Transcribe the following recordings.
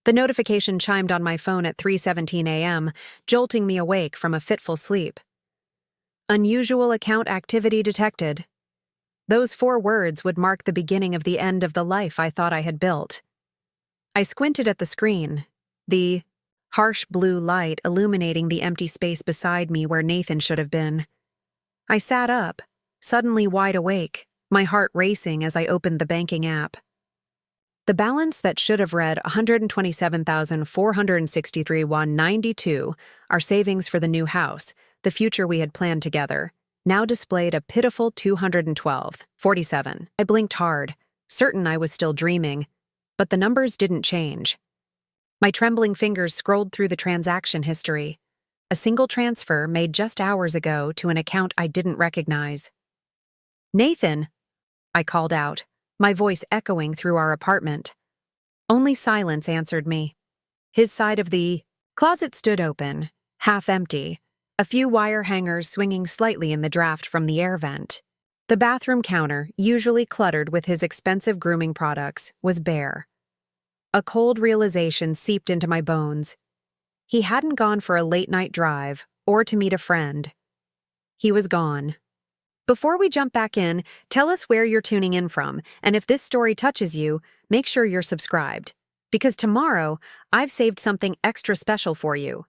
The notification chimed on my phone at 3:17 a.m., jolting me awake from a fitful sleep. Unusual account activity detected. Those 4 words would mark the beginning of the end of the life I thought I had built. I squinted at the screen, the harsh blue light illuminating the empty space beside me where Nathan should have been. I sat up, suddenly wide awake, my heart racing as I opened the banking app. The balance that should have read $127,463.92, our savings for the new house, the future we had planned together, now displayed a pitiful $212.47. I blinked hard, certain I was still dreaming, but the numbers didn't change. My trembling fingers scrolled through the transaction history. A single transfer made just hours ago to an account I didn't recognize. "Nathan!" I called out, my voice echoing through our apartment. Only silence answered me. His side of the closet stood open, half empty, a few wire hangers swinging slightly in the draft from the air vent. The bathroom counter, usually cluttered with his expensive grooming products, was bare. A cold realization seeped into my bones. He hadn't gone for a late-night drive or to meet a friend. He was gone. Before we jump back in, tell us where you're tuning in from, and if this story touches you, make sure you're subscribed. Because tomorrow, I've saved something extra special for you.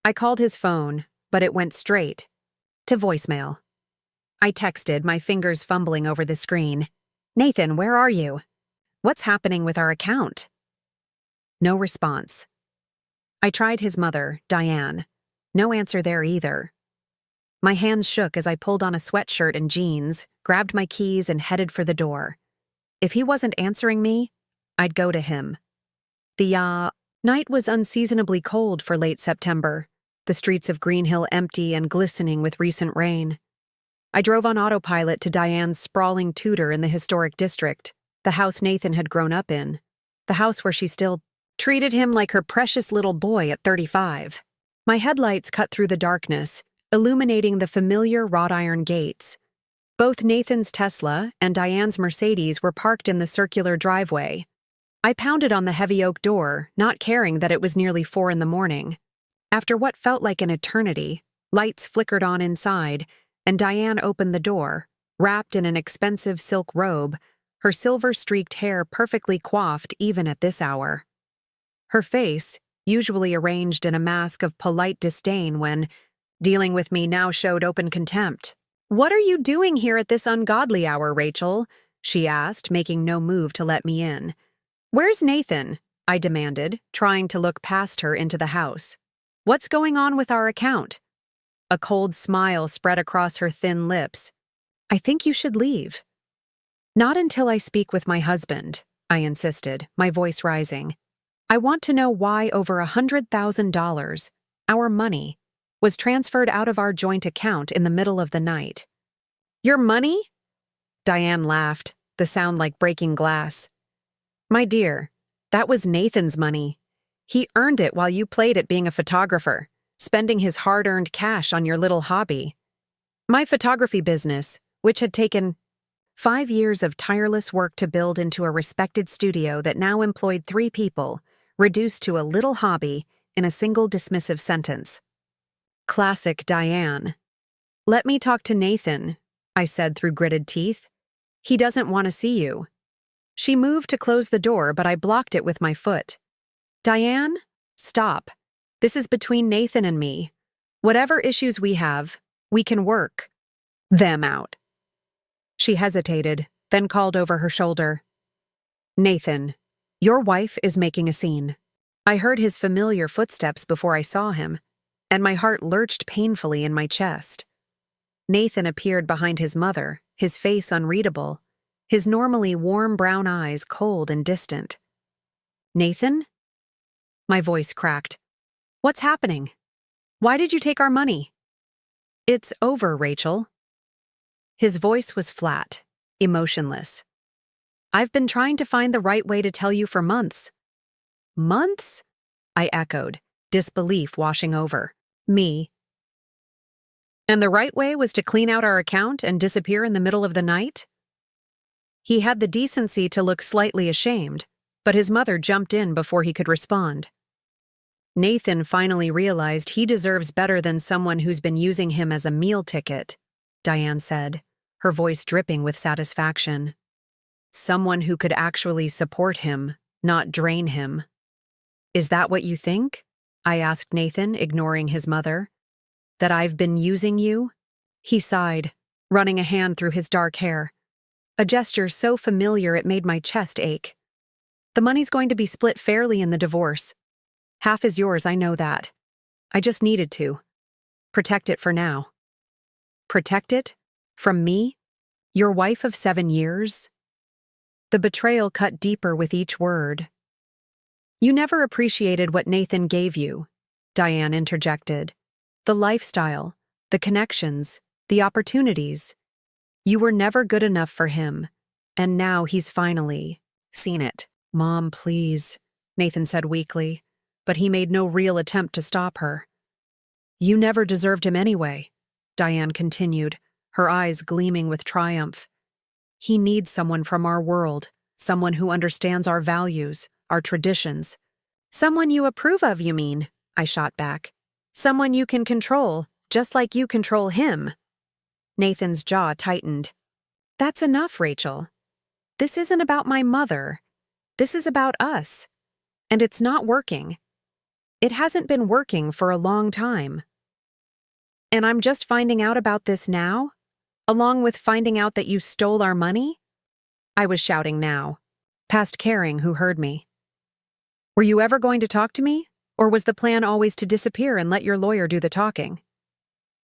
I called his phone, but it went straight to voicemail. I texted, my fingers fumbling over the screen. "Nathan, where are you? What's happening with our account?" No response. I tried his mother, Diane. No answer there either. My hands shook as I pulled on a sweatshirt and jeans, grabbed my keys, and headed for the door. If he wasn't answering me, I'd go to him. The night was unseasonably cold for late September, the streets of Green Hill empty and glistening with recent rain. I drove on autopilot to Diane's sprawling Tudor in the historic district, the house Nathan had grown up in, the house where she still treated him like her precious little boy at 35. My headlights cut through the darkness, illuminating the familiar wrought iron gates. Both Nathan's Tesla and Diane's Mercedes were parked in the circular driveway. I pounded on the heavy oak door, not caring that it was nearly 4 a.m. After what felt like an eternity, lights flickered on inside, and Diane opened the door, wrapped in an expensive silk robe, her silver-streaked hair perfectly coiffed even at this hour. Her face, usually arranged in a mask of polite disdain when dealing with me, now showed open contempt. "What are you doing here at this ungodly hour, Rachel?" she asked, making no move to let me in. "Where's Nathan?" I demanded, trying to look past her into the house. "What's going on with our account?" A cold smile spread across her thin lips. "I think you should leave." "Not until I speak with my husband," I insisted, my voice rising. "I want to know why over $100,000, our money, was transferred out of our joint account in the middle of the night." "Your money?" Diane laughed, the sound like breaking glass. "My dear, that was Nathan's money. He earned it while you played at being a photographer, spending his hard-earned cash on your little hobby. My photography business, which had taken 5 years of tireless work to build into a respected studio that now employed 3 people, reduced to a little hobby in a single dismissive sentence." Classic Diane. "Let me talk to Nathan," I said through gritted teeth. "He doesn't want to see you." She moved to close the door, but I blocked it with my foot. "Diane, stop. This is between Nathan and me. Whatever issues we have, we can work them out." She hesitated, then called over her shoulder. "Nathan, your wife is making a scene." I heard his familiar footsteps before I saw him, and my heart lurched painfully in my chest. Nathan appeared behind his mother, his face unreadable, his normally warm brown eyes cold and distant. "Nathan?" My voice cracked. "What's happening? Why did you take our money?" "It's over, Rachel." His voice was flat, emotionless. "I've been trying to find the right way to tell you for months." "Months?" I echoed, disbelief washing over me. "And the right way was to clean out our account and disappear in the middle of the night?" He had the decency to look slightly ashamed, but his mother jumped in before he could respond. Nathan finally realized he deserves better than someone who's been using him as a meal ticket, Diane said, her voice dripping with satisfaction. Someone who could actually support him, not drain him. Is that what you think? I asked Nathan, ignoring his mother. That I've been using you? He sighed, running a hand through his dark hair. A gesture so familiar it made my chest ache. The money's going to be split fairly in the divorce. Half is yours, I know that. I just needed to. Protect it for now. Protect it? From me? Your wife of 7 years? The betrayal cut deeper with each word. You never appreciated what Nathan gave you, Diane interjected. The lifestyle, the connections, the opportunities. You were never good enough for him, and now he's finally seen it. Mom, please, Nathan said weakly, but he made no real attempt to stop her. You never deserved him anyway, Diane continued, her eyes gleaming with triumph. He needs someone from our world, someone who understands our values, our traditions. Someone you approve of, you mean? I shot back. Someone you can control, just like you control him. Nathan's jaw tightened. That's enough, Rachel. This isn't about my mother. This is about us. And it's not working. It hasn't been working for a long time. And I'm just finding out about this now? Along with finding out that you stole our money? I was shouting now, past caring who heard me. Were you ever going to talk to me? Or was the plan always to disappear and let your lawyer do the talking?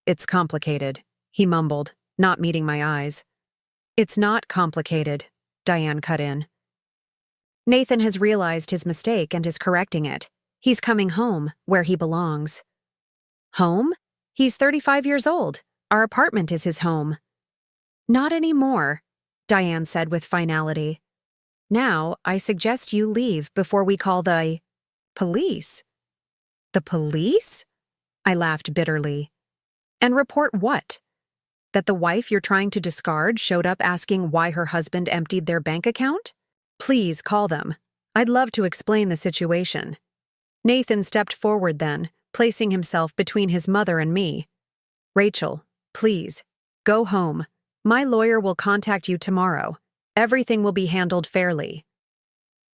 It's complicated, he mumbled, not meeting my eyes. It's not complicated, Diane cut in. Nathan has realized his mistake and is correcting it. He's coming home, where he belongs. Home? He's 35 years old. Our apartment is his home. Not anymore, Diane said with finality. Now, I suggest you leave before we call the police. The police? I laughed bitterly. And report what? That the wife you're trying to discard showed up asking why her husband emptied their bank account? Please call them. I'd love to explain the situation. Nathan stepped forward then, placing himself between his mother and me. Rachel, please, go home. My lawyer will contact you tomorrow. Everything will be handled fairly.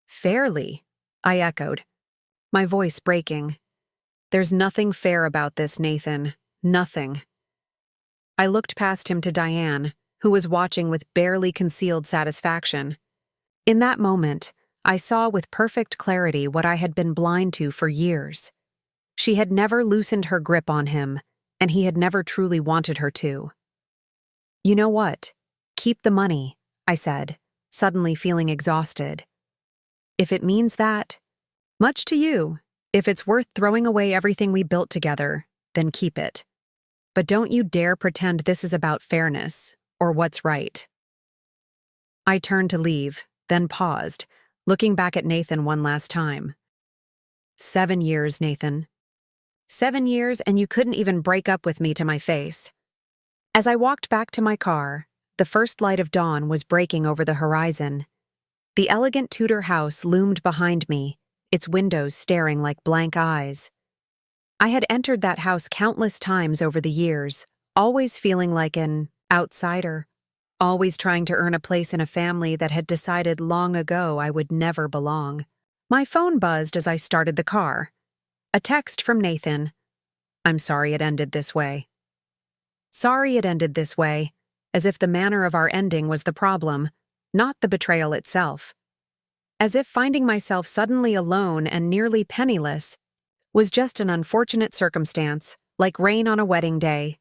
Fairly? I echoed, my voice breaking. There's nothing fair about this, Nathan. Nothing. I looked past him to Diane, who was watching with barely concealed satisfaction. In that moment, I saw with perfect clarity what I had been blind to for years. She had never loosened her grip on him, and he had never truly wanted her to. You know what? Keep the money, I said, suddenly feeling exhausted. If it means that, much to you. If it's worth throwing away everything we built together, then keep it. But don't you dare pretend this is about fairness, or what's right. I turned to leave, then paused, looking back at Nathan one last time. 7 years, Nathan. 7 years, and you couldn't even break up with me to my face. As I walked back to my car, the first light of dawn was breaking over the horizon. The elegant Tudor house loomed behind me, its windows staring like blank eyes. I had entered that house countless times over the years, always feeling like an outsider, always trying to earn a place in a family that had decided long ago I would never belong. My phone buzzed as I started the car. A text from Nathan. I'm sorry it ended this way. Sorry it ended this way, as if the manner of our ending was the problem, not the betrayal itself. As if finding myself suddenly alone and nearly penniless was just an unfortunate circumstance, like rain on a wedding day.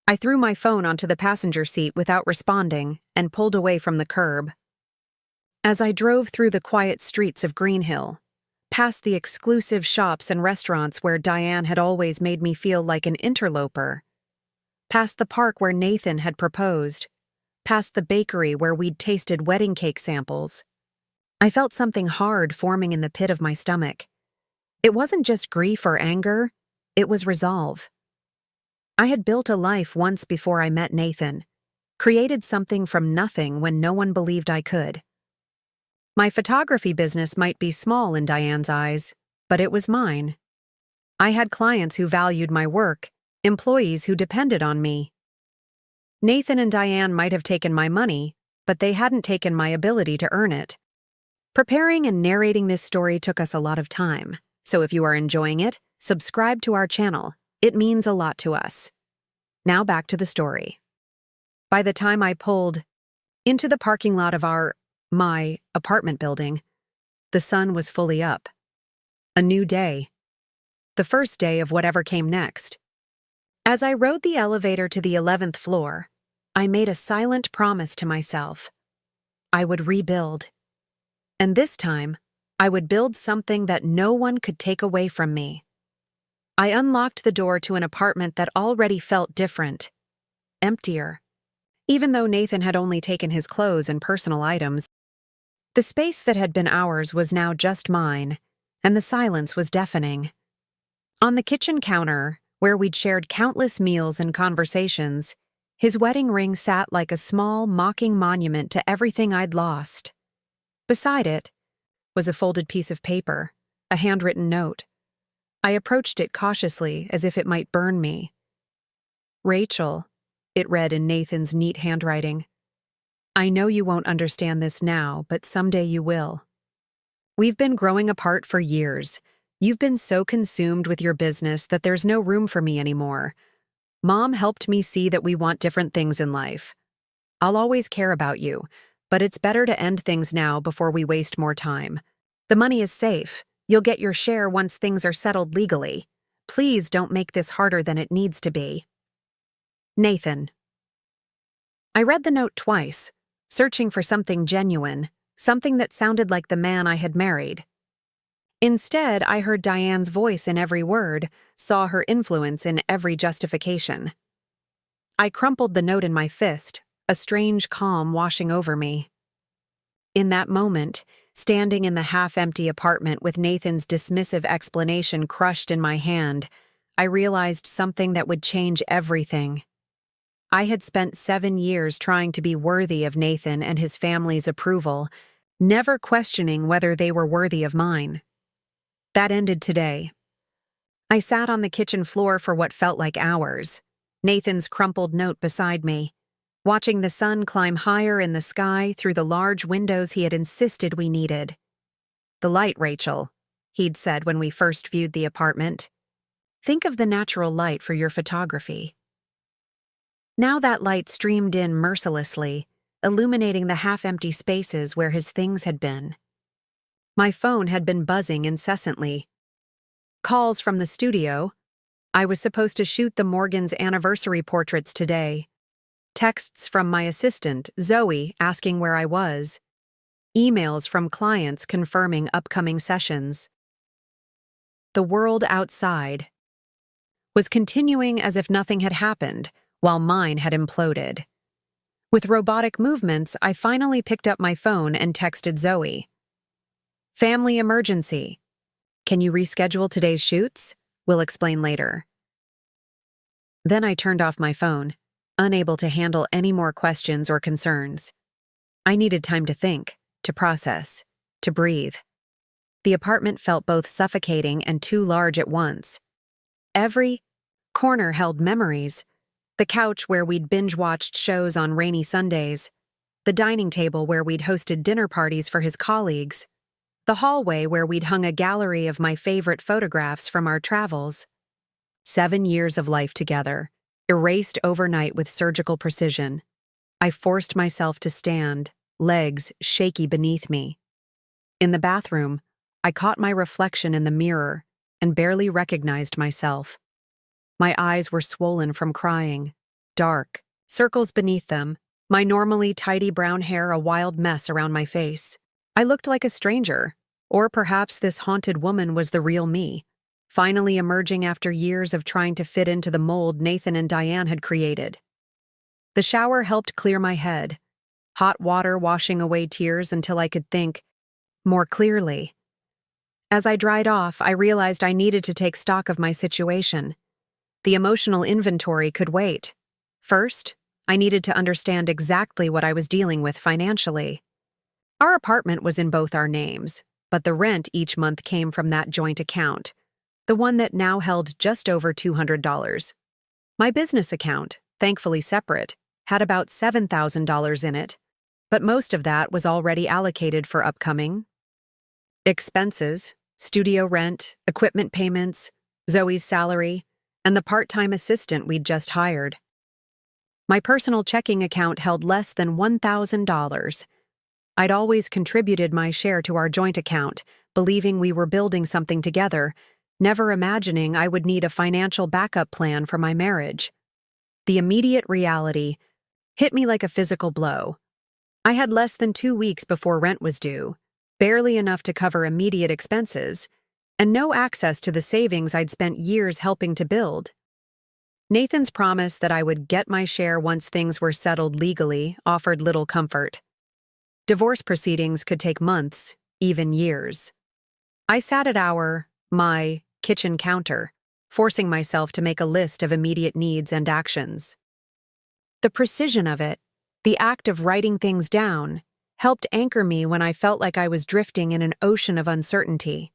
I threw my phone onto the passenger seat without responding and pulled away from the curb. As I drove through the quiet streets of Greenhill, past the exclusive shops and restaurants where Diane had always made me feel like an interloper, past the park where Nathan had proposed, past the bakery where we'd tasted wedding cake samples, I felt something hard forming in the pit of my stomach. It wasn't just grief or anger, it was resolve. I had built a life once before I met Nathan, created something from nothing when no one believed I could. My photography business might be small in Diane's eyes, but it was mine. I had clients who valued my work, employees who depended on me. Nathan and Diane might have taken my money, but they hadn't taken my ability to earn it. Preparing and narrating this story took us a lot of time, so if you are enjoying it, subscribe to our channel. It means a lot to us. Now back to the story. By the time I pulled into the parking lot of my apartment building, the sun was fully up. A new day. The first day of whatever came next. As I rode the elevator to the 11th floor, I made a silent promise to myself. I would rebuild. And this time, I would build something that no one could take away from me. I unlocked the door to an apartment that already felt different, emptier. Even though Nathan had only taken his clothes and personal items, the space that had been ours was now just mine, and the silence was deafening. On the kitchen counter, where we'd shared countless meals and conversations, his wedding ring sat like a small, mocking monument to everything I'd lost. Beside it was a folded piece of paper, a handwritten note. I approached it cautiously, as if it might burn me. "Rachel," it read in Nathan's neat handwriting. "I know you won't understand this now, but someday you will. We've been growing apart for years. You've been so consumed with your business that there's no room for me anymore. Mom helped me see that we want different things in life. I'll always care about you, but it's better to end things now before we waste more time. The money is safe. You'll get your share once things are settled legally. Please don't make this harder than it needs to be. Nathan." I read the note twice, searching for something genuine, something that sounded like the man I had married. Instead, I heard Diane's voice in every word, saw her influence in every justification. I crumpled the note in my fist, a strange calm washing over me. In that moment, standing in the half-empty apartment with Nathan's dismissive explanation crushed in my hand, I realized something that would change everything. I had spent 7 years trying to be worthy of Nathan and his family's approval, never questioning whether they were worthy of mine. That ended today. I sat on the kitchen floor for what felt like hours, Nathan's crumpled note beside me, watching the sun climb higher in the sky through the large windows he had insisted we needed. "The light, Rachel," he'd said when we first viewed the apartment. "Think of the natural light for your photography." Now that light streamed in mercilessly, illuminating the half-empty spaces where his things had been. My phone had been buzzing incessantly. Calls from the studio. I was supposed to shoot the Morgans' anniversary portraits today. Texts from my assistant, Zoe, asking where I was. Emails from clients confirming upcoming sessions. The world outside was continuing as if nothing had happened, while mine had imploded. With robotic movements, I finally picked up my phone and texted Zoe. "Family emergency. Can you reschedule today's shoots? We'll explain later." Then I turned off my phone, unable to handle any more questions or concerns. I needed time to think, to process, to breathe. The apartment felt both suffocating and too large at once. Every corner held memories. The couch where we'd binge-watched shows on rainy Sundays. The dining table where we'd hosted dinner parties for his colleagues. The hallway where we'd hung a gallery of my favorite photographs from our travels. 7 years of life together, erased overnight with surgical precision. I forced myself to stand, legs shaky beneath me. In the bathroom, I caught my reflection in the mirror and barely recognized myself. My eyes were swollen from crying, dark, circles beneath them, my normally tidy brown hair a wild mess around my face. I looked like a stranger, or perhaps this haunted woman was the real me, finally emerging after years of trying to fit into the mold Nathan and Diane had created. The shower helped clear my head, hot water washing away tears until I could think more clearly. As I dried off, I realized I needed to take stock of my situation. The emotional inventory could wait. First, I needed to understand exactly what I was dealing with financially. Our apartment was in both our names, but the rent each month came from that joint account, the one that now held just over $200. My business account, thankfully separate, had about $7,000 in it, but most of that was already allocated for upcoming expenses, studio rent, equipment payments, Zoe's salary, and the part-time assistant we'd just hired. My personal checking account held less than $1,000. I'd always contributed my share to our joint account, believing we were building something together, never imagining I would need a financial backup plan for my marriage. The immediate reality hit me like a physical blow. I had less than 2 weeks before rent was due, barely enough to cover immediate expenses, and no access to the savings I'd spent years helping to build. Nathan's promise that I would get my share once things were settled legally offered little comfort. Divorce proceedings could take months, even years. I sat at my kitchen counter, forcing myself to make a list of immediate needs and actions. The precision of it, the act of writing things down, helped anchor me when I felt like I was drifting in an ocean of uncertainty.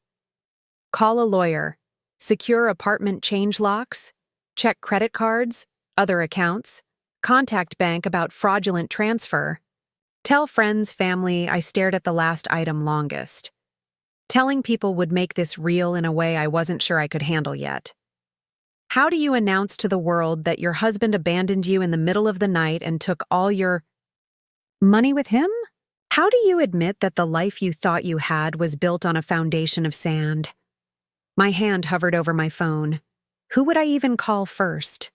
Call a lawyer, secure apartment change locks, check credit cards, other accounts, contact bank about fraudulent transfer, tell friends, family I stared at the last item longest. Telling people would make this real in a way I wasn't sure I could handle yet. How do you announce to the world that your husband abandoned you in the middle of the night and took all your money with him? How do you admit that the life you thought you had was built on a foundation of sand? My hand hovered over my phone. Who would I even call first?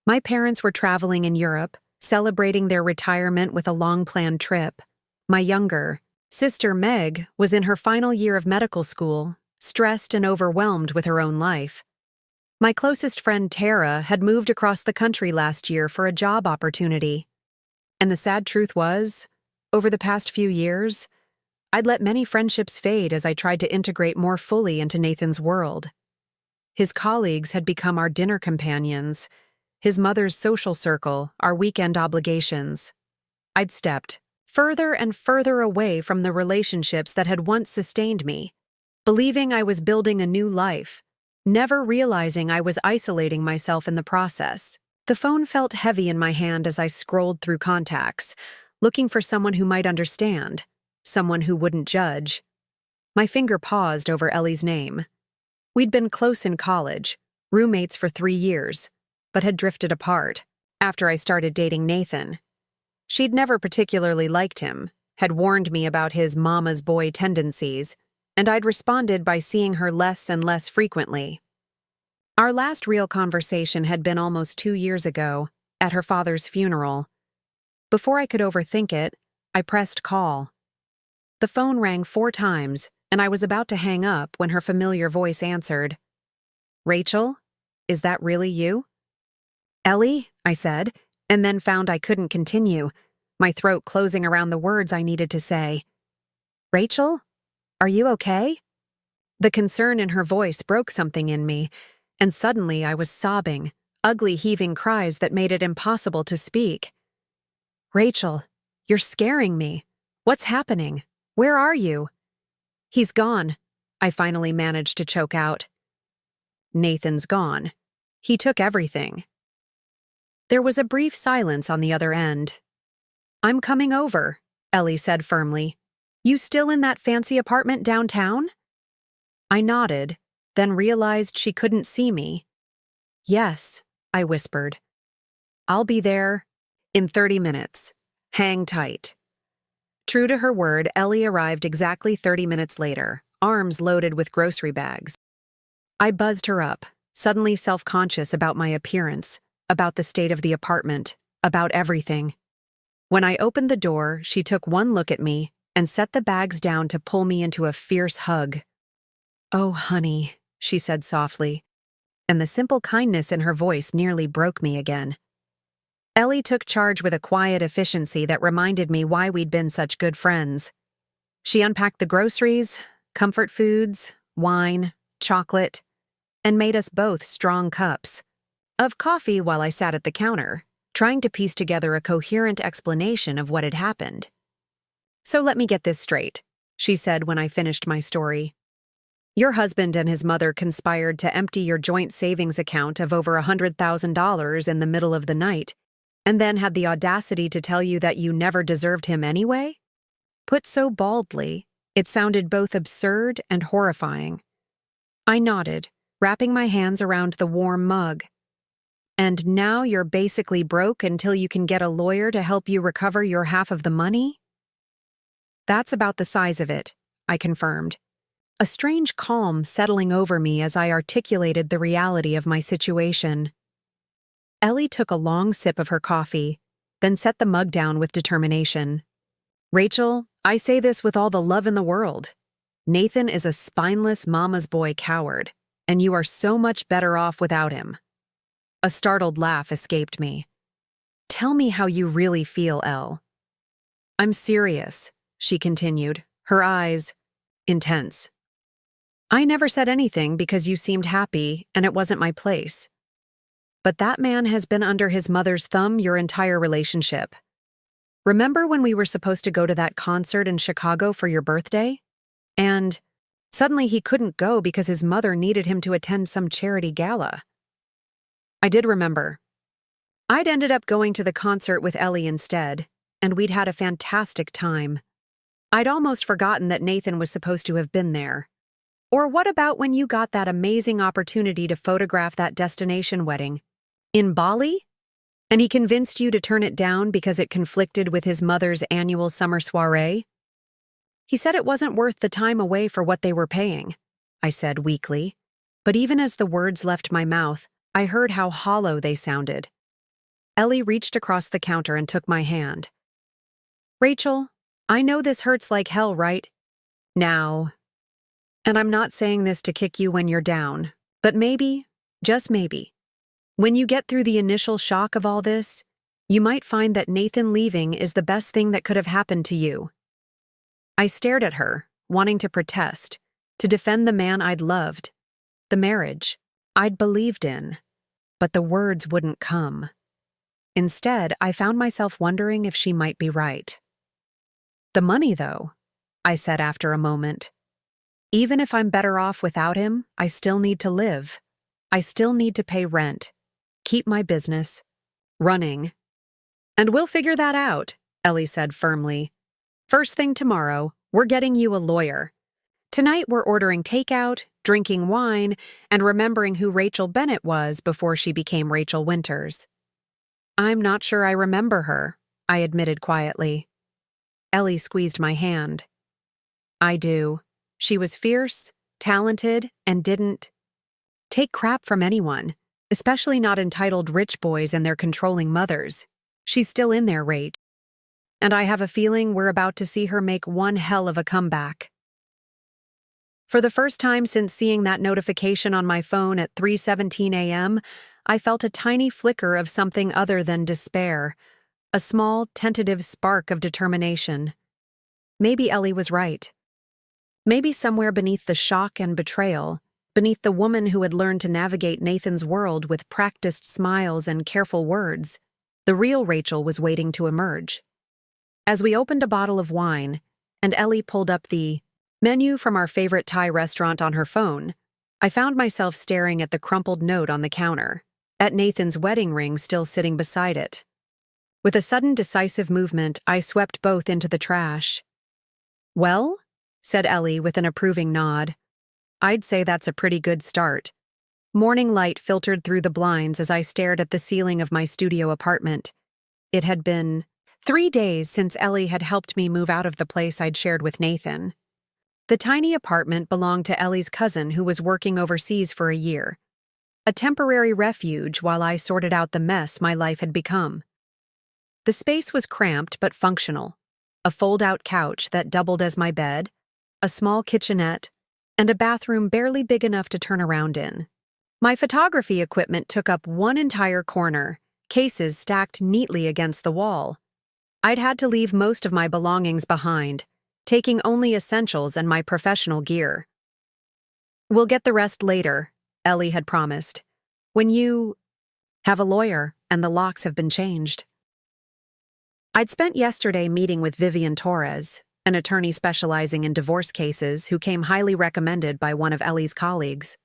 My parents were traveling in Europe, celebrating their retirement with a long-planned trip. My younger sister Meg was in her final year of medical school, stressed and overwhelmed with her own life. My closest friend Tara had moved across the country last year for a job opportunity. And the sad truth was, over the past few years, I'd let many friendships fade as I tried to integrate more fully into Nathan's world. His colleagues had become our dinner companions, his mother's social circle, our weekend obligations. I'd stepped further and further away from the relationships that had once sustained me, believing I was building a new life, never realizing I was isolating myself in the process. The phone felt heavy in my hand as I scrolled through contacts, looking for someone who might understand, someone who wouldn't judge. My finger paused over Ellie's name. We'd been close in college, roommates for 3 years, but had drifted apart after I started dating Nathan. She'd never particularly liked him, had warned me about his mama's boy tendencies, and I'd responded by seeing her less and less frequently. Our last real conversation had been almost 2 years ago, at her father's funeral. Before I could overthink it, I pressed call. The phone rang 4 times, and I was about to hang up when her familiar voice answered. "Rachel, is that really you?" "Ellie," I said, and then found I couldn't continue, my throat closing around the words I needed to say. "Rachel, are you okay?" The concern in her voice broke something in me, and suddenly I was sobbing, ugly heaving cries that made it impossible to speak. "Rachel, you're scaring me. What's happening? Where are you?" "He's gone," I finally managed to choke out. "Nathan's gone. He took everything." There was a brief silence on the other end. "I'm coming over," Ellie said firmly. "You still in that fancy apartment downtown?" I nodded, then realized she couldn't see me. "Yes," I whispered. "I'll be there in 30 minutes. Hang tight." True to her word, Ellie arrived exactly 30 minutes later, arms loaded with grocery bags. I buzzed her up, suddenly self-conscious about my appearance, about the state of the apartment, about everything. When I opened the door, she took one look at me and set the bags down to pull me into a fierce hug. "Oh, honey," she said softly, and the simple kindness in her voice nearly broke me again. Ellie took charge with a quiet efficiency that reminded me why we'd been such good friends. She unpacked the groceries, comfort foods, wine, chocolate, and made us both strong cups of coffee while I sat at the counter, trying to piece together a coherent explanation of what had happened. So let me get this straight, she said when I finished my story. Your husband and his mother conspired to empty your joint savings account of over $100,000 in the middle of the night, and then had the audacity to tell you that you never deserved him anyway? Put so baldly, it sounded both absurd and horrifying. I nodded, wrapping my hands around the warm mug. And now you're basically broke until you can get a lawyer to help you recover your half of the money? That's about the size of it, I confirmed, a strange calm settling over me as I articulated the reality of my situation. Ellie took a long sip of her coffee, then set the mug down with determination. Rachel, I say this with all the love in the world. Nathan is a spineless mama's boy coward, and you are so much better off without him. A startled laugh escaped me. Tell me how you really feel, Elle. I'm serious, she continued, her eyes intense. I never said anything because you seemed happy and it wasn't my place. But that man has been under his mother's thumb your entire relationship. Remember when we were supposed to go to that concert in Chicago for your birthday? And suddenly he couldn't go because his mother needed him to attend some charity gala. I did remember. I'd ended up going to the concert with Ellie instead, and we'd had a fantastic time. I'd almost forgotten that Nathan was supposed to have been there. Or what about when you got that amazing opportunity to photograph that destination wedding? In Bali? And he convinced you to turn it down because it conflicted with his mother's annual summer soiree? He said it wasn't worth the time away for what they were paying, I said weakly. But even as the words left my mouth, I heard how hollow they sounded. Ellie reached across the counter and took my hand. Rachel, I know this hurts like hell, right? Now. And I'm not saying this to kick you when you're down, but maybe, just maybe, when you get through the initial shock of all this, you might find that Nathan leaving is the best thing that could have happened to you. I stared at her, wanting to protest, to defend the man I'd loved, the marriage I'd believed in, but the words wouldn't come. Instead, I found myself wondering if she might be right. The money, though, I said after a moment. Even if I'm better off without him, I still need to live. I still need to pay rent, keep my business running. And we'll figure that out, Ellie said firmly. First thing tomorrow, we're getting you a lawyer. Tonight we're ordering takeout, drinking wine, and remembering who Rachel Bennett was before she became Rachel Winters. I'm not sure I remember her, I admitted quietly. Ellie squeezed my hand. I do. She was fierce, talented, and didn't take crap from anyone, especially not entitled rich boys and their controlling mothers. She's still in there, Rach. And I have a feeling we're about to see her make one hell of a comeback. For the first time since seeing that notification on my phone at 3:17 a.m., I felt a tiny flicker of something other than despair, a small, tentative spark of determination. Maybe Ellie was right. Maybe somewhere beneath the shock and betrayal, beneath the woman who had learned to navigate Nathan's world with practiced smiles and careful words, the real Rachel was waiting to emerge. As we opened a bottle of wine, and Ellie pulled up the menu from our favorite Thai restaurant on her phone, I found myself staring at the crumpled note on the counter, at Nathan's wedding ring still sitting beside it. With a sudden decisive movement, I swept both into the trash. Well? Said Ellie with an approving nod. I'd say that's a pretty good start. Morning light filtered through the blinds as I stared at the ceiling of my studio apartment. It had been 3 days since Ellie had helped me move out of the place I'd shared with Nathan. The tiny apartment belonged to Ellie's cousin who was working overseas for a year. A temporary refuge while I sorted out the mess my life had become. The space was cramped but functional. A fold-out couch that doubled as my bed, a small kitchenette, and a bathroom barely big enough to turn around in. My photography equipment took up one entire corner, cases stacked neatly against the wall. I'd had to leave most of my belongings behind, taking only essentials and my professional gear. We'll get the rest later, Ellie had promised. When you have a lawyer and the locks have been changed. I'd spent yesterday meeting with Vivian Torres, an attorney specializing in divorce cases who came highly recommended by one of Ellie's colleagues.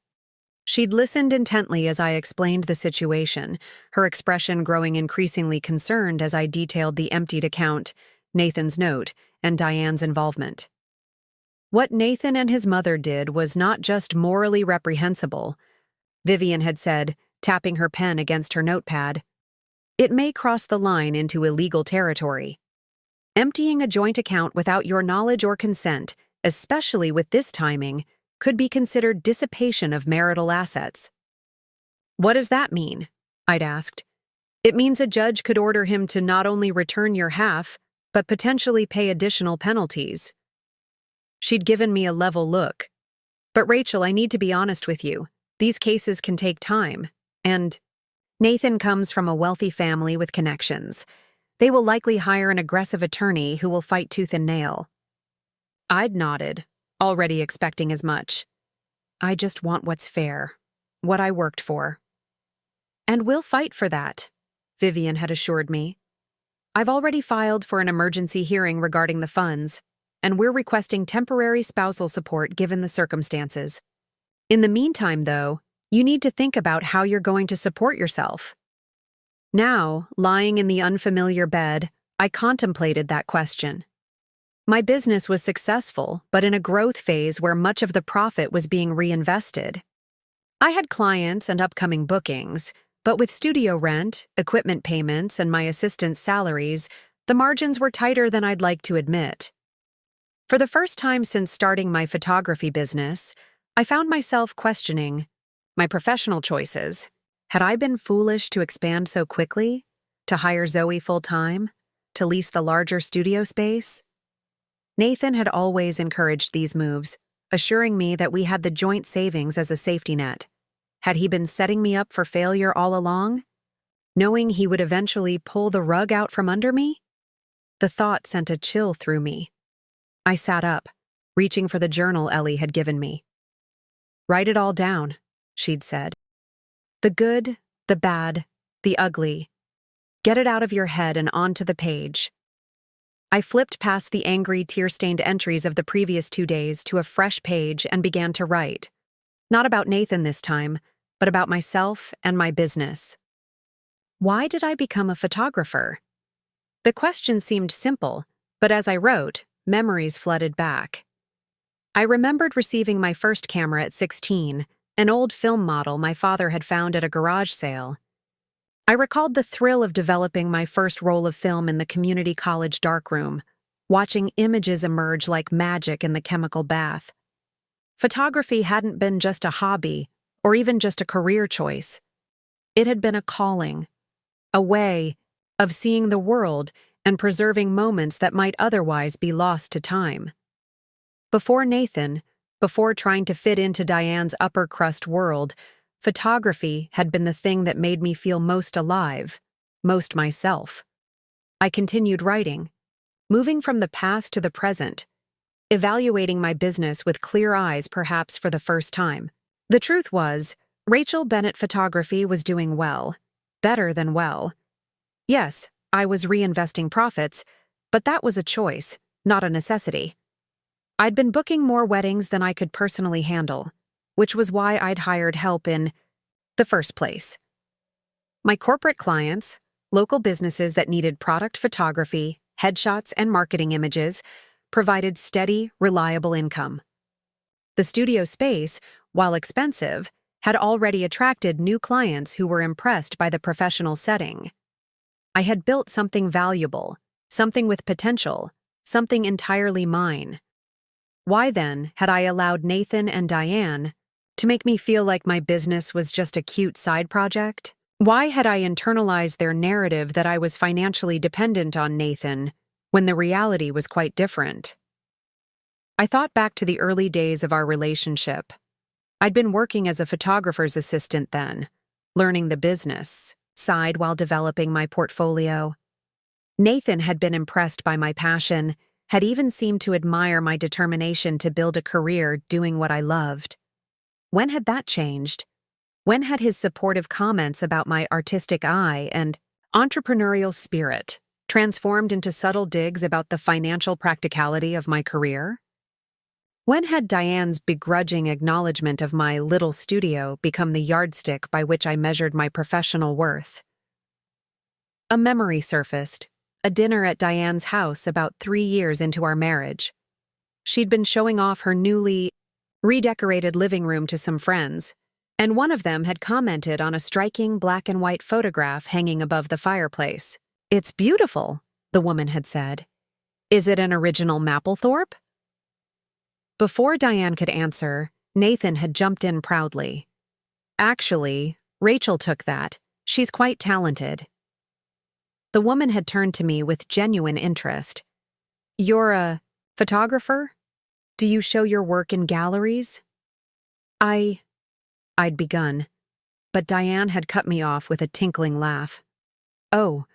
She'd listened intently as I explained the situation, her expression growing increasingly concerned as I detailed the emptied account, Nathan's note, and Diane's involvement. What Nathan and his mother did was not just morally reprehensible, Vivian had said, tapping her pen against her notepad. It may cross the line into illegal territory. Emptying a joint account without your knowledge or consent, especially with this timing, could be considered dissipation of marital assets. What does that mean? I'd asked. It means a judge could order him to not only return your half, but potentially pay additional penalties. She'd given me a level look. But Rachel, I need to be honest with you. These cases can take time, and Nathan comes from a wealthy family with connections. They will likely hire an aggressive attorney who will fight tooth and nail. I'd nodded, already expecting as much. I just want what's fair, what I worked for. And we'll fight for that, Vivian had assured me. I've already filed for an emergency hearing regarding the funds, and we're requesting temporary spousal support given the circumstances. In the meantime, though, you need to think about how you're going to support yourself. Now, lying in the unfamiliar bed, I contemplated that question. My business was successful, but in a growth phase where much of the profit was being reinvested. I had clients and upcoming bookings, but with studio rent, equipment payments, and my assistants' salaries, the margins were tighter than I'd like to admit. For the first time since starting my photography business, I found myself questioning my professional choices. Had I been foolish to expand so quickly? To hire Zoe full-time? To lease the larger studio space? Nathan had always encouraged these moves, assuring me that we had the joint savings as a safety net. Had he been setting me up for failure all along? Knowing he would eventually pull the rug out from under me? The thought sent a chill through me. I sat up, reaching for the journal Ellie had given me. Write it all down, she'd said. The good, the bad, the ugly. Get it out of your head and onto the page. I flipped past the angry, tear-stained entries of the previous 2 days to a fresh page and began to write. Not about Nathan this time, but about myself and my business. Why did I become a photographer? The question seemed simple, but as I wrote, memories flooded back. I remembered receiving my first camera at 16, an old film model my father had found at a garage sale. I recalled the thrill of developing my first roll of film in the community college darkroom, watching images emerge like magic in the chemical bath. Photography hadn't been just a hobby, or even just a career choice. It had been a calling, a way of seeing the world and preserving moments that might otherwise be lost to time. Before Nathan, before trying to fit into Diane's upper crust world, photography had been the thing that made me feel most alive, most myself. I continued writing, moving from the past to the present, evaluating my business with clear eyes perhaps for the first time. The truth was, Rachel Bennett Photography was doing well, better than well. Yes, I was reinvesting profits, but that was a choice, not a necessity. I'd been booking more weddings than I could personally handle, which was why I'd hired help in the first place. My corporate clients, local businesses that needed product photography, headshots, and marketing images, provided steady, reliable income. The studio space, while expensive, had already attracted new clients who were impressed by the professional setting. I had built something valuable, something with potential, something entirely mine. Why then had I allowed Nathan and Diane to make me feel like my business was just a cute side project? Why had I internalized their narrative that I was financially dependent on Nathan when the reality was quite different? I thought back to the early days of our relationship. I'd been working as a photographer's assistant then, learning the business side while developing my portfolio. Nathan had been impressed by my passion, had even seemed to admire my determination to build a career doing what I loved. When had that changed? When had his supportive comments about my artistic eye and entrepreneurial spirit transformed into subtle digs about the financial practicality of my career? When had Diane's begrudging acknowledgement of my little studio become the yardstick by which I measured my professional worth? A memory surfaced, a dinner at Diane's house about 3 years into our marriage. She'd been showing off her newly redecorated living room to some friends, and one of them had commented on a striking black and white photograph hanging above the fireplace. "It's beautiful," the woman had said. "Is it an original Mapplethorpe?" Before Diane could answer, Nathan had jumped in proudly. "Actually, Rachel took that. She's quite talented." The woman had turned to me with genuine interest. "You're a photographer? Do you show your work in galleries?" I'd begun, but Diane had cut me off with a tinkling laugh. "Oh,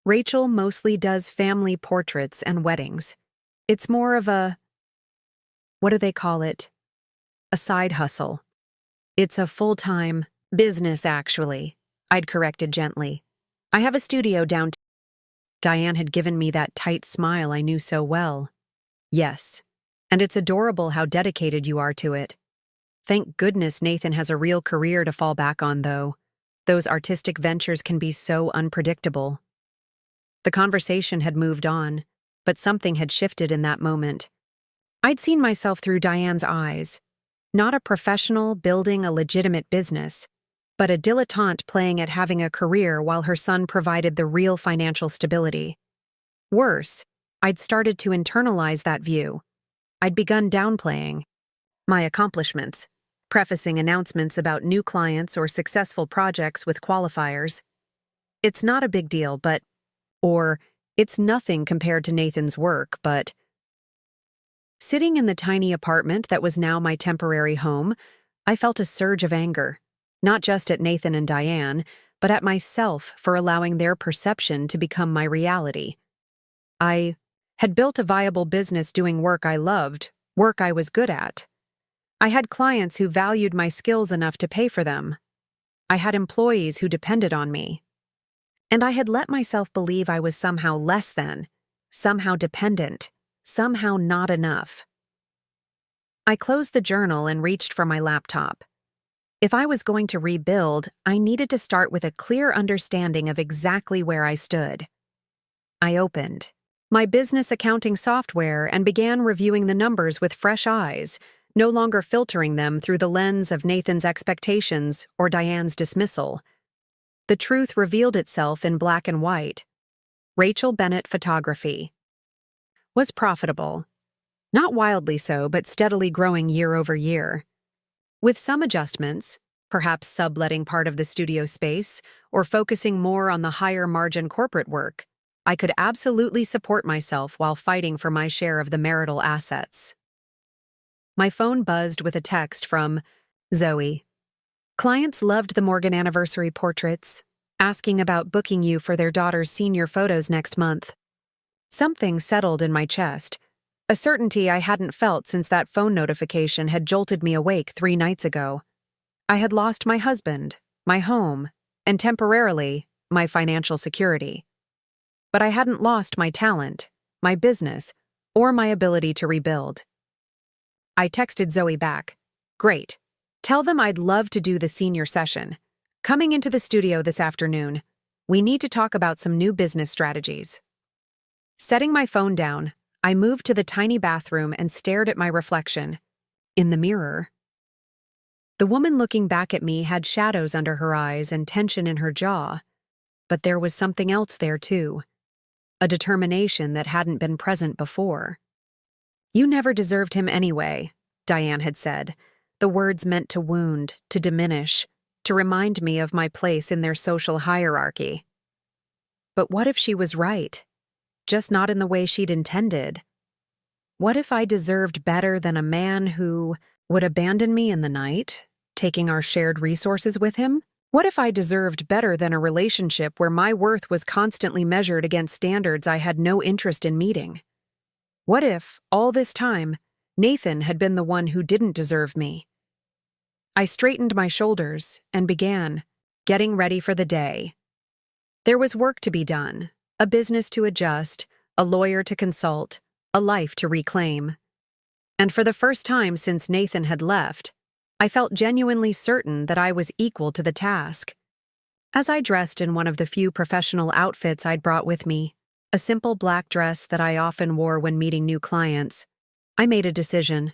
Rachel mostly does family portraits and weddings. It's more of a, what do they call it? A side hustle. It's a full-time business, actually," I'd corrected gently. "I have a studio downtown." Diane had given me that tight smile I knew so well. "Yes, and it's adorable how dedicated you are to it. Thank goodness Nathan has a real career to fall back on, though. Those artistic ventures can be so unpredictable." The conversation had moved on, but something had shifted in that moment. I'd seen myself through Diane's eyes, not a professional building a legitimate business, but a dilettante playing at having a career while her son provided the real financial stability. Worse, I'd started to internalize that view. I'd begun downplaying my accomplishments, prefacing announcements about new clients or successful projects with qualifiers. "It's not a big deal, but," or "it's nothing compared to Nathan's work, but." Sitting in the tiny apartment that was now my temporary home, I felt a surge of anger, not just at Nathan and Diane, but at myself for allowing their perception to become my reality. I had built a viable business doing work I loved, work I was good at. I had clients who valued my skills enough to pay for them. I had employees who depended on me. And I had let myself believe I was somehow less than, somehow dependent, somehow not enough. I closed the journal and reached for my laptop. If I was going to rebuild, I needed to start with a clear understanding of exactly where I stood. I opened my business accounting software and began reviewing the numbers with fresh eyes, no longer filtering them through the lens of Nathan's expectations or Diane's dismissal. The truth revealed itself in black and white. Rachel Bennett Photography was profitable. Not wildly so, but steadily growing year over year. With some adjustments, perhaps subletting part of the studio space or focusing more on the higher margin corporate work, I could absolutely support myself while fighting for my share of the marital assets. My phone buzzed with a text from Zoe. "Clients loved the Morgan anniversary portraits, asking about booking you for their daughter's senior photos next month." Something settled in my chest, a certainty I hadn't felt since that phone notification had jolted me awake 3 nights ago. I had lost my husband, my home, and temporarily, my financial security. But I hadn't lost my talent, my business, or my ability to rebuild. I texted Zoe back. "Great. Tell them I'd love to do the senior session. Coming into the studio this afternoon. We need to talk about some new business strategies." Setting my phone down, I moved to the tiny bathroom and stared at my reflection. In the mirror. The woman looking back at me had shadows under her eyes and tension in her jaw, but there was something else there too. A determination that hadn't been present before. "You never deserved him anyway," Diane had said, the words meant to wound, to diminish, to remind me of my place in their social hierarchy. But what if she was right? Just not in the way she'd intended. What if I deserved better than a man who would abandon me in the night, taking our shared resources with him? What if I deserved better than a relationship where my worth was constantly measured against standards I had no interest in meeting? What if, all this time, Nathan had been the one who didn't deserve me? I straightened my shoulders and began getting ready for the day. There was work to be done, A business to adjust, a lawyer to consult, a life to reclaim. And for the first time since Nathan had left, I felt genuinely certain that I was equal to the task. As I dressed in one of the few professional outfits I'd brought with me, a simple black dress that I often wore when meeting new clients, I made a decision.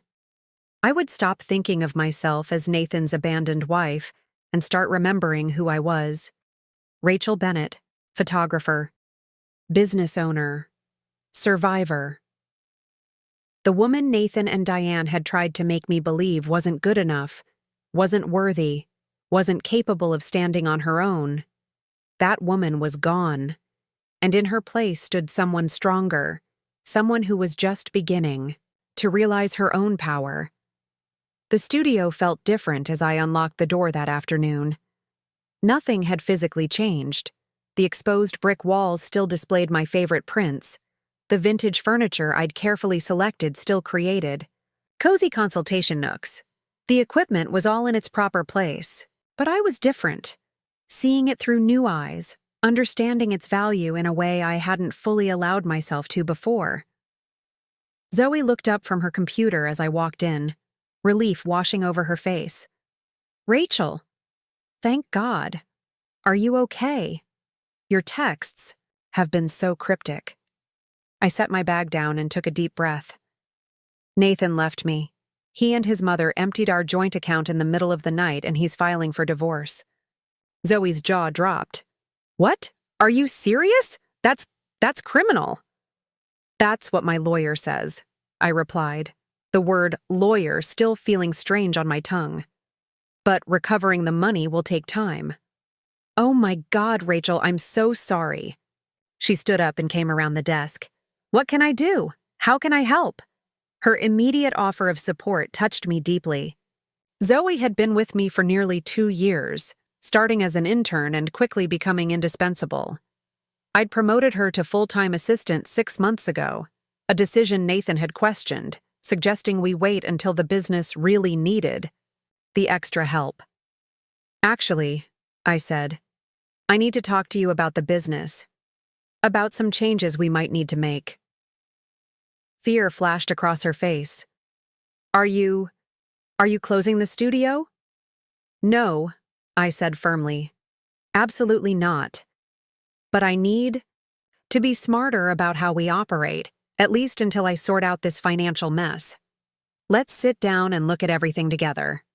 I would stop thinking of myself as Nathan's abandoned wife and start remembering who I was. Rachel Bennett, photographer, business owner, survivor. The woman Nathan and Diane had tried to make me believe wasn't good enough, wasn't worthy, wasn't capable of standing on her own. That woman was gone, and in her place stood someone stronger, someone who was just beginning to realize her own power. The studio felt different as I unlocked the door that afternoon. Nothing had physically changed. The exposed brick walls still displayed my favorite prints. The vintage furniture I'd carefully selected still created cozy consultation nooks. The equipment was all in its proper place, but I was different, seeing it through new eyes, understanding its value in a way I hadn't fully allowed myself to before. Zoe looked up from her computer as I walked in, relief washing over her face. "Rachel, thank God. Are you okay? Your texts have been so cryptic." I set my bag down and took a deep breath. Nathan left me. He and his mother emptied our joint account in the middle of the night, and he's filing for divorce. Zoe's jaw dropped. "What? Are you serious? That's criminal." "That's what my lawyer says," I replied, the word lawyer still feeling strange on my tongue. "But recovering the money will take time." "Oh my God, Rachel, I'm so sorry." She stood up and came around the desk. "What can I do? How can I help?" Her immediate offer of support touched me deeply. Zoe had been with me for nearly 2 years, starting as an intern and quickly becoming indispensable. I'd promoted her to full-time assistant 6 months ago, a decision Nathan had questioned, suggesting we wait until the business really needed the extra help. "Actually," I said, "I need to talk to you about the business, about some changes we might need to make." Fear flashed across her face. Are you closing the studio?" "No," I said firmly. "Absolutely not. But I need to be smarter about how we operate, at least until I sort out this financial mess. Let's sit down and look at everything together."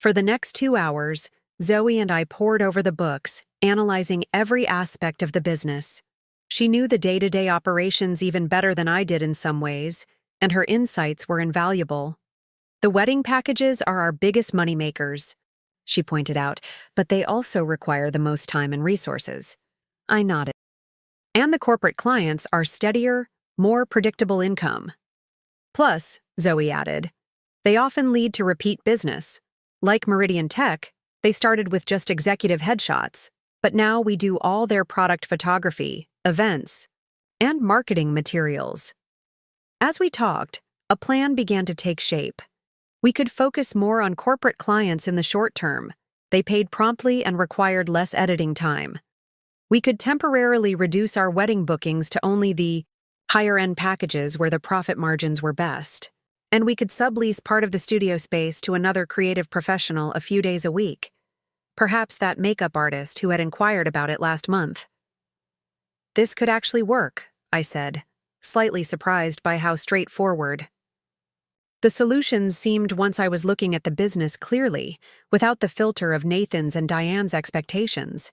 For the next 2 hours, Zoe and I pored over the books, analyzing every aspect of the business. She knew the day-to-day operations even better than I did in some ways, and her insights were invaluable. "The wedding packages are our biggest moneymakers," she pointed out, "but they also require the most time and resources." I nodded. "And the corporate clients are steadier, more predictable income." "Plus," Zoe added, "they often lead to repeat business. Like Meridian Tech, they started with just executive headshots, but now we do all their product photography, events, and marketing materials." As we talked, a plan began to take shape. We could focus more on corporate clients in the short term. They paid promptly and required less editing time. We could temporarily reduce our wedding bookings to only the higher-end packages where the profit margins were best. And we could sublease part of the studio space to another creative professional a few days a week. Perhaps that makeup artist who had inquired about it last month. "This could actually work," I said, slightly surprised by how straightforward. The solutions seemed once I was looking at the business clearly, without the filter of Nathan's and Diane's expectations.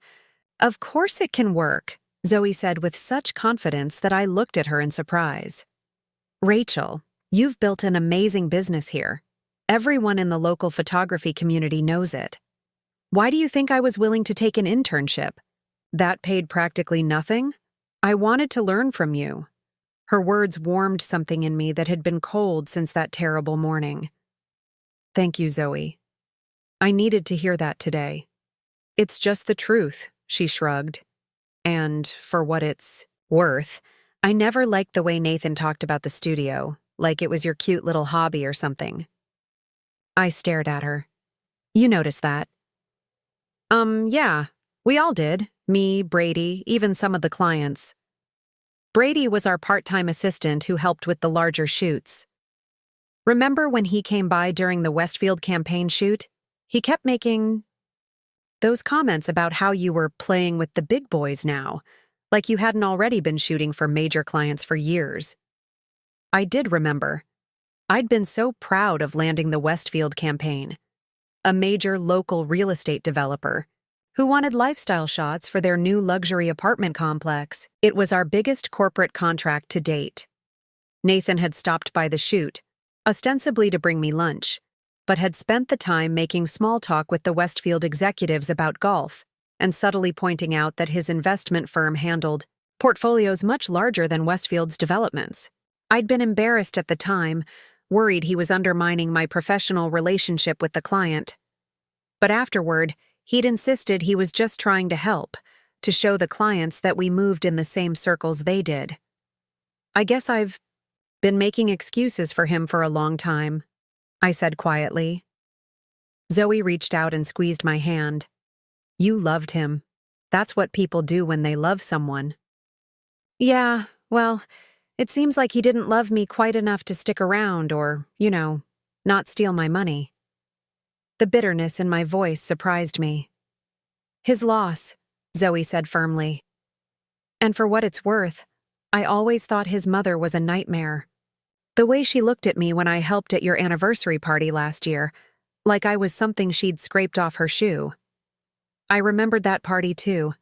"Of course it can work," Zoe said with such confidence that I looked at her in surprise. "Rachel, you've built an amazing business here. Everyone in the local photography community knows it. Why do you think I was willing to take an internship? That paid practically nothing? I wanted to learn from you." Her words warmed something in me that had been cold since that terrible morning. "Thank you, Zoe. I needed to hear that today." "It's just the truth," she shrugged. "And for what it's worth, I never liked the way Nathan talked about the studio, like it was your cute little hobby or something." I stared at her. "You noticed that?" Yeah, we all did. Me, Brady, even some of the clients. Brady was our part-time assistant who helped with the larger shoots. Remember when he came by during the Westfield campaign shoot? He kept making those comments about how you were playing with the big boys now, like you hadn't already been shooting for major clients for years. I did remember. I'd been so proud of landing the Westfield campaign, a major local real estate developer who wanted lifestyle shots for their new luxury apartment complex. It was our biggest corporate contract to date. Nathan had stopped by the shoot, ostensibly to bring me lunch, but had spent the time making small talk with the Westfield executives about golf and subtly pointing out that his investment firm handled portfolios much larger than Westfield's developments. I'd been embarrassed at the time, worried he was undermining my professional relationship with the client. But afterward, he'd insisted he was just trying to help, to show the clients that we moved in the same circles they did. I guess I've been making excuses for him for a long time, I said quietly. Zoe reached out and squeezed my hand. You loved him. That's what people do when they love someone. Yeah, well, it seems like he didn't love me quite enough to stick around or, not steal my money. The bitterness in my voice surprised me. His loss, Zoe said firmly. And for what it's worth, I always thought his mother was a nightmare. The way she looked at me when I helped at your anniversary party last year, like I was something she'd scraped off her shoe. I remembered that party too.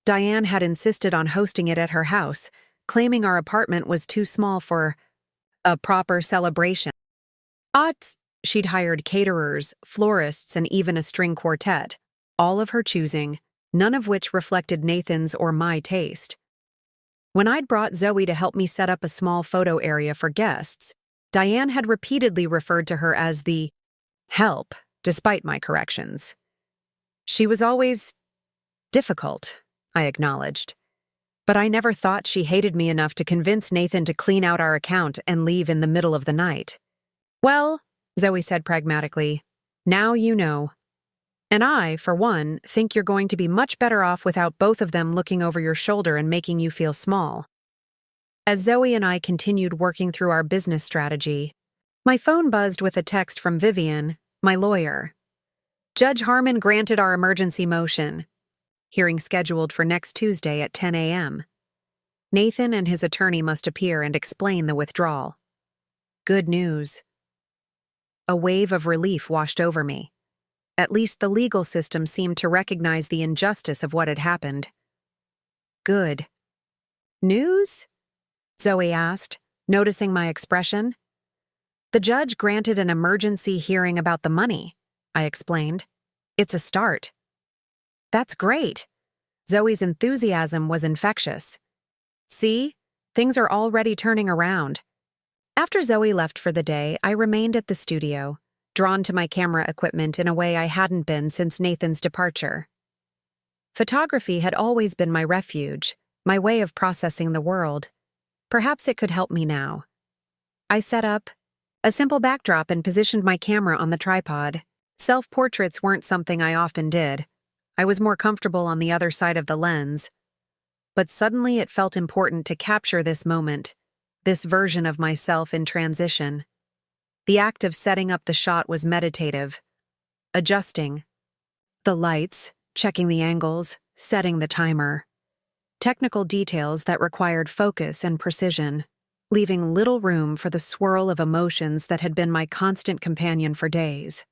Diane had insisted on hosting it at her house, claiming our apartment was too small for a proper celebration. She'd hired caterers, florists, and even a string quartet, all of her choosing, none of which reflected Nathan's or my taste. When I'd brought Zoe to help me set up a small photo area for guests, Diane had repeatedly referred to her as the help, despite my corrections. She was always difficult, I acknowledged. But I never thought she hated me enough to convince Nathan to clean out our account and leave in the middle of the night. Well, Zoe said pragmatically, now you know. And I, for one, think you're going to be much better off without both of them looking over your shoulder and making you feel small. As Zoe and I continued working through our business strategy, my phone buzzed with a text from Vivian, my lawyer. Judge Harmon granted our emergency motion. Hearing scheduled for next Tuesday at 10 a.m. Nathan and his attorney must appear and explain the withdrawal. Good news. A wave of relief washed over me. At least the legal system seemed to recognize the injustice of what had happened. Good. News? Zoe asked, noticing my expression. The judge granted an emergency hearing about the money, I explained. It's a start. That's great. Zoe's enthusiasm was infectious. See, things are already turning around. After Zoe left for the day, I remained at the studio, drawn to my camera equipment in a way I hadn't been since Nathan's departure. Photography had always been my refuge, my way of processing the world. Perhaps it could help me now. I set up a simple backdrop and positioned my camera on the tripod. Self-portraits weren't something I often did. I was more comfortable on the other side of the lens. But suddenly it felt important to capture this moment, this version of myself in transition. The act of setting up the shot was meditative, adjusting the lights, checking the angles, setting the timer. Technical details that required focus and precision, leaving little room for the swirl of emotions that had been my constant companion for days.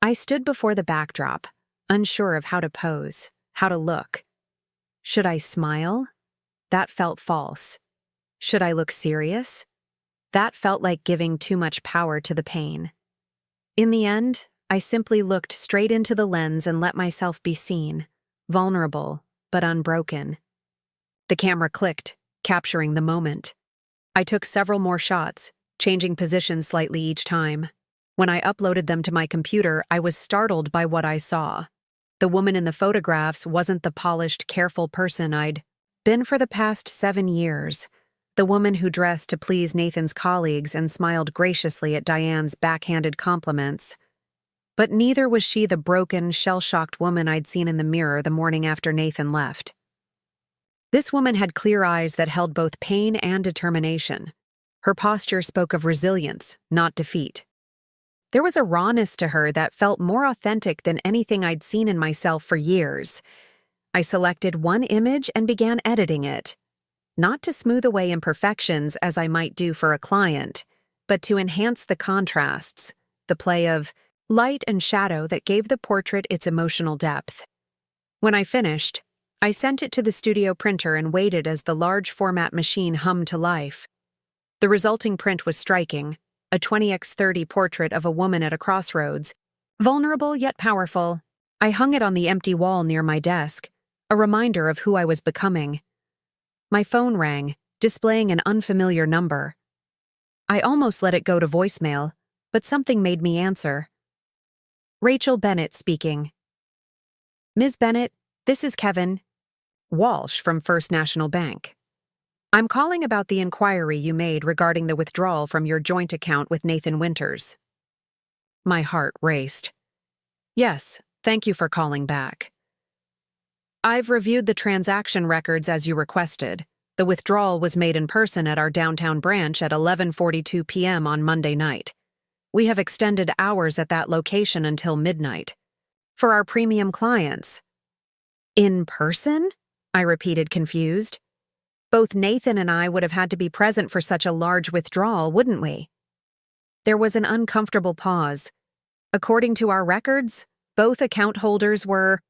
I stood before the backdrop, unsure of how to pose, how to look. Should I smile? That felt false. Should I look serious? That felt like giving too much power to the pain. In the end, I simply looked straight into the lens and let myself be seen, vulnerable, but unbroken. The camera clicked, capturing the moment. I took several more shots, changing positions slightly each time. When I uploaded them to my computer, I was startled by what I saw. The woman in the photographs wasn't the polished, careful person I'd been for the past 7 years. The woman who dressed to please Nathan's colleagues and smiled graciously at Diane's backhanded compliments. But neither was she the broken, shell-shocked woman I'd seen in the mirror the morning after Nathan left. This woman had clear eyes that held both pain and determination. Her posture spoke of resilience, not defeat. There was a rawness to her that felt more authentic than anything I'd seen in myself for years. I selected one image and began editing it. Not to smooth away imperfections as I might do for a client, but to enhance the contrasts, the play of light and shadow that gave the portrait its emotional depth. When I finished, I sent it to the studio printer and waited as the large format machine hummed to life. The resulting print was striking, a 20x30 portrait of a woman at a crossroads, vulnerable yet powerful. I hung it on the empty wall near my desk, a reminder of who I was becoming. My phone rang, displaying an unfamiliar number. I almost let it go to voicemail, but something made me answer. Rachel Bennett speaking. Ms. Bennett, this is Kevin Walsh from First National Bank. I'm calling about the inquiry you made regarding the withdrawal from your joint account with Nathan Winters. My heart raced. Yes, thank you for calling back. I've reviewed the transaction records as you requested. The withdrawal was made in person at our downtown branch at 11:42 p.m. on Monday night. We have extended hours at that location until midnight. For our premium clients. In person? I repeated, confused. Both Nathan and I would have had to be present for such a large withdrawal, wouldn't we? There was an uncomfortable pause. According to our records, both account holders were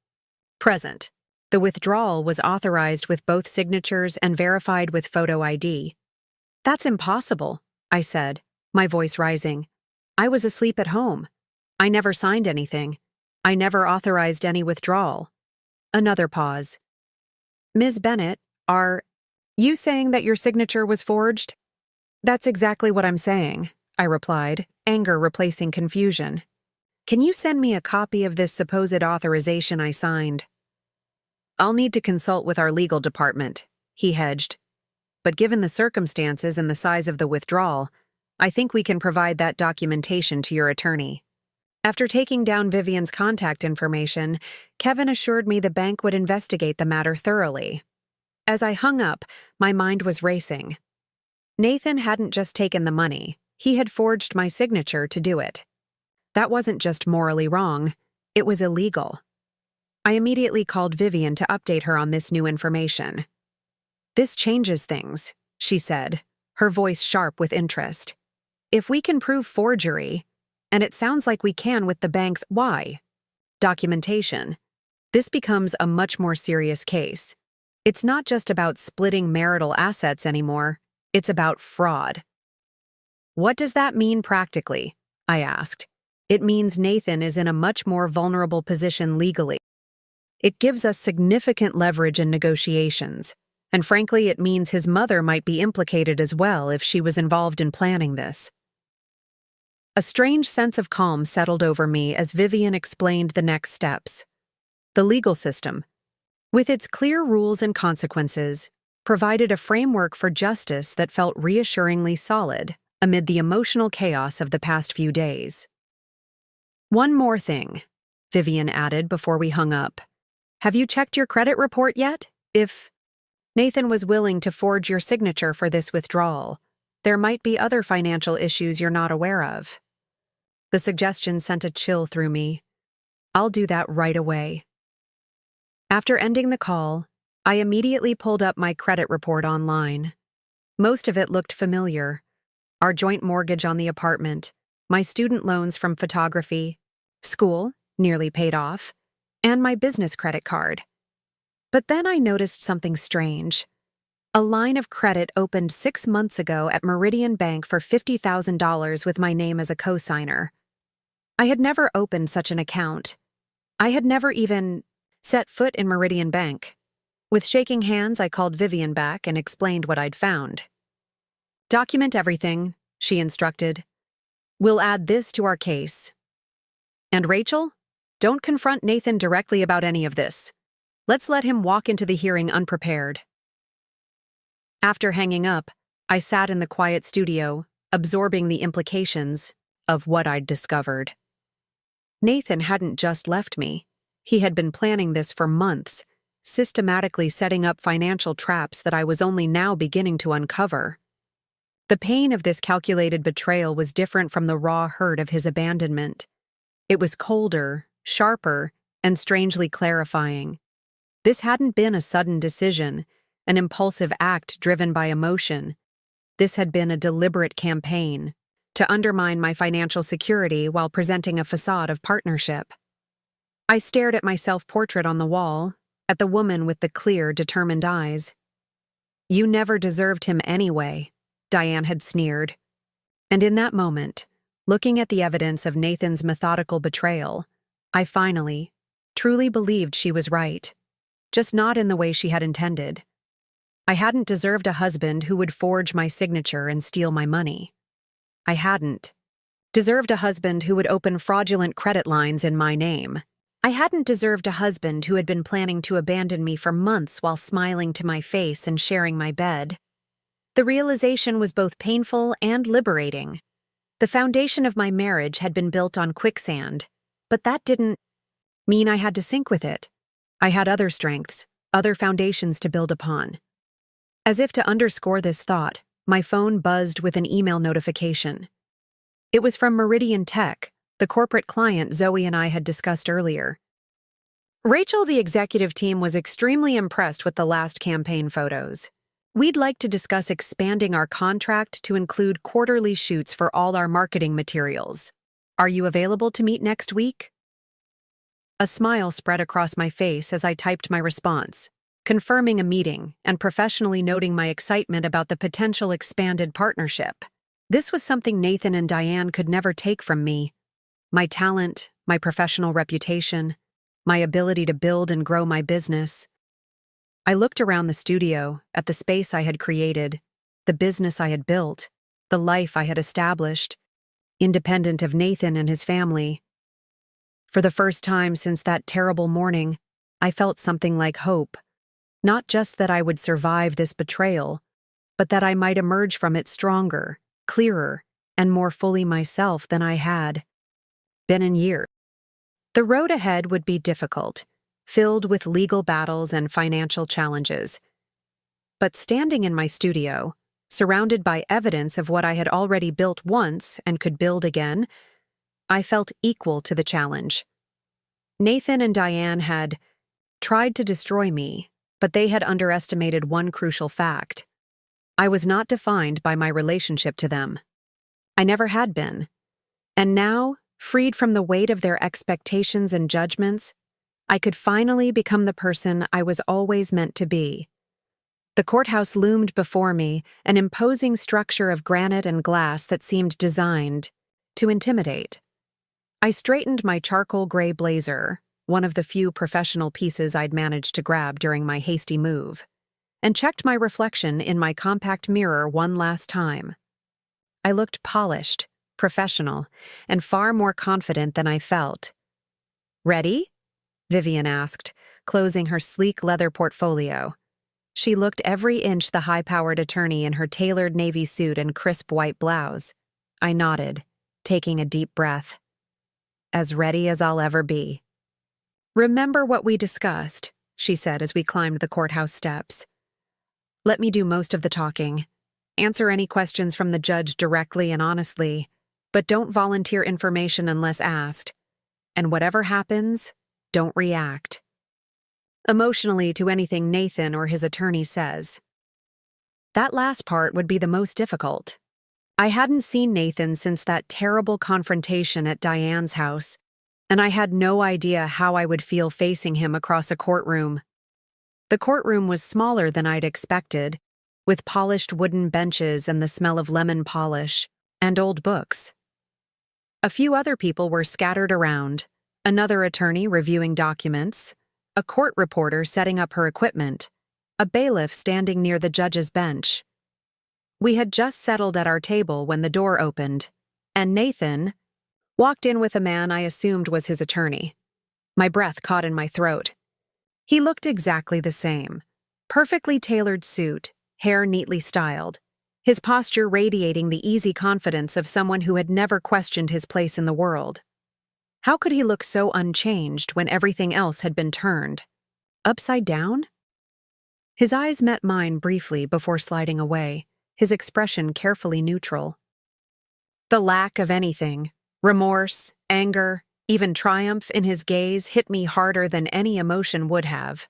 present. The withdrawal was authorized with both signatures and verified with photo ID. That's impossible, I said, my voice rising. I was asleep at home. I never signed anything. I never authorized any withdrawal. Another pause. Ms. Bennett, are you saying that your signature was forged? That's exactly what I'm saying, I replied, anger replacing confusion. Can you send me a copy of this supposed authorization I signed? I'll need to consult with our legal department, he hedged. But given the circumstances and the size of the withdrawal, I think we can provide that documentation to your attorney. After taking down Vivian's contact information, Kevin assured me the bank would investigate the matter thoroughly. As I hung up, my mind was racing. Nathan hadn't just taken the money, he had forged my signature to do it. That wasn't just morally wrong, it was illegal. I immediately called Vivian to update her on this new information. This changes things, she said, her voice sharp with interest. If we can prove forgery, and it sounds like we can with the bank's documentation, this becomes a much more serious case. It's not just about splitting marital assets anymore, it's about fraud. What does that mean practically? I asked. It means Nathan is in a much more vulnerable position legally. It gives us significant leverage in negotiations, and frankly, it means his mother might be implicated as well if she was involved in planning this. A strange sense of calm settled over me as Vivian explained the next steps. The legal system, with its clear rules and consequences, provided a framework for justice that felt reassuringly solid amid the emotional chaos of the past few days. One more thing, Vivian added before we hung up. Have you checked your credit report yet? If Nathan was willing to forge your signature for this withdrawal, there might be other financial issues you're not aware of. The suggestion sent a chill through me. I'll do that right away. After ending the call, I immediately pulled up my credit report online. Most of it looked familiar. Our joint mortgage on the apartment, my student loans from photography, school, nearly paid off, and my business credit card. But then I noticed something strange. A line of credit opened 6 months ago at Meridian Bank for $50,000 with my name as a co-signer. I had never opened such an account. I had never even set foot in Meridian Bank. With shaking hands, I called Vivian back and explained what I'd found. Document everything, she instructed. We'll add this to our case. And Rachel, don't confront Nathan directly about any of this. Let's let him walk into the hearing unprepared. After hanging up, I sat in the quiet studio, absorbing the implications of what I'd discovered. Nathan hadn't just left me. He had been planning this for months, systematically setting up financial traps that I was only now beginning to uncover. The pain of this calculated betrayal was different from the raw hurt of his abandonment. It was colder, sharper, and strangely clarifying. This hadn't been a sudden decision, an impulsive act driven by emotion. This had been a deliberate campaign to undermine my financial security while presenting a facade of partnership. I stared at my self-portrait on the wall, at the woman with the clear, determined eyes. "You never deserved him anyway," Diane had sneered. And in that moment, looking at the evidence of Nathan's methodical betrayal, I finally, truly believed she was right. Just not in the way she had intended. I hadn't deserved a husband who would forge my signature and steal my money. I hadn't deserved a husband who would open fraudulent credit lines in my name. I hadn't deserved a husband who had been planning to abandon me for months while smiling to my face and sharing my bed. The realization was both painful and liberating. The foundation of my marriage had been built on quicksand, but that didn't mean I had to sink with it. I had other strengths, other foundations to build upon. As if to underscore this thought, my phone buzzed with an email notification. It was from Meridian Tech, the corporate client Zoe and I had discussed earlier. Rachel, the executive team, was extremely impressed with the last campaign photos. We'd like to discuss expanding our contract to include quarterly shoots for all our marketing materials. Are you available to meet next week? A smile spread across my face as I typed my response, confirming a meeting and professionally noting my excitement about the potential expanded partnership. This was something Nathan and Diane could never take from me. My talent, my professional reputation, my ability to build and grow my business. I looked around the studio, at the space I had created, the business I had built, the life I had established, independent of Nathan and his family. For the first time since that terrible morning, I felt something like hope. Not just that I would survive this betrayal, but that I might emerge from it stronger, clearer, and more fully myself than I had been in years. The road ahead would be difficult, filled with legal battles and financial challenges. But standing in my studio, surrounded by evidence of what I had already built once and could build again, I felt equal to the challenge. Nathan and Diane had tried to destroy me, but they had underestimated one crucial fact. I was not defined by my relationship to them. I never had been. And now, freed from the weight of their expectations and judgments, I could finally become the person I was always meant to be. The courthouse loomed before me, an imposing structure of granite and glass that seemed designed to intimidate. I straightened my charcoal gray blazer, one of the few professional pieces I'd managed to grab during my hasty move, and checked my reflection in my compact mirror one last time. I looked polished, professional, and far more confident than I felt. "Ready?" Vivian asked, closing her sleek leather portfolio. She looked every inch the high-powered attorney in her tailored navy suit and crisp white blouse. I nodded, taking a deep breath. "As ready as I'll ever be." "Remember what we discussed," she said as we climbed the courthouse steps. "Let me do most of the talking. Answer any questions from the judge directly and honestly, but don't volunteer information unless asked. And whatever happens, don't react emotionally to anything Nathan or his attorney says." That last part would be the most difficult. I hadn't seen Nathan since that terrible confrontation at Diane's house, and I had no idea how I would feel facing him across a courtroom. The courtroom was smaller than I'd expected, with polished wooden benches and the smell of lemon polish, and old books. A few other people were scattered around, another attorney reviewing documents, a court reporter setting up her equipment, a bailiff standing near the judge's bench. We had just settled at our table when the door opened, and Nathan walked in with a man I assumed was his attorney. My breath caught in my throat. He looked exactly the same. Perfectly tailored suit, hair neatly styled, his posture radiating the easy confidence of someone who had never questioned his place in the world. How could he look so unchanged when everything else had been turned? Upside down? His eyes met mine briefly before sliding away, his expression carefully neutral. The lack of anything, remorse, anger, even triumph in his gaze hit me harder than any emotion would have.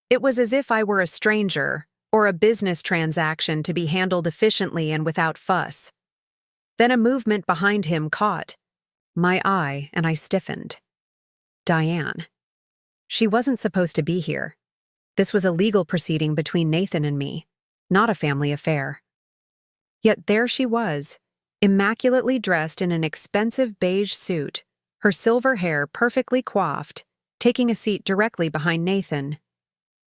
It was as if I were a stranger or a business transaction to be handled efficiently and without fuss. Then a movement behind him caught my eye, and I stiffened. Diane. She wasn't supposed to be here. This was a legal proceeding between Nathan and me, not a family affair. Yet there she was, immaculately dressed in an expensive beige suit, her silver hair perfectly coiffed, taking a seat directly behind Nathan.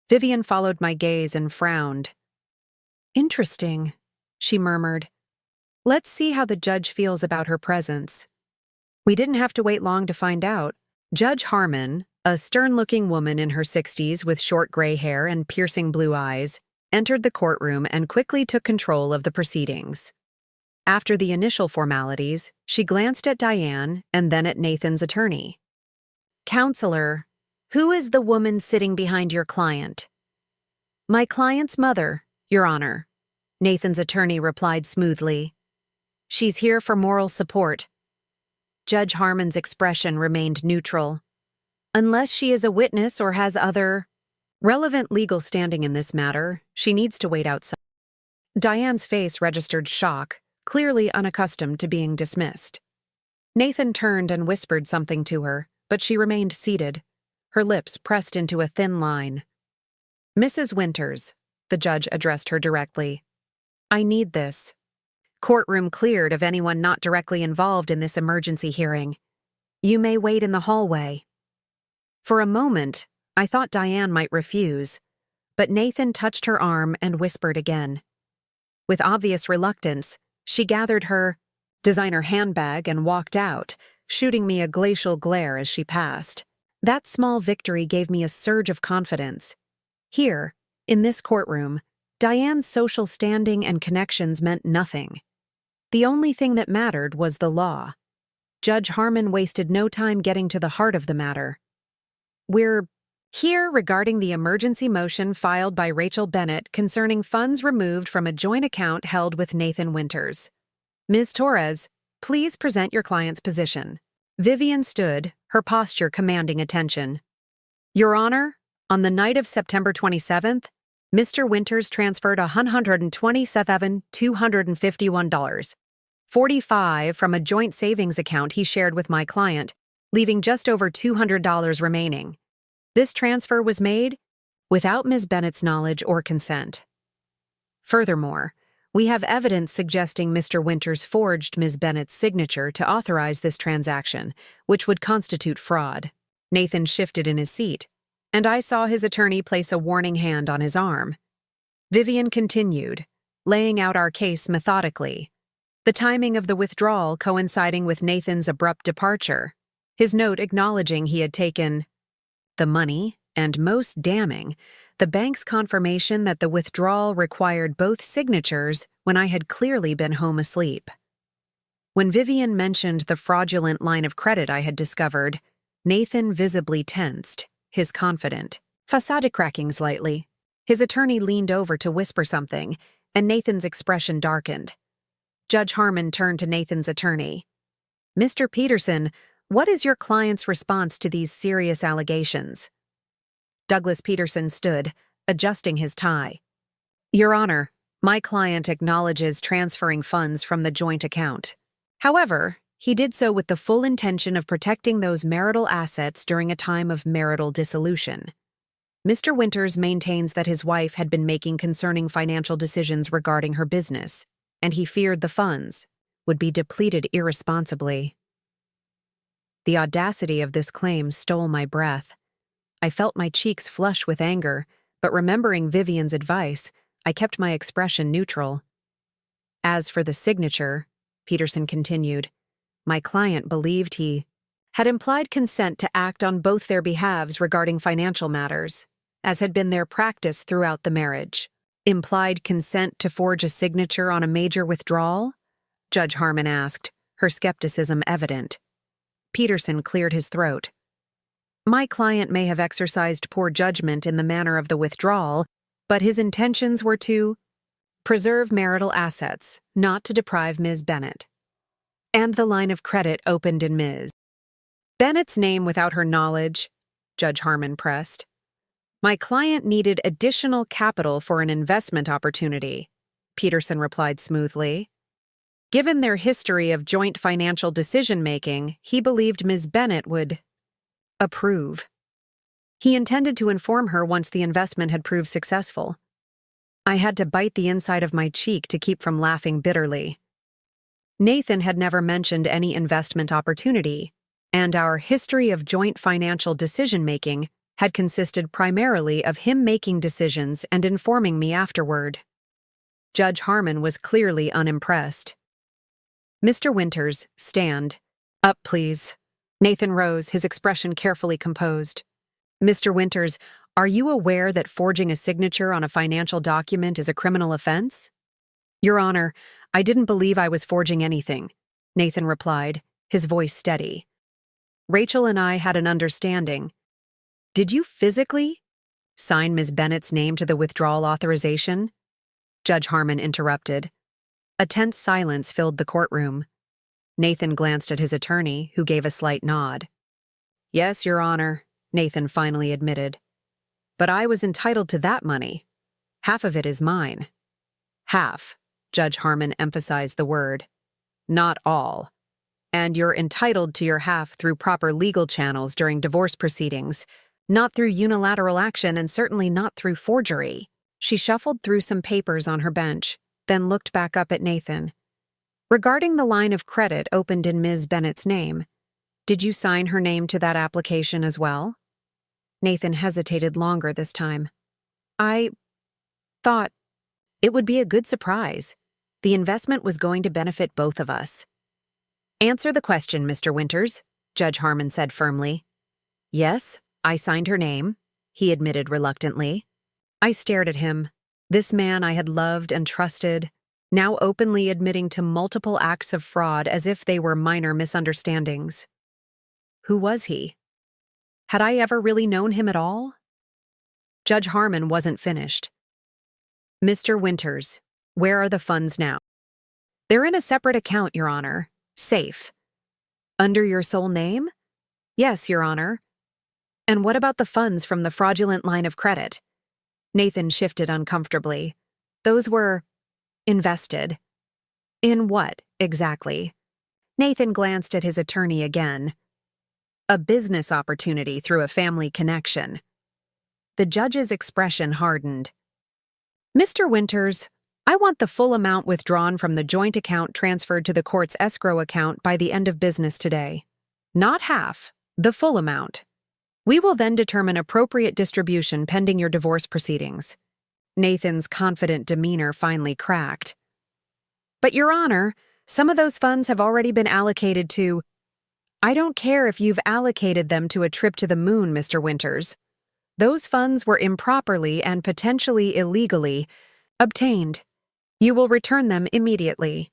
Vivian followed my gaze and frowned. "Interesting," she murmured. "Let's see how the judge feels about her presence." We didn't have to wait long to find out. Judge Harmon, a stern-looking woman in her 60s with short gray hair and piercing blue eyes, entered the courtroom and quickly took control of the proceedings. After the initial formalities, she glanced at Diane and then at Nathan's attorney. "Counselor, who is the woman sitting behind your client?" "My client's mother, Your Honor," Nathan's attorney replied smoothly. "She's here for moral support." Judge Harmon's expression remained neutral. "Unless she is a witness or has other relevant legal standing in this matter, she needs to wait outside." Diane's face registered shock, clearly unaccustomed to being dismissed. Nathan turned and whispered something to her, but she remained seated, her lips pressed into a thin line. "Mrs. Winters," the judge addressed her directly. "I need this." Courtroom cleared of anyone not directly involved in this emergency hearing. "You may wait in the hallway." For a moment, I thought Diane might refuse, but Nathan touched her arm and whispered again. With obvious reluctance, she gathered her designer handbag and walked out, shooting me a glacial glare as she passed. That small victory gave me a surge of confidence. Here, in this courtroom, Diane's social standing and connections meant nothing. The only thing that mattered was the law. Judge Harmon wasted no time getting to the heart of the matter. "We're here regarding the emergency motion filed by Rachel Bennett concerning funds removed from a joint account held with Nathan Winters. Ms. Torres, please present your client's position." Vivian stood, her posture commanding attention. "Your Honor, on the night of September 27th, Mr. Winters transferred $127,251.45 from a joint savings account he shared with my client, leaving just over $200 remaining. This transfer was made without Ms. Bennett's knowledge or consent. Furthermore, we have evidence suggesting Mr. Winters forged Ms. Bennett's signature to authorize this transaction, which would constitute fraud." Nathan shifted in his seat, and I saw his attorney place a warning hand on his arm. Vivian continued, laying out our case methodically, the timing of the withdrawal coinciding with Nathan's abrupt departure, his note acknowledging he had taken the money, and most damning, the bank's confirmation that the withdrawal required both signatures when I had clearly been home asleep. When Vivian mentioned the fraudulent line of credit I had discovered, Nathan visibly tensed, his confident facade cracking slightly. His attorney leaned over to whisper something, and Nathan's expression darkened. Judge Harmon turned to Nathan's attorney. "Mr. Peterson, what is your client's response to these serious allegations?" Douglas Peterson stood, adjusting his tie. "Your Honor, my client acknowledges transferring funds from the joint account. However, he did so with the full intention of protecting those marital assets during a time of marital dissolution. Mr. Winters maintains that his wife had been making concerning financial decisions regarding her business, and he feared the funds would be depleted irresponsibly." The audacity of this claim stole my breath. I felt my cheeks flush with anger, but remembering Vivian's advice, I kept my expression neutral. "As for the signature," Peterson continued, "my client believed he had implied consent to act on both their behalves regarding financial matters, as had been their practice throughout the marriage." "Implied consent to forge a signature on a major withdrawal?" Judge Harmon asked, her skepticism evident. Peterson cleared his throat. My client may have exercised poor judgment in the manner of the withdrawal, but his intentions were to preserve marital assets, not to deprive Ms. Bennett. And the line of credit opened in Ms. Bennett's name without her knowledge, Judge Harmon pressed. My client needed additional capital for an investment opportunity, Peterson replied smoothly. Given their history of joint financial decision-making, he believed Ms. Bennett would approve. He intended to inform her once the investment had proved successful. I had to bite the inside of my cheek to keep from laughing bitterly. Nathan had never mentioned any investment opportunity, and our history of joint financial decision-making had consisted primarily of him making decisions and informing me afterward. Judge Harmon was clearly unimpressed. Mr. Winters, stand. Up, please. Nathan rose, his expression carefully composed. Mr. Winters, are you aware that forging a signature on a financial document is a criminal offense? Your Honor, I didn't believe I was forging anything, Nathan replied, his voice steady. Rachel and I had an understanding. Did you physically sign Ms. Bennett's name to the withdrawal authorization? Judge Harmon interrupted. A tense silence filled the courtroom. Nathan glanced at his attorney, who gave a slight nod. Yes, Your Honor, Nathan finally admitted. But I was entitled to that money. Half of it is mine. Half, Judge Harmon emphasized the word. Not all. And you're entitled to your half through proper legal channels during divorce proceedings, not through unilateral action and certainly not through forgery. She shuffled through some papers on her bench, then looked back up at Nathan. Regarding the line of credit opened in Ms. Bennett's name, did you sign her name to that application as well? Nathan hesitated longer this time. I thought it would be a good surprise. The investment was going to benefit both of us. Answer the question, Mr. Winters, Judge Harmon said firmly. Yes, I signed her name, he admitted reluctantly. I stared at him. This man I had loved and trusted, now openly admitting to multiple acts of fraud as if they were minor misunderstandings. Who was he? Had I ever really known him at all? Judge Harmon wasn't finished. Mr. Winters, where are the funds now? They're in a separate account, Your Honor. Safe. Under your sole name? Yes, Your Honor. And what about the funds from the fraudulent line of credit? Nathan shifted uncomfortably. Those were invested. In what, exactly? Nathan glanced at his attorney again. A business opportunity through a family connection. The judge's expression hardened. Mr. Winters, I want the full amount withdrawn from the joint account transferred to the court's escrow account by the end of business today. Not half, the full amount. We will then determine appropriate distribution pending your divorce proceedings. Nathan's confident demeanor finally cracked. But, Your Honor, some of those funds have already been allocated to— I don't care if you've allocated them to a trip to the moon, Mr. Winters. Those funds were improperly and potentially illegally obtained. You will return them immediately.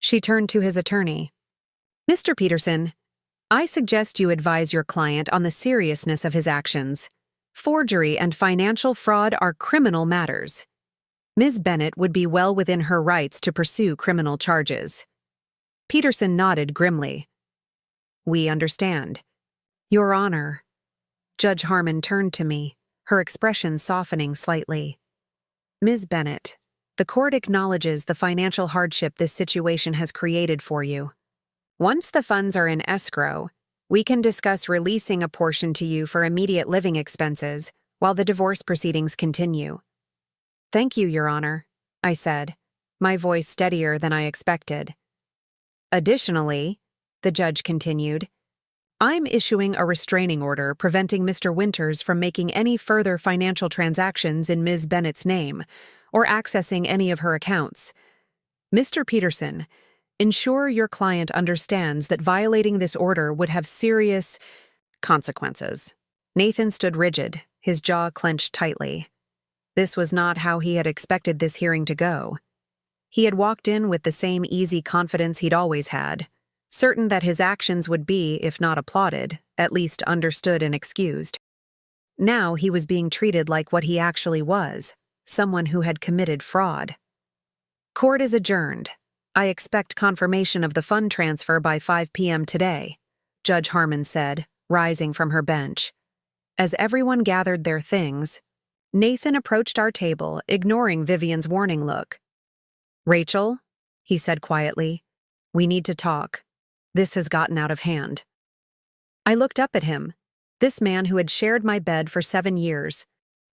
She turned to his attorney. Mr. Peterson, I suggest you advise your client on the seriousness of his actions. Forgery and financial fraud are criminal matters. Ms. Bennett would be well within her rights to pursue criminal charges. Peterson nodded grimly. We understand. Your Honor. Judge Harmon turned to me, her expression softening slightly. Ms. Bennett, the court acknowledges the financial hardship this situation has created for you. Once the funds are in escrow, we can discuss releasing a portion to you for immediate living expenses while the divorce proceedings continue. Thank you, Your Honor, I said, my voice steadier than I expected. Additionally, the judge continued, I'm issuing a restraining order preventing Mr. Winters from making any further financial transactions in Ms. Bennett's name or accessing any of her accounts. Mr. Peterson, ensure your client understands that violating this order would have serious consequences. Nathan stood rigid, his jaw clenched tightly. This was not how he had expected this hearing to go. He had walked in with the same easy confidence he'd always had, certain that his actions would be, if not applauded, at least understood and excused. Now he was being treated like what he actually was, someone who had committed fraud. Court is adjourned. I expect confirmation of the fund transfer by 5 p.m. today, Judge Harmon said, rising from her bench. As everyone gathered their things, Nathan approached our table, ignoring Vivian's warning look. "Rachel," he said quietly, "we need to talk. This has gotten out of hand." I looked up at him, this man who had shared my bed for 7 years,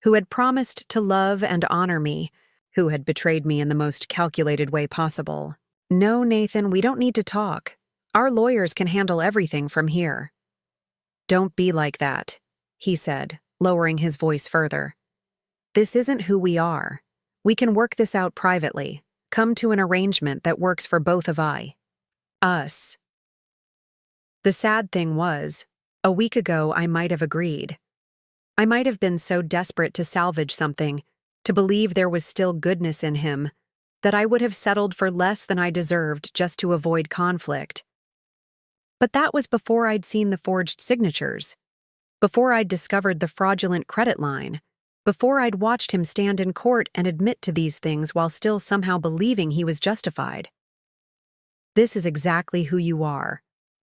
who had promised to love and honor me, who had betrayed me in the most calculated way possible. "No, Nathan, we don't need to talk. Our lawyers can handle everything from here." "Don't be like that," he said, lowering his voice further. "This isn't who we are. We can work this out privately, come to an arrangement that works for both of us." The sad thing was, a week ago I might have agreed. I might have been so desperate to salvage something, to believe there was still goodness in him, that I would have settled for less than I deserved just to avoid conflict. But that was before I'd seen the forged signatures, before I'd discovered the fraudulent credit line, before I'd watched him stand in court and admit to these things while still somehow believing he was justified. "This is exactly who you are,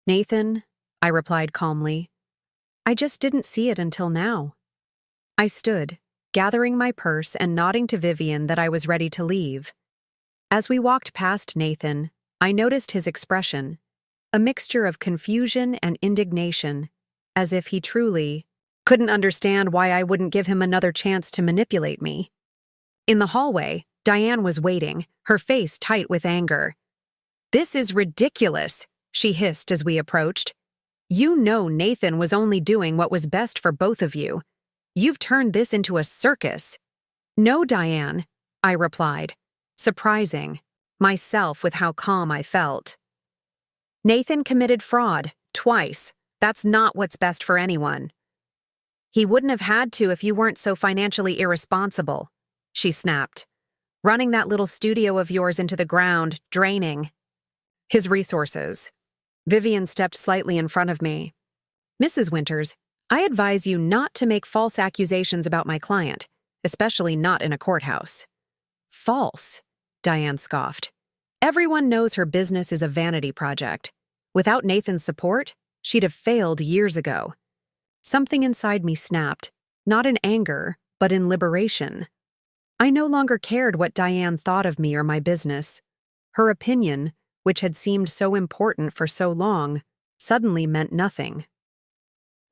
Nathan," I replied calmly. "I just didn't see it until now." I stood, gathering my purse and nodding to Vivian that I was ready to leave. As we walked past Nathan, I noticed his expression, a mixture of confusion and indignation, as if he truly couldn't understand why I wouldn't give him another chance to manipulate me. In the hallway, Diane was waiting, her face tight with anger. "This is ridiculous," she hissed as we approached. "You know Nathan was only doing what was best for both of you. You've turned this into a circus." "No, Diane," I replied, surprising myself with how calm I felt. "Nathan committed fraud, twice. That's not what's best for anyone." "He wouldn't have had to if you weren't so financially irresponsible," she snapped. "Running that little studio of yours into the ground, draining his resources." Vivian stepped slightly in front of me. "Mrs. Winters, I advise you not to make false accusations about my client, especially not in a courthouse." "False?" Diane scoffed. "Everyone knows her business is a vanity project. Without Nathan's support, she'd have failed years ago." Something inside me snapped, not in anger, but in liberation. I no longer cared what Diane thought of me or my business. Her opinion, which had seemed so important for so long, suddenly meant nothing.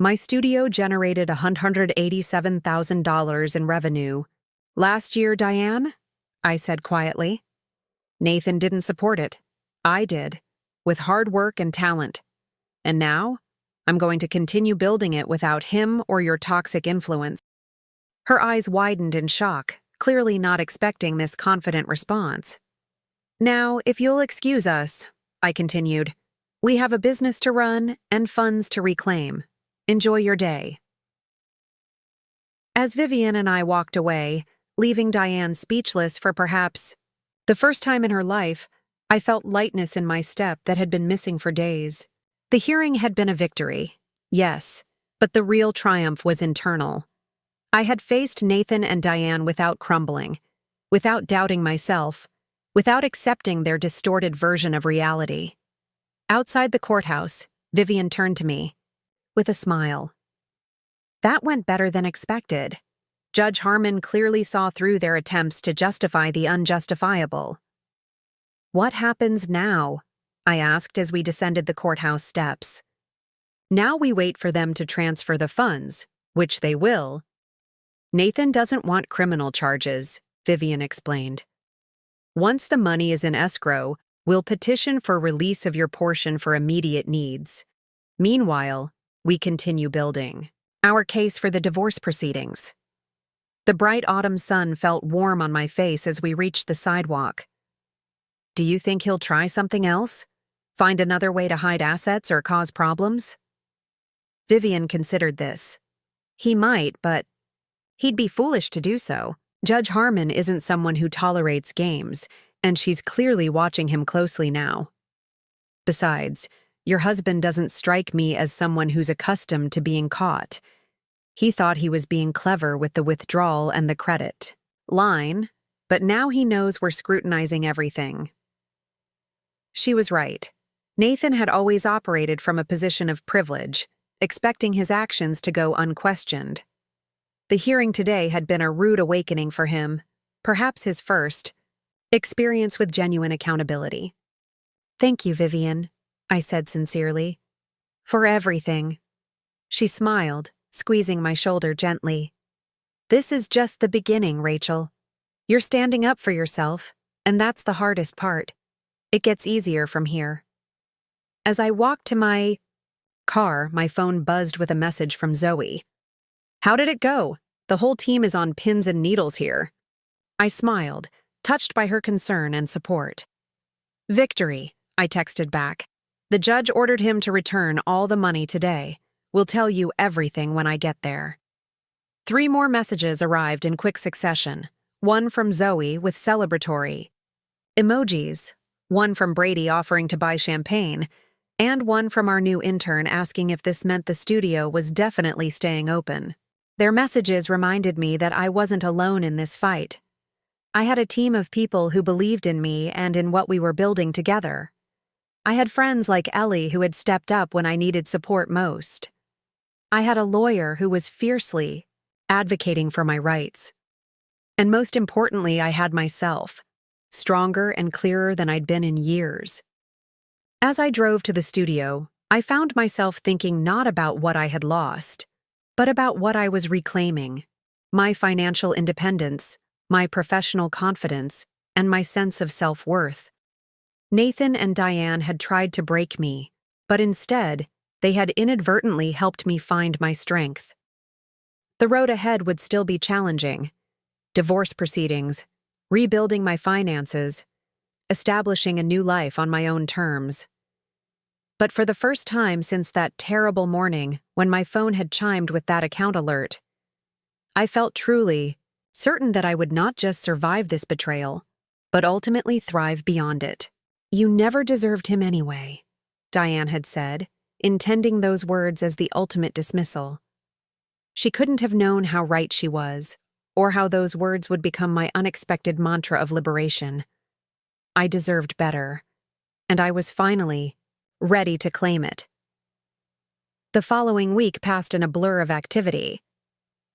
My studio generated $187,000 in revenue. "Last year, Diane?" I said quietly. "Nathan didn't support it. I did, with hard work and talent. And now, I'm going to continue building it without him or your toxic influence." Her eyes widened in shock, clearly not expecting this confident response. "Now, if you'll excuse us," I continued, "we have a business to run and funds to reclaim. Enjoy your day." As Vivian and I walked away, leaving Diane speechless for perhaps the first time in her life, I felt lightness in my step that had been missing for days. The hearing had been a victory, yes, but the real triumph was internal. I had faced Nathan and Diane without crumbling, without doubting myself, without accepting their distorted version of reality. Outside the courthouse, Vivian turned to me with a smile. "That went better than expected. Judge Harmon clearly saw through their attempts to justify the unjustifiable." "What happens now?" I asked as we descended the courthouse steps. "Now we wait for them to transfer the funds, which they will." "Nathan doesn't want criminal charges," Vivian explained. "Once the money is in escrow, we'll petition for release of your portion for immediate needs. Meanwhile, we continue building our case for the divorce proceedings." The bright autumn sun felt warm on my face as we reached the sidewalk. "Do you think he'll try something else? Find another way to hide assets or cause problems?" Vivian considered this. "He might, but he'd be foolish to do so. Judge Harmon isn't someone who tolerates games, and she's clearly watching him closely now. Besides, Your husband doesn't strike me as someone who's accustomed to being caught. He thought he was being clever with the withdrawal and the credit line, but now he knows we're scrutinizing everything. She was right. Nathan had always operated from a position of privilege, expecting his actions to go unquestioned. The hearing today had been a rude awakening for him, perhaps his first experience with genuine accountability. "Thank you, Vivian," I said sincerely. "For everything." She smiled, squeezing my shoulder gently. "This is just the beginning, Rachel. You're standing up for yourself, and that's the hardest part. It gets easier from here." As I walked to my car, my phone buzzed with a message from Zoe. "How did it go? The whole team is on pins and needles here." I smiled, touched by her concern and support. "Victory," I texted back. "The judge ordered him to return all the money today. We'll tell you everything when I get there." 3 more messages arrived in quick succession, one from Zoe with celebratory emojis, one from Brady offering to buy champagne, and one from our new intern asking if this meant the studio was definitely staying open. Their messages reminded me that I wasn't alone in this fight. I had a team of people who believed in me and in what we were building together. I had friends like Ellie who had stepped up when I needed support most. I had a lawyer who was fiercely advocating for my rights. And most importantly, I had myself, stronger and clearer than I'd been in years. As I drove to the studio, I found myself thinking not about what I had lost, but about what I was reclaiming: my financial independence, my professional confidence, and my sense of self-worth. Nathan and Diane had tried to break me, but instead, they had inadvertently helped me find my strength. The road ahead would still be challenging: divorce proceedings, rebuilding my finances, establishing a new life on my own terms. But for the first time since that terrible morning when my phone had chimed with that account alert, I felt truly certain that I would not just survive this betrayal, but ultimately thrive beyond it. "You never deserved him anyway," Diane had said, intending those words as the ultimate dismissal. She couldn't have known how right she was, or how those words would become my unexpected mantra of liberation. I deserved better, and I was finally ready to claim it. The following week passed in a blur of activity.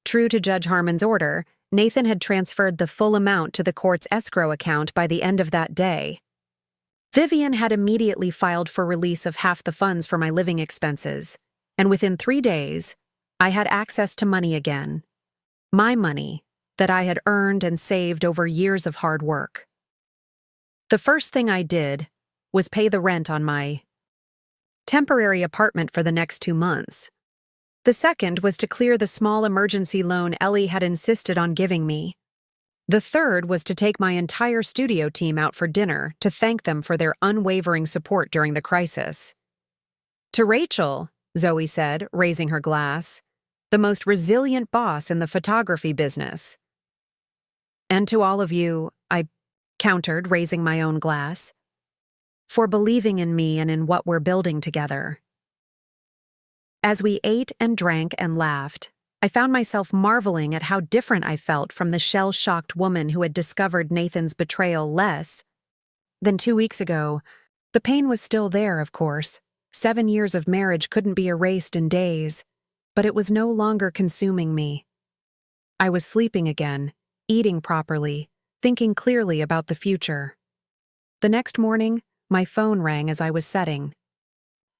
True to Judge Harmon's order, Nathan had transferred the full amount to the court's escrow account by the end of that day. Vivian had immediately filed for release of half the funds for my living expenses, and within 3 days, I had access to money again. My money that I had earned and saved over years of hard work. The first thing I did was pay the rent on my temporary apartment for the next 2 months. The second was to clear the small emergency loan Ellie had insisted on giving me. The third was to take my entire studio team out for dinner to thank them for their unwavering support during the crisis. "To Rachel," Zoe said, raising her glass, "the most resilient boss in the photography business." "And to all of you," I countered, raising my own glass, "for believing in me and in what we're building together." As we ate and drank and laughed, I found myself marveling at how different I felt from the shell-shocked woman who had discovered Nathan's betrayal less than 2 weeks ago. The pain was still there, of course. 7 years of marriage couldn't be erased in days, but it was no longer consuming me. I was sleeping again, eating properly, thinking clearly about the future. The next morning, my phone rang as I was setting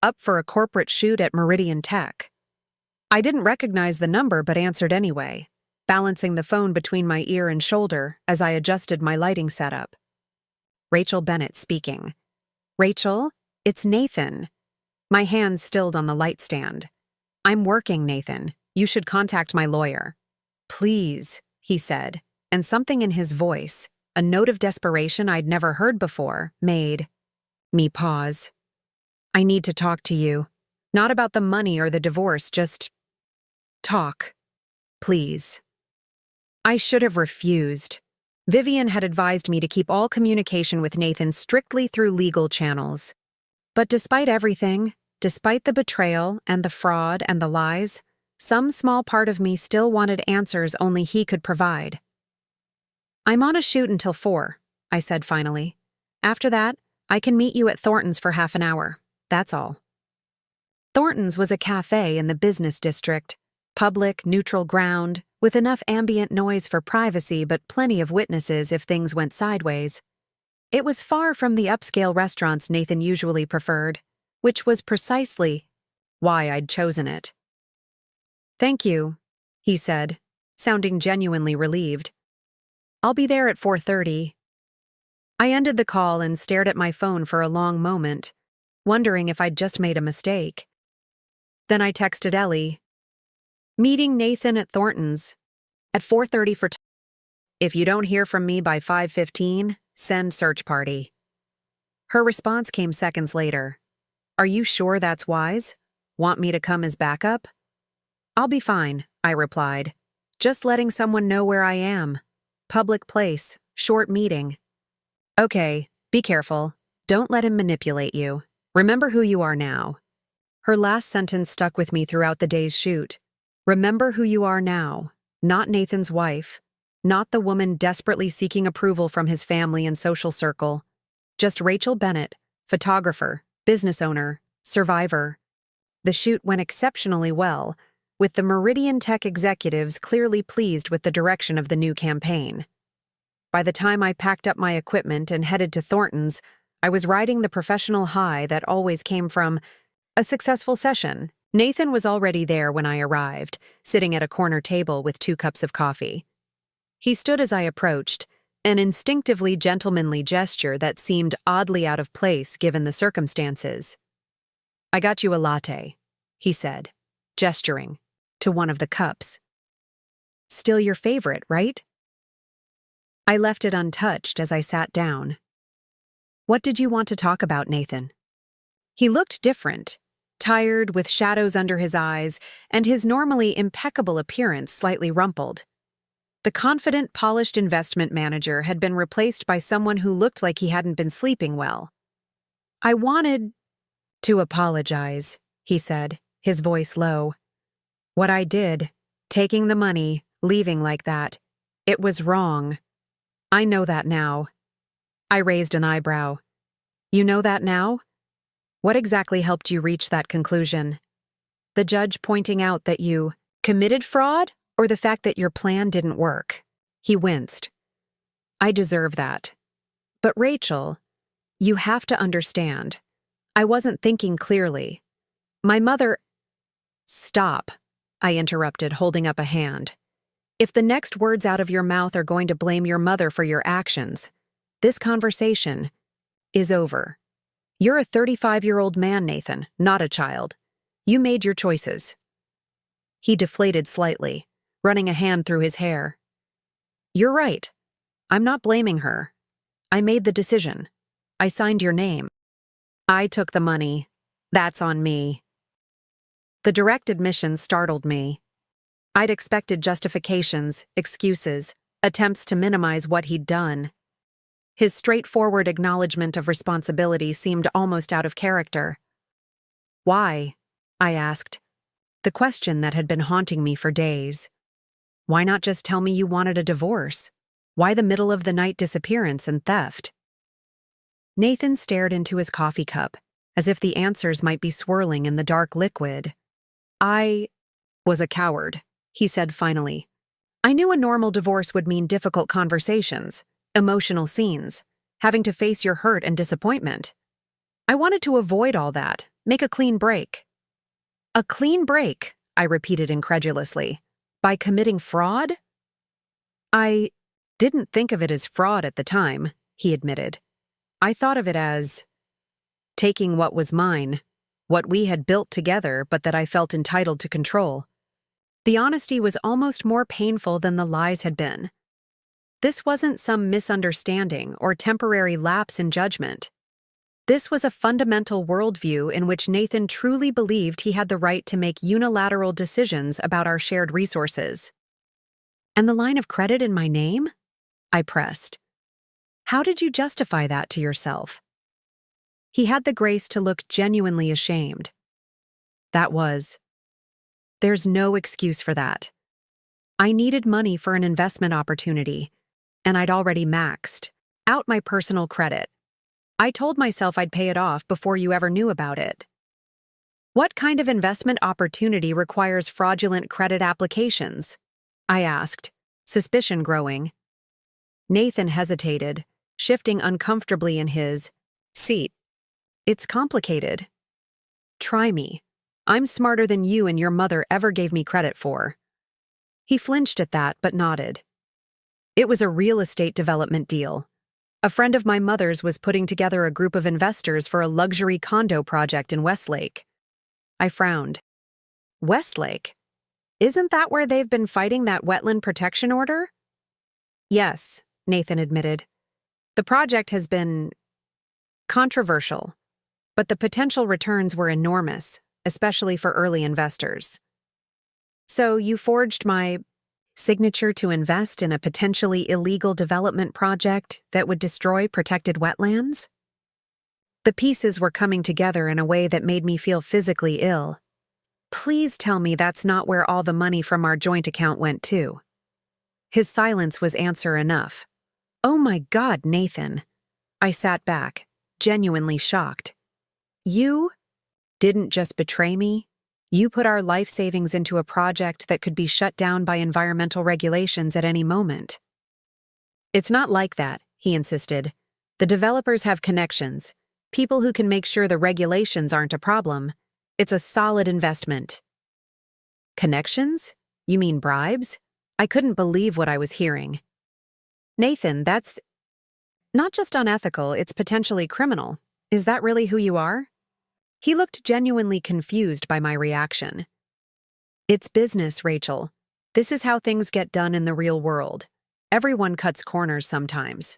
up for a corporate shoot at Meridian Tech. I didn't recognize the number but answered anyway, balancing the phone between my ear and shoulder as I adjusted my lighting setup. Rachel Bennett speaking. "Rachel, it's Nathan." My hands stilled on the light stand. "I'm working, Nathan. You should contact my lawyer." "Please," he said, and something in his voice, a note of desperation I'd never heard before, made me pause. "I need to talk to you. Not about the money or the divorce, just talk. Please." I should have refused. Vivian had advised me to keep all communication with Nathan strictly through legal channels. But despite everything, Despite the betrayal and the fraud and the lies, some small part of me still wanted answers only he could provide. "I'm on a shoot until 4, I said finally. "After that, I can meet you at Thornton's for half an hour. That's all." Thornton's was a cafe in the business district, public, neutral ground, with enough ambient noise for privacy but plenty of witnesses if things went sideways. It was far from the upscale restaurants Nathan usually preferred, which was precisely why I'd chosen it. "Thank you," he said, sounding genuinely relieved. "I'll be there at 4:30. I ended the call and stared at my phone for a long moment, wondering if I'd just made a mistake. Then I texted Ellie, "Meeting Nathan at Thornton's at 4:30 for If you don't hear from me by 5:15, send search party." Her response came seconds later. "Are you sure that's wise? Want me to come as backup?" "I'll be fine," I replied. "Just letting someone know where I am. Public place, short meeting." "Okay, be careful. Don't let him manipulate you. Remember who you are now." Her last sentence stuck with me throughout the day's shoot. Remember who you are now, not Nathan's wife, not the woman desperately seeking approval from his family and social circle. Just Rachel Bennett, photographer, business owner, survivor. The shoot went exceptionally well, with the Meridian Tech executives clearly pleased with the direction of the new campaign. By the time I packed up my equipment and headed to Thornton's, I was riding the professional high that always came from a successful session. Nathan was already there when I arrived, sitting at a corner table with 2 cups of coffee. He stood as I approached, an instinctively gentlemanly gesture that seemed oddly out of place given the circumstances. "I got you a latte," he said, gesturing to one of the cups. "Still your favorite, right?" I left it untouched as I sat down. "What did you want to talk about, Nathan?" He looked different, tired, with shadows under his eyes, and his normally impeccable appearance slightly rumpled. The confident, polished investment manager had been replaced by someone who looked like he hadn't been sleeping well. "I wanted to apologize," he said, his voice low. "What I did, taking the money, leaving like that, it was wrong. I know that now." I raised an eyebrow. "You know that now? What exactly helped you reach that conclusion? The judge pointing out that you committed fraud, or the fact that your plan didn't work?" He winced. "I deserve that. But Rachel, you have to understand. I wasn't thinking clearly. My mother—" "Stop," I interrupted, holding up a hand. "If the next words out of your mouth are going to blame your mother for your actions, this conversation is over. You're a 35-year-old man, Nathan, not a child. You made your choices." He deflated slightly, running a hand through his hair. "You're right. I'm not blaming her. I made the decision. I signed your name. I took the money. That's on me." The direct admission startled me. I'd expected justifications, excuses, attempts to minimize what he'd done. His straightforward acknowledgement of responsibility seemed almost out of character. "Why?" I asked, the question that had been haunting me for days. "Why not just tell me you wanted a divorce? Why the middle-of-the-night disappearance and theft?" Nathan stared into his coffee cup, as if the answers might be swirling in the dark liquid. "I was a coward," he said finally. "I knew a normal divorce would mean difficult conversations, emotional scenes, having to face your hurt and disappointment. I wanted to avoid all that, make a clean break." "A clean break," I repeated incredulously. "By committing fraud?" "I didn't think of it as fraud at the time," he admitted. "I thought of it as taking what was mine, what we had built together but that I felt entitled to control." The honesty was almost more painful than the lies had been. This wasn't some misunderstanding or temporary lapse in judgment. This was a fundamental worldview in which Nathan truly believed he had the right to make unilateral decisions about our shared resources. "And the line of credit in my name?" I pressed. "How did you justify that to yourself?" He had the grace to look genuinely ashamed, That was. There's no excuse for that. I needed money for an investment opportunity, and I'd already maxed out my personal credit. I told myself I'd pay it off before you ever knew about it. What kind of investment opportunity requires fraudulent credit applications? I asked, suspicion growing. Nathan hesitated, shifting uncomfortably in his seat. It's complicated. Try me. I'm smarter than you and your mother ever gave me credit for. He flinched at that, but nodded. It was a real estate development deal. A friend of my mother's was putting together a group of investors for a luxury condo project in Westlake. I frowned. Westlake? Isn't that where they've been fighting that wetland protection order? Yes, Nathan admitted. The project has been controversial, but the potential returns were enormous, especially for early investors. So you forged my signature to invest in a potentially illegal development project that would destroy protected wetlands? The pieces were coming together in a way that made me feel physically ill. Please tell me that's not where all the money from our joint account went to. His silence was answer enough. Oh my God, Nathan. I sat back, genuinely shocked. You didn't just betray me. You put our life savings into a project that could be shut down by environmental regulations at any moment. It's not like that, he insisted. The developers have connections, people who can make sure the regulations aren't a problem. It's a solid investment. Connections? You mean bribes? I couldn't believe what I was hearing. Nathan, that's not just unethical, it's potentially criminal. Is that really who you are? He looked genuinely confused by my reaction. It's business, Rachel. This is how things get done in the real world. Everyone cuts corners sometimes.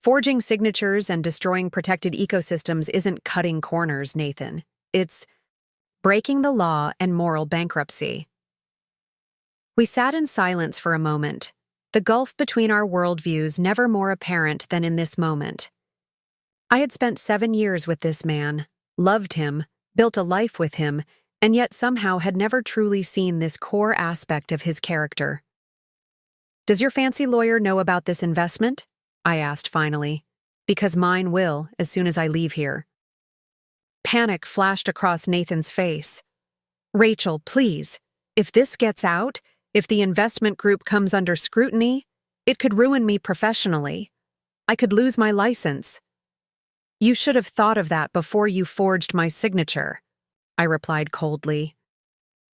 Forging signatures and destroying protected ecosystems isn't cutting corners, Nathan. It's breaking the law and moral bankruptcy. We sat in silence for a moment, the gulf between our worldviews never more apparent than in this moment. I had spent 7 years with this man, loved him, built a life with him, and yet somehow had never truly seen this core aspect of his character. Does your fancy lawyer know about this investment? I asked finally, because mine will as soon as I leave here. Panic flashed across Nathan's face. Rachel, please, if this gets out, if the investment group comes under scrutiny, it could ruin me professionally. I could lose my license. You should have thought of that before you forged my signature, I replied coldly.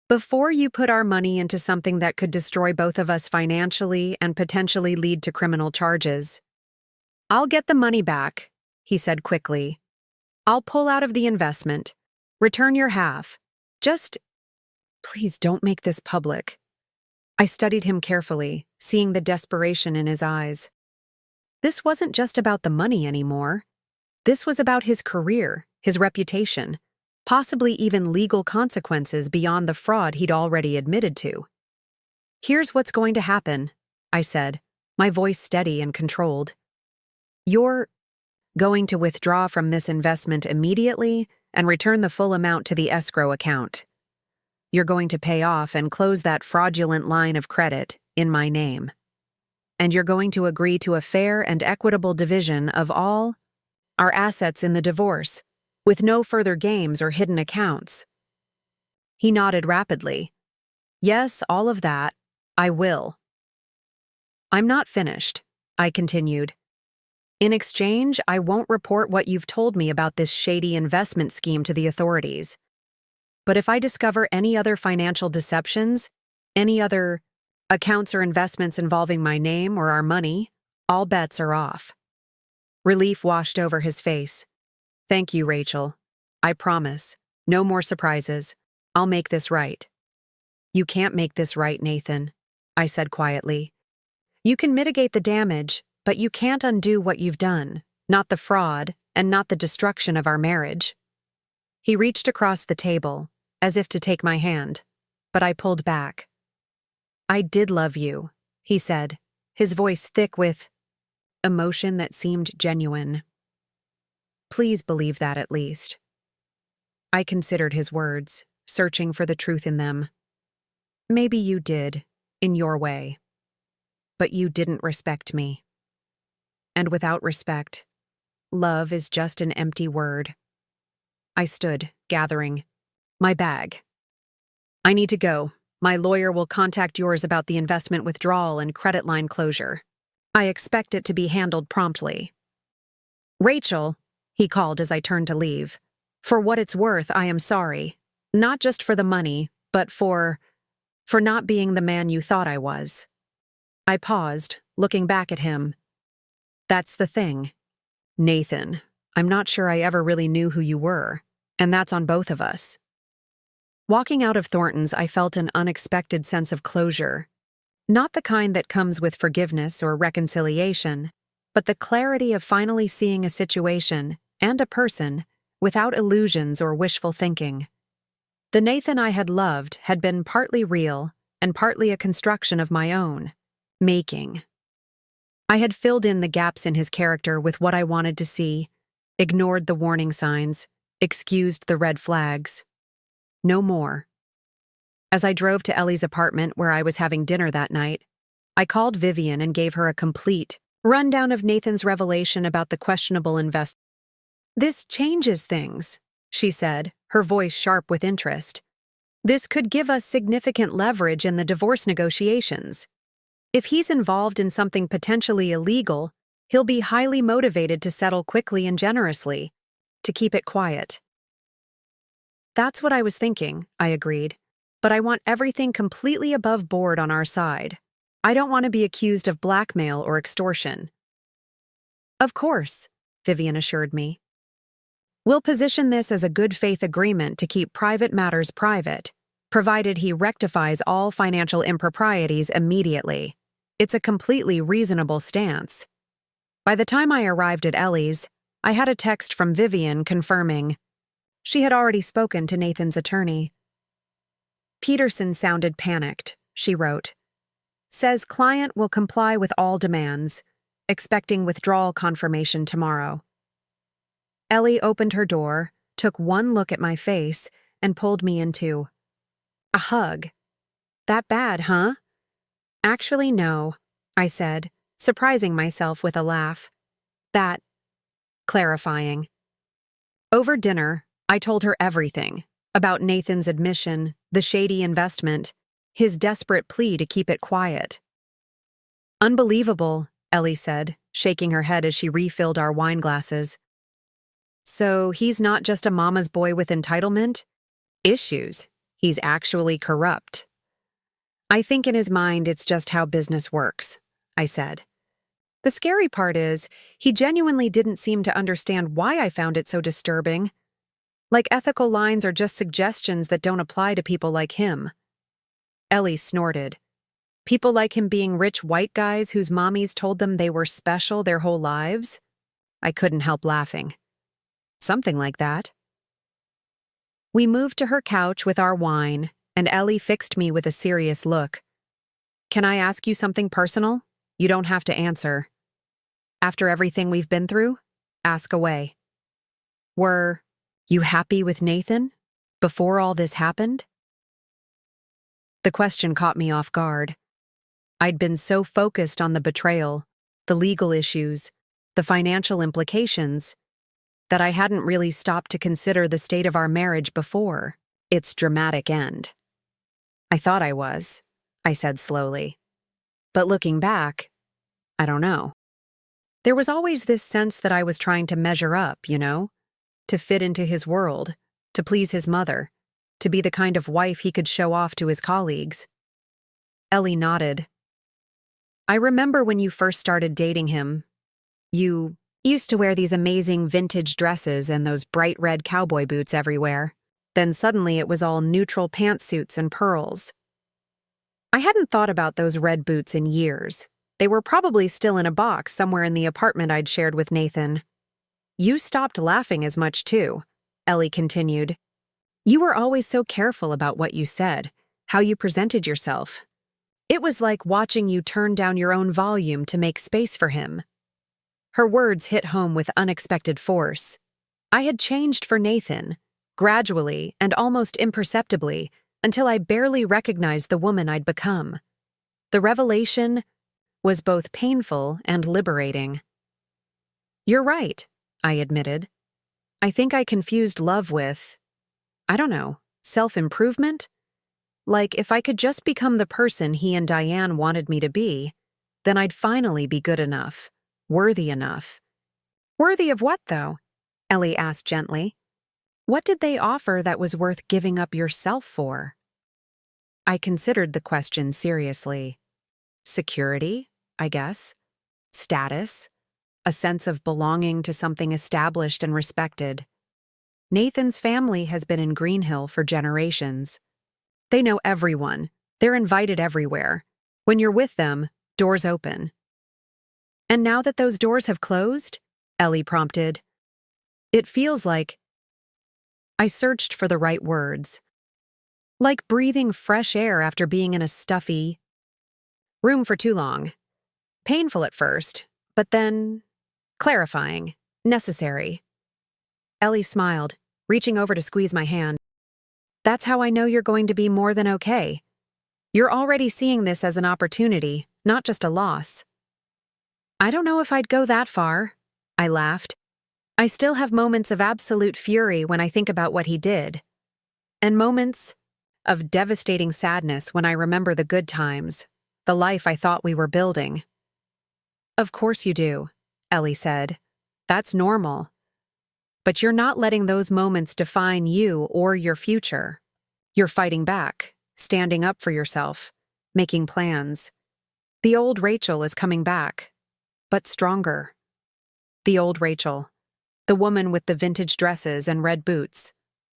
Before you put our money into something that could destroy both of us financially and potentially lead to criminal charges. I'll get the money back, he said quickly. I'll pull out of the investment. Return your half. Just, please don't make this public. I studied him carefully, seeing the desperation in his eyes. This wasn't just about the money anymore. This was about his career, his reputation, possibly even legal consequences beyond the fraud he'd already admitted to. Here's what's going to happen, I said, my voice steady and controlled. You're going to withdraw from this investment immediately and return the full amount to the escrow account. You're going to pay off and close that fraudulent line of credit in my name. And you're going to agree to a fair and equitable division of all our assets in the divorce, with no further games or hidden accounts. He nodded rapidly. Yes, all of that. I will. I'm not finished, I continued. In exchange, I won't report what you've told me about this shady investment scheme to the authorities. But if I discover any other financial deceptions, any other accounts or investments involving my name or our money, all bets are off. Relief washed over his face. Thank you, Rachel. I promise. No more surprises. I'll make this right. You can't make this right, Nathan, I said quietly. You can mitigate the damage, but you can't undo what you've done, not the fraud, and not the destruction of our marriage. He reached across the table, as if to take my hand, but I pulled back. I did love you, he said, his voice thick with emotion that seemed genuine. Please believe that at least. I considered his words, searching for the truth in them. Maybe you did, in your way. But you didn't respect me. And without respect, love is just an empty word. I stood, gathering my bag. I need to go. My lawyer will contact yours about the investment withdrawal and credit line closure. I expect it to be handled promptly. Rachel, he called as I turned to leave. For what it's worth, I am sorry. Not just for the money, but for not being the man you thought I was. I paused, looking back at him. That's the thing. Nathan, I'm not sure I ever really knew who you were, and that's on both of us. Walking out of Thornton's, I felt an unexpected sense of closure. Not the kind that comes with forgiveness or reconciliation, but the clarity of finally seeing a situation and a person without illusions or wishful thinking. The Nathan I had loved had been partly real and partly a construction of my own making. I had filled in the gaps in his character with what I wanted to see, ignored the warning signs, excused the red flags. No more. As I drove to Ellie's apartment where I was having dinner that night, I called Vivian and gave her a complete rundown of Nathan's revelation about the questionable investment. This changes things, she said, her voice sharp with interest. This could give us significant leverage in the divorce negotiations. If he's involved in something potentially illegal, he'll be highly motivated to settle quickly and generously, to keep it quiet. That's what I was thinking, I agreed, but I want everything completely above board on our side. I don't want to be accused of blackmail or extortion. Of course, Vivian assured me. We'll position this as a good faith agreement to keep private matters private, provided he rectifies all financial improprieties immediately. It's a completely reasonable stance. By the time I arrived at Ellie's, I had a text from Vivian confirming. She had already spoken to Nathan's attorney. Peterson sounded panicked, she wrote. Says client will comply with all demands, expecting withdrawal confirmation tomorrow. Ellie opened her door, took one look at my face, and pulled me into a hug. That bad, huh? Actually, no, I said, surprising myself with a laugh. That clarifying. Over dinner, I told her everything about Nathan's admission, the shady investment, his desperate plea to keep it quiet. Unbelievable, Ellie said, shaking her head as she refilled our wine glasses. So he's not just a mama's boy with entitlement? Issues. He's actually corrupt. I think in his mind it's just how business works, I said. The scary part is, he genuinely didn't seem to understand why I found it so disturbing. Like ethical lines are just suggestions that don't apply to people like him. Ellie snorted. People like him being rich white guys whose mommies told them they were special their whole lives? I couldn't help laughing. Something like that. We moved to her couch with our wine, and Ellie fixed me with a serious look. Can I ask you something personal? You don't have to answer. After everything we've been through, ask away. Were you happy with Nathan before all this happened? The question caught me off guard. I'd been so focused on the betrayal, the legal issues, the financial implications, that I hadn't really stopped to consider the state of our marriage before its dramatic end. I thought I was, I said slowly. But looking back, I don't know. There was always this sense that I was trying to measure up, to fit into his world, to please his mother, to be the kind of wife he could show off to his colleagues. Ellie nodded. I remember when you first started dating him. You used to wear these amazing vintage dresses and those bright red cowboy boots everywhere. Then suddenly it was all neutral pantsuits and pearls. I hadn't thought about those red boots in years. They were probably still in a box somewhere in the apartment I'd shared with Nathan. You stopped laughing as much too, Ellie continued. You were always so careful about what you said, how you presented yourself. It was like watching you turn down your own volume to make space for him. Her words hit home with unexpected force. I had changed for Nathan, gradually and almost imperceptibly, until I barely recognized the woman I'd become. The revelation was both painful and liberating. "You're right," I admitted. "I think I confused love with, I don't know, self-improvement? Like, if I could just become the person he and Diane wanted me to be, then I'd finally be good enough, worthy enough." "Worthy of what, though?" Ellie asked gently. "What did they offer that was worth giving up yourself for?" I considered the question seriously. Security, I guess. Status. A sense of belonging to something established and respected. Nathan's family has been in Greenhill for generations. They know everyone. They're invited everywhere. When you're with them, doors open. "And now that those doors have closed?" Ellie prompted. "It feels like—" I searched for the right words. "Like breathing fresh air after being in a stuffy room for too long. Painful at first, but then clarifying, necessary." Ellie smiled, reaching over to squeeze my hand. "That's how I know you're going to be more than okay. You're already seeing this as an opportunity, not just a loss." "I don't know if I'd go that far," I laughed. "I still have moments of absolute fury when I think about what he did, and moments of devastating sadness when I remember the good times, the life I thought we were building." "Of course you do," Ellie said. "That's normal. But you're not letting those moments define you or your future. You're fighting back, standing up for yourself, making plans. The old Rachel is coming back, but stronger. The old Rachel, the woman with the vintage dresses and red boots,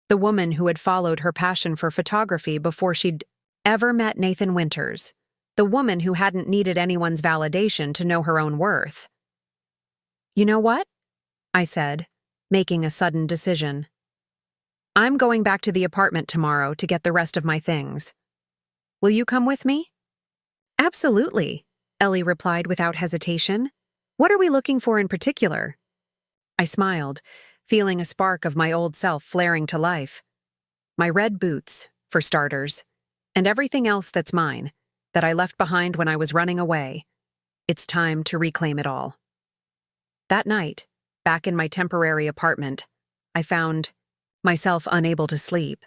the woman who had followed her passion for photography before she'd ever met Nathan Winters, the woman who hadn't needed anyone's validation to know her own worth." "You know what?" I said, making a sudden decision. "I'm going back to the apartment tomorrow to get the rest of my things. Will you come with me?" "Absolutely," Ellie replied without hesitation. "What are we looking for in particular?" I smiled, feeling a spark of my old self flaring to life. "My red boots, for starters, and everything else that's mine, that I left behind when I was running away. It's time to reclaim it all." That night, back in my temporary apartment, I found myself unable to sleep.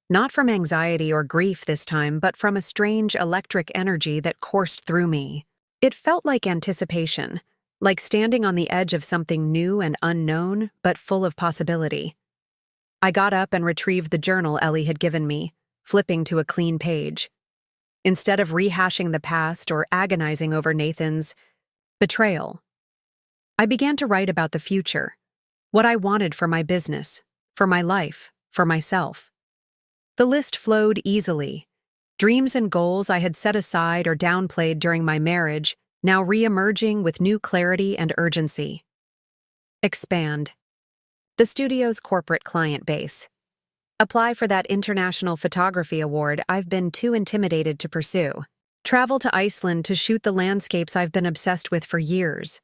Not from anxiety or grief this time, but from a strange electric energy that coursed through me. It felt like anticipation, like standing on the edge of something new and unknown, but full of possibility. I got up and retrieved the journal Ellie had given me, flipping to a clean page. Instead of rehashing the past or agonizing over Nathan's betrayal, I began to write about the future, what I wanted for my business, for my life, for myself. The list flowed easily. Dreams and goals I had set aside or downplayed during my marriage, now re-emerging with new clarity and urgency. Expand. The studio's corporate client base. Apply for that international photography award I've been too intimidated to pursue. Travel to Iceland to shoot the landscapes I've been obsessed with for years.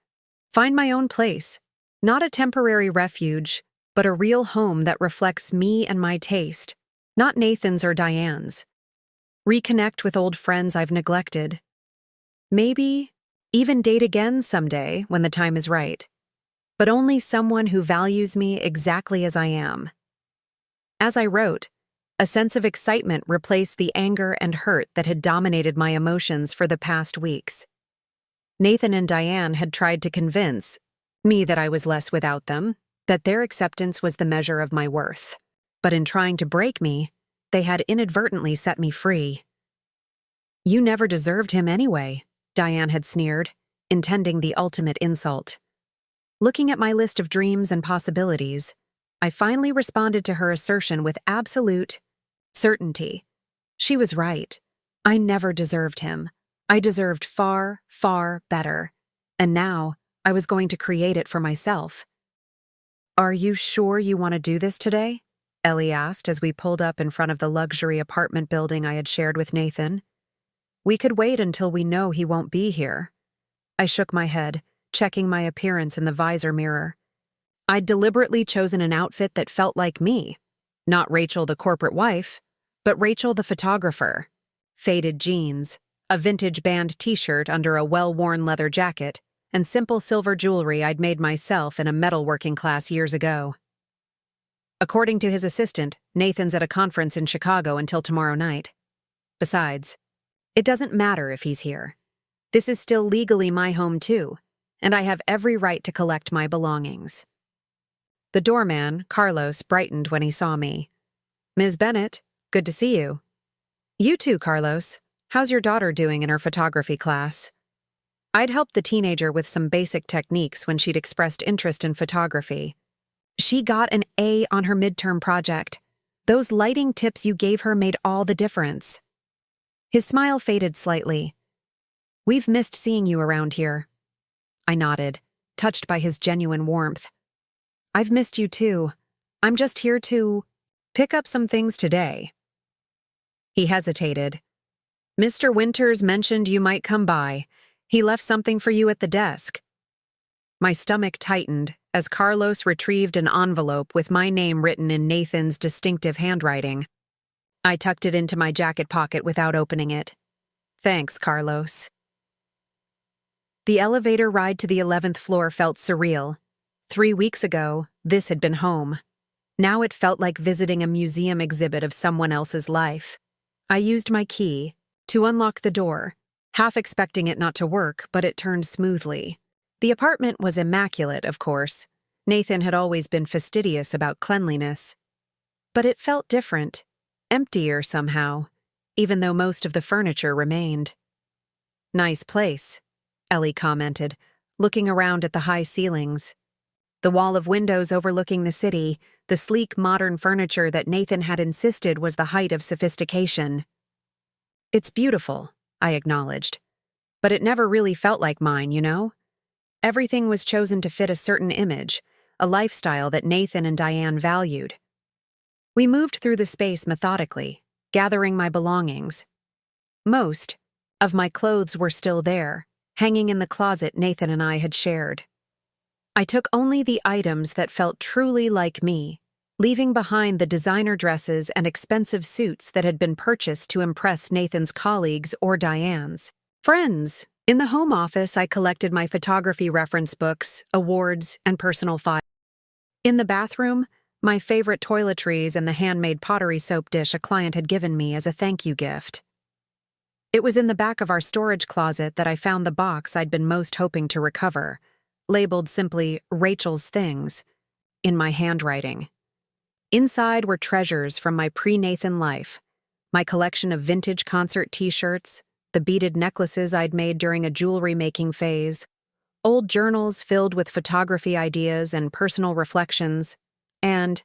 Find my own place, not a temporary refuge, but a real home that reflects me and my taste, not Nathan's or Diane's. Reconnect with old friends I've neglected. Maybe even date again someday when the time is right, but only someone who values me exactly as I am. As I wrote, a sense of excitement replaced the anger and hurt that had dominated my emotions for the past weeks. Nathan and Diane had tried to convince me that I was less without them, that their acceptance was the measure of my worth. But in trying to break me, they had inadvertently set me free. "You never deserved him anyway," Diane had sneered, intending the ultimate insult. Looking at my list of dreams and possibilities, I finally responded to her assertion with absolute certainty. She was right. I never deserved him. I deserved far, far better. And now, I was going to create it for myself. "Are you sure you want to do this today?" Ellie asked as we pulled up in front of the luxury apartment building I had shared with Nathan. "We could wait until we know he won't be here." I shook my head, checking my appearance in the visor mirror. I'd deliberately chosen an outfit that felt like me, Not Rachel the corporate wife, but Rachel the photographer. Faded jeans, a vintage band t-shirt under a well-worn leather jacket, and simple silver jewelry I'd made myself in a metalworking class years ago. According to his assistant, Nathan's at a conference in Chicago until tomorrow night. Besides, it doesn't matter if he's here. This is still legally my home too, and I have every right to collect my belongings. The doorman, Carlos, brightened when he saw me. "Ms. Bennett, good to see you." "You too, Carlos. How's your daughter doing in her photography class?" I'd helped the teenager with some basic techniques when she'd expressed interest in photography. "She got an A on her midterm project. Those lighting tips you gave her made all the difference." His smile faded slightly. "We've missed seeing you around here." I nodded, touched by his genuine warmth. "I've missed you too. I'm just here to pick up some things today." He hesitated. "Mr. Winters mentioned you might come by. He left something for you at the desk." My stomach tightened as Carlos retrieved an envelope with my name written in Nathan's distinctive handwriting. I tucked it into my jacket pocket without opening it. "Thanks, Carlos." The elevator ride to the 11th floor felt surreal. 3 weeks ago, this had been home. Now it felt like visiting a museum exhibit of someone else's life. I used my key to unlock the door, half expecting it not to work, but it turned smoothly. The apartment was immaculate, of course. Nathan had always been fastidious about cleanliness. But it felt different, emptier somehow, even though most of the furniture remained. "Nice place," Ellie commented, looking around at the high ceilings. The wall of windows overlooking the city, the sleek modern furniture that Nathan had insisted was the height of sophistication. "It's beautiful," I acknowledged. "But it never really felt like mine, you know? Everything was chosen to fit a certain image, a lifestyle that Nathan and Diane valued." We moved through the space methodically, gathering my belongings. Most of my clothes were still there, hanging in the closet Nathan and I had shared. I took only the items that felt truly like me, leaving behind the designer dresses and expensive suits that had been purchased to impress Nathan's colleagues or Diane's friends. In the home office, I collected my photography reference books, awards, and personal files. In the bathroom, my favorite toiletries and the handmade pottery soap dish a client had given me as a thank you gift. It was in the back of our storage closet that I found the box I'd been most hoping to recover, labeled simply Rachel's Things, in my handwriting. Inside were treasures from my pre-Nathan life, my collection of vintage concert t-shirts, the beaded necklaces I'd made during a jewelry-making phase, old journals filled with photography ideas and personal reflections, and,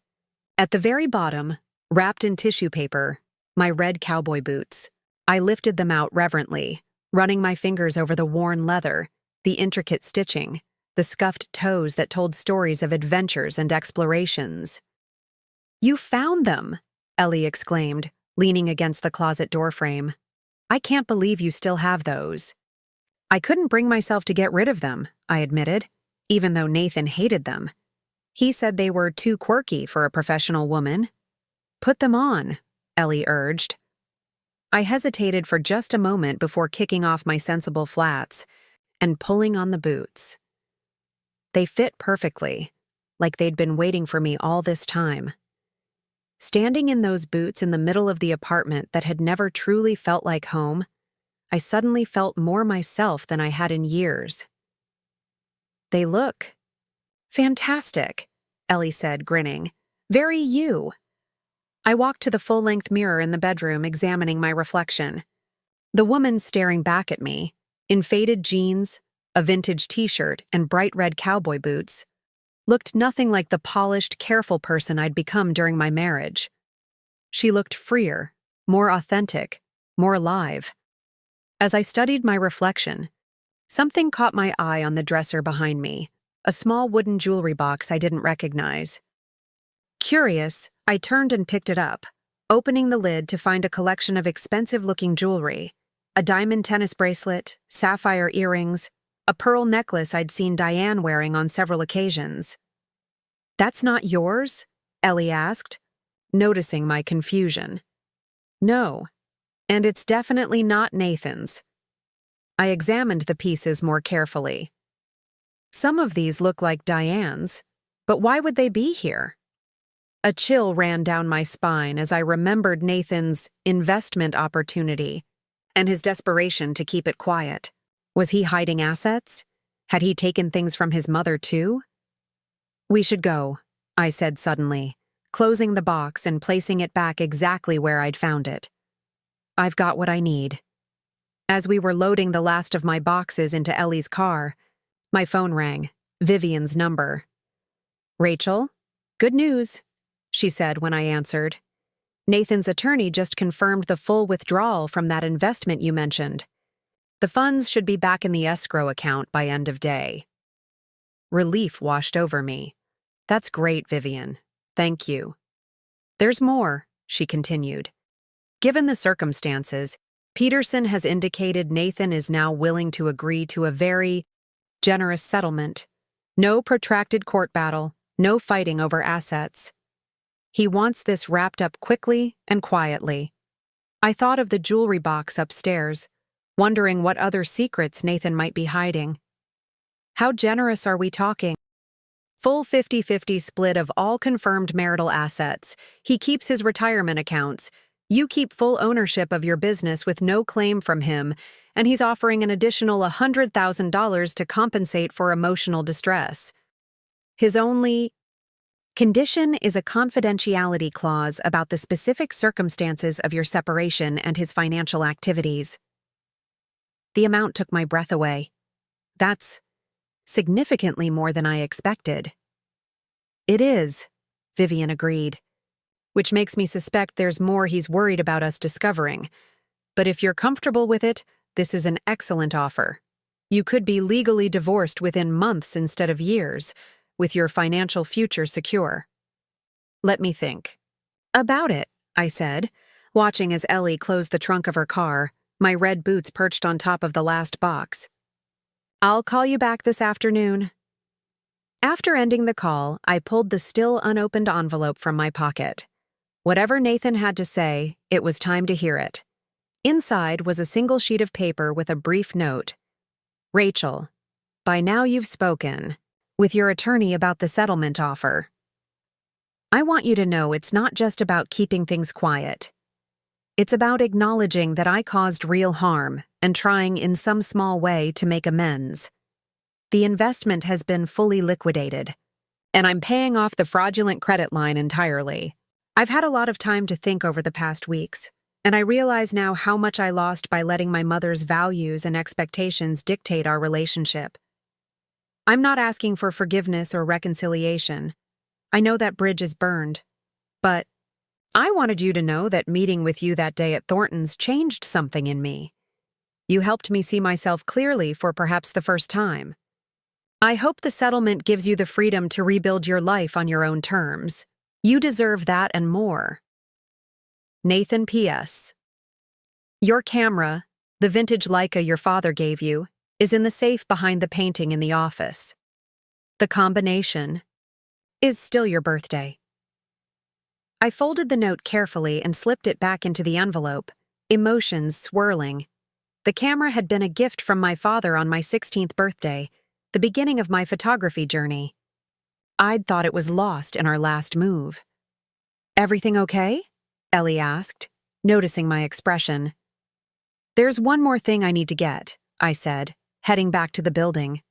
at the very bottom, wrapped in tissue paper, my red cowboy boots. I lifted them out reverently, running my fingers over the worn leather, the intricate stitching, the scuffed toes that told stories of adventures and explorations. "You found them!" Ellie exclaimed, leaning against the closet doorframe. "I can't believe you still have those." "I couldn't bring myself to get rid of them," I admitted, even though Nathan hated them. He said they were too quirky for a professional woman. "Put them on," Ellie urged. I hesitated for just a moment before kicking off my sensible flats and pulling on the boots. They fit perfectly, like they'd been waiting for me all this time. Standing in those boots in the middle of the apartment that had never truly felt like home, I suddenly felt more myself than I had in years. "They look fantastic," Ellie said, grinning. "Very you." I walked to the full-length mirror in the bedroom, examining my reflection. The woman staring back at me, in faded jeans, a vintage t-shirt, and bright red cowboy boots, looked nothing like the polished, careful person I'd become during my marriage. She looked freer, more authentic, more alive. As I studied my reflection, something caught my eye on the dresser behind me, a small wooden jewelry box I didn't recognize. Curious, I turned and picked it up, opening the lid to find a collection of expensive-looking jewelry, a diamond tennis bracelet, sapphire earrings, a pearl necklace I'd seen Diane wearing on several occasions. "That's not yours?" Ellie asked. noticing my confusion. No, and it's definitely not Nathan's. I examined the pieces more carefully. Some of these look like Diane's, but why would they be here? A chill ran down my spine as I remembered Nathan's investment opportunity and his desperation to keep it quiet. Was he hiding assets? Had he taken things from his mother too? We should go, I said suddenly, closing the box and placing it back exactly where I'd found it. I've got what I need. As we were loading the last of my boxes into Ellie's car, my phone rang, Vivian's number. Rachel? Good news, she said when I answered. Nathan's attorney just confirmed the full withdrawal from that investment you mentioned. The funds should be back in the escrow account by end of day. Relief washed over me. That's great, Vivian. Thank you. There's more, she continued. Given the circumstances, Peterson has indicated Nathan is now willing to agree to a very generous settlement. No protracted court battle, no fighting over assets. He wants this wrapped up quickly and quietly. I thought of the jewelry box upstairs, wondering what other secrets Nathan might be hiding. How generous are we talking? Full 50-50 split of all confirmed marital assets. He keeps his retirement accounts. You keep full ownership of your business with no claim from him, and he's offering an additional $100,000 to compensate for emotional distress. His only condition is a confidentiality clause about the specific circumstances of your separation and his financial activities. The amount took my breath away. That's significantly more than I expected. It is, Vivian agreed, which makes me suspect there's more he's worried about us discovering. But if you're comfortable with it, this is an excellent offer. You could be legally divorced within months instead of years, with your financial future secure. Let me think. About it, I said, watching as Ellie closed the trunk of her car, my red boots perched on top of the last box. I'll call you back this afternoon. After ending the call, I pulled the still unopened envelope from my pocket. Whatever Nathan had to say, it was time to hear it. Inside was a single sheet of paper with a brief note. Rachel, by now you've spoken with your attorney about the settlement offer. I want you to know it's not just about keeping things quiet. It's about acknowledging that I caused real harm and trying in some small way to make amends. The investment has been fully liquidated, and I'm paying off the fraudulent credit line entirely. I've had a lot of time to think over the past weeks, and I realize now how much I lost by letting my mother's values and expectations dictate our relationship. I'm not asking for forgiveness or reconciliation. I know that bridge is burned, but I wanted you to know that meeting with you that day at Thornton's changed something in me. You helped me see myself clearly for perhaps the first time. I hope the settlement gives you the freedom to rebuild your life on your own terms. You deserve that and more. Nathan P.S. Your camera, the vintage Leica your father gave you, is in the safe behind the painting in the office. The combination is still your birthday. I folded the note carefully and slipped it back into the envelope, emotions swirling. The camera had been a gift from my father on my 16th birthday, the beginning of my photography journey. I'd thought it was lost in our last move. Everything okay? Ellie asked, noticing my expression. There's one more thing I need to get, I said, heading back to the building.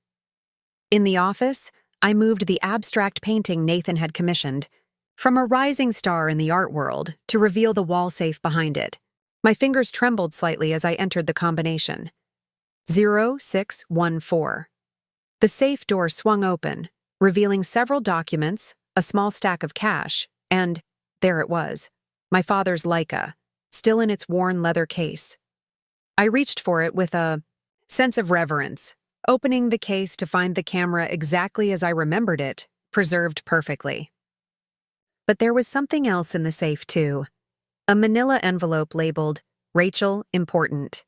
In the office, I moved the abstract painting Nathan had commissioned, from a rising star in the art world to reveal the wall safe behind it. My fingers trembled slightly as I entered the combination. 0614. The safe door swung open, revealing several documents, a small stack of cash, and there it was, my father's Leica, still in its worn leather case. I reached for it with a sense of reverence, opening the case to find the camera exactly as I remembered it, preserved perfectly. But there was something else in the safe, too. A manila envelope labeled, Rachel, Important.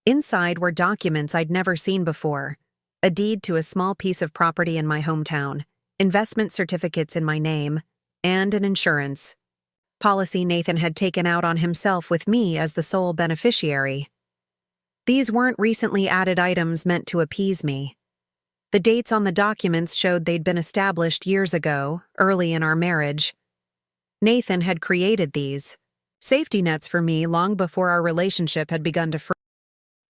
Inside were documents I'd never seen before, a deed to a small piece of property in my hometown, investment certificates in my name, and an insurance, policy Nathan had taken out on himself with me as the sole beneficiary. These weren't recently added items meant to appease me. The dates on the documents showed they'd been established years ago, early in our marriage. Nathan had created these safety nets for me long before our relationship had begun to fray.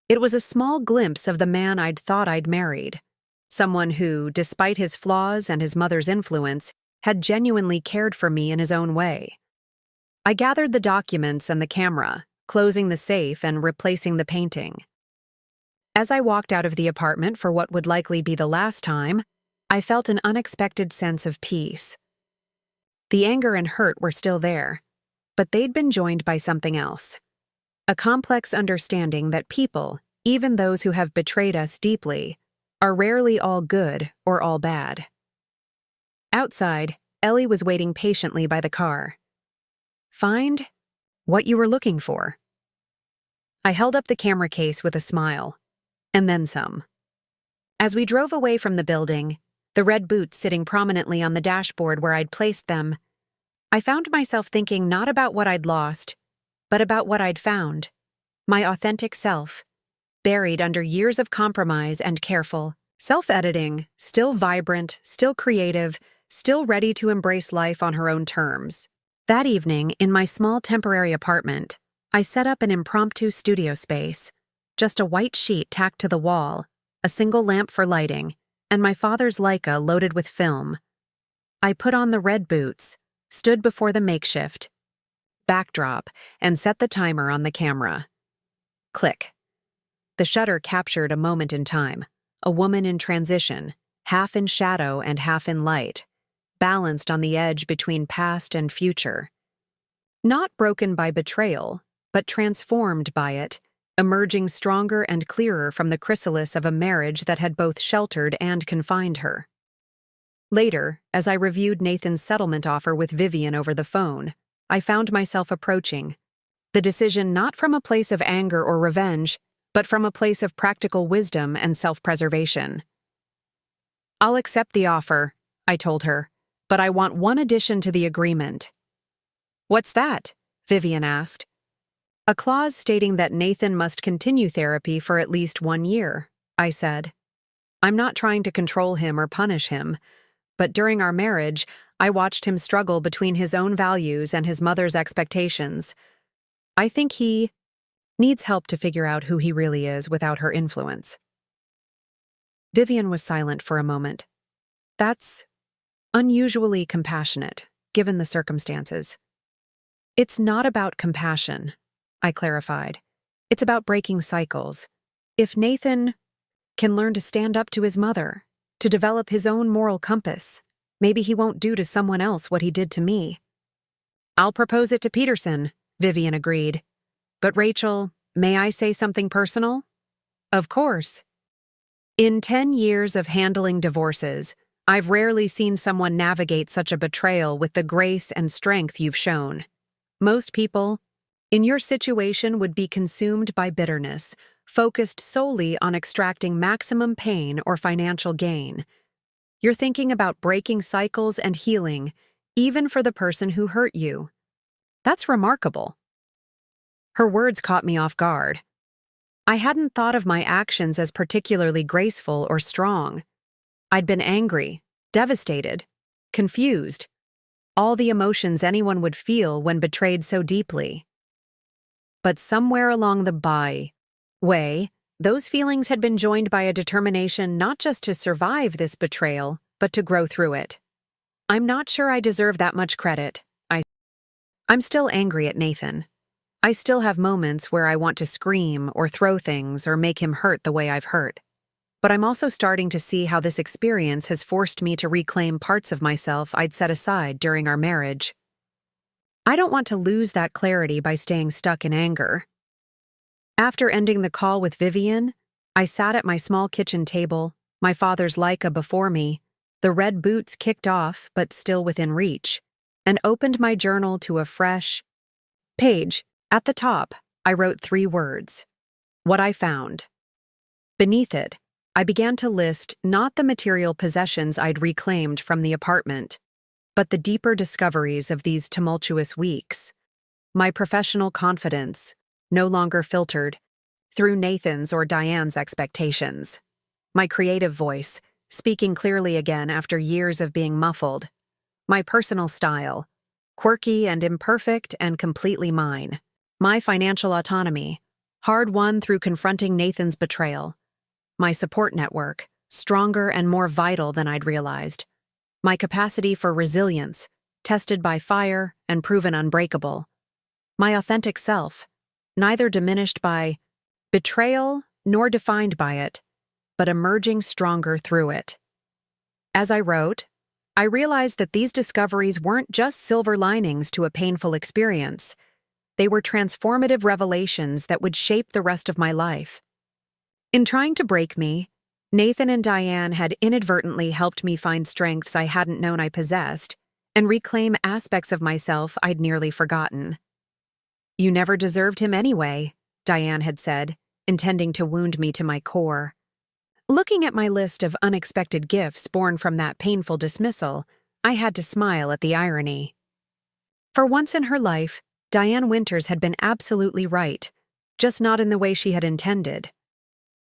It was a small glimpse of the man I'd thought I'd married, someone who, despite his flaws and his mother's influence, had genuinely cared for me in his own way. I gathered the documents and the camera, closing the safe and replacing the painting. As I walked out of the apartment for what would likely be the last time, I felt an unexpected sense of peace. The anger and hurt were still there, but they'd been joined by something else. A complex understanding that people, even those who have betrayed us deeply, are rarely all good or all bad. Outside, Ellie was waiting patiently by the car. "Find what you were looking for." I held up the camera case with a smile, and then some. As we drove away from the building, the red boots sitting prominently on the dashboard where I'd placed them, I found myself thinking not about what I'd lost, but about what I'd found. My authentic self, buried under years of compromise and careful self-editing, still vibrant, still creative, still ready to embrace life on her own terms. That evening, in my small temporary apartment, I set up an impromptu studio space, just a white sheet tacked to the wall, a single lamp for lighting, and my father's Leica loaded with film. I put on the red boots, stood before the makeshift backdrop, and set the timer on the camera. Click. The shutter captured a moment in time, a woman in transition, half in shadow and half in light, balanced on the edge between past and future. Not broken by betrayal, but transformed by it, emerging stronger and clearer from the chrysalis of a marriage that had both sheltered and confined her. Later, as I reviewed Nathan's settlement offer with Vivian over the phone, I found myself approaching the decision not from a place of anger or revenge, but from a place of practical wisdom and self-preservation. "I'll accept the offer," I told her, "but I want one addition to the agreement." "What's that?" Vivian asked. "A clause stating that Nathan must continue therapy for at least 1 year," I said. "I'm not trying to control him or punish him, but during our marriage, I watched him struggle between his own values and his mother's expectations. I think he needs help to figure out who he really is without her influence." Vivian was silent for a moment. "That's unusually compassionate, given the circumstances." "It's not about compassion," I clarified. "It's about breaking cycles. If Nathan can learn to stand up to his mother, to develop his own moral compass, maybe he won't do to someone else what he did to me." "I'll propose it to Peterson," Vivian agreed. "But Rachel, may I say something personal?" "Of course." "In 10 years of handling divorces, I've rarely seen someone navigate such a betrayal with the grace and strength you've shown. Most people, in your situation, would be consumed by bitterness, focused solely on extracting maximum pain or financial gain. You're thinking about breaking cycles and healing, even for the person who hurt you. That's remarkable." Her words caught me off guard. I hadn't thought of my actions as particularly graceful or strong. I'd been angry, devastated, confused, all the emotions anyone would feel when betrayed so deeply. But somewhere along the way, those feelings had been joined by a determination not just to survive this betrayal, but to grow through it. "I'm not sure I deserve that much credit." I'm still angry at Nathan. I still have moments where I want to scream or throw things or make him hurt the way I've hurt. But I'm also starting to see how this experience has forced me to reclaim parts of myself I'd set aside during our marriage. I don't want to lose that clarity by staying stuck in anger. After ending the call with Vivian, I sat at my small kitchen table, my father's Leica before me, the red boots kicked off but still within reach, and opened my journal to a fresh page. At the top, I wrote 3 words: what I found. Beneath it, I began to list not the material possessions I'd reclaimed from the apartment, but the deeper discoveries of these tumultuous weeks. My professional confidence, no longer filtered through Nathan's or Diane's expectations. My creative voice, speaking clearly again after years of being muffled. My personal style, quirky and imperfect and completely mine. My financial autonomy, hard-won through confronting Nathan's betrayal. My support network, stronger and more vital than I'd realized. My capacity for resilience, tested by fire and proven unbreakable. My authentic self, neither diminished by betrayal nor defined by it, but emerging stronger through it. As I wrote, I realized that these discoveries weren't just silver linings to a painful experience. They were transformative revelations that would shape the rest of my life. In trying to break me, Nathan and Diane had inadvertently helped me find strengths I hadn't known I possessed and reclaim aspects of myself I'd nearly forgotten. "You never deserved him anyway," Diane had said, intending to wound me to my core. Looking at my list of unexpected gifts born from that painful dismissal, I had to smile at the irony. For once in her life, Diane Winters had been absolutely right, just not in the way she had intended.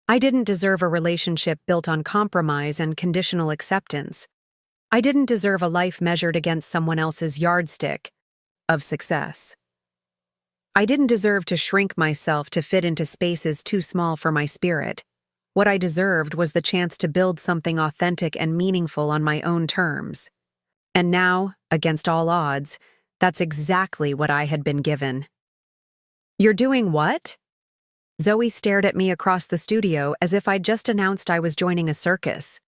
I didn't deserve a relationship built on compromise and conditional acceptance. I didn't deserve a life measured against someone else's yardstick of success. I didn't deserve to shrink myself to fit into spaces too small for my spirit. What I deserved was the chance to build something authentic and meaningful on my own terms. And now, against all odds, that's exactly what I had been given. "You're doing what?" Zoe stared at me across the studio as if I'd just announced I was joining a circus.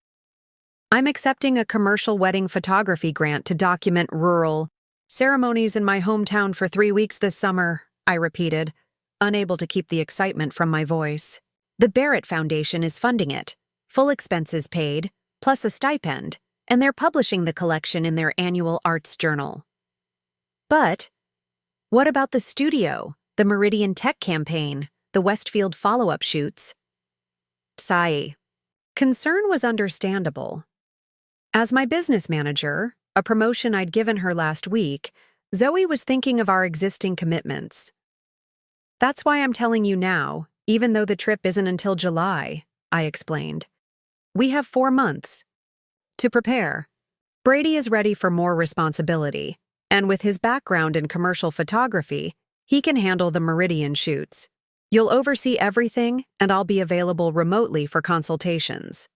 "I'm accepting a commercial wedding photography grant to document rural ceremonies in my hometown for 3 weeks this summer," I repeated, unable to keep the excitement from my voice. "The Barrett Foundation is funding it, full expenses paid, plus a stipend, and they're publishing the collection in their annual arts journal." "But what about the studio, the Meridian Tech campaign, the Westfield follow-up shoots?" Sigh. Concern was understandable. As my business manager, a promotion I'd given her last week, Zoe was thinking of our existing commitments. "That's why I'm telling you now, even though the trip isn't until July," I explained. "We have 4 months to prepare. Brady is ready for more responsibility, and with his background in commercial photography, he can handle the Meridian shoots. You'll oversee everything, and I'll be available remotely for consultations."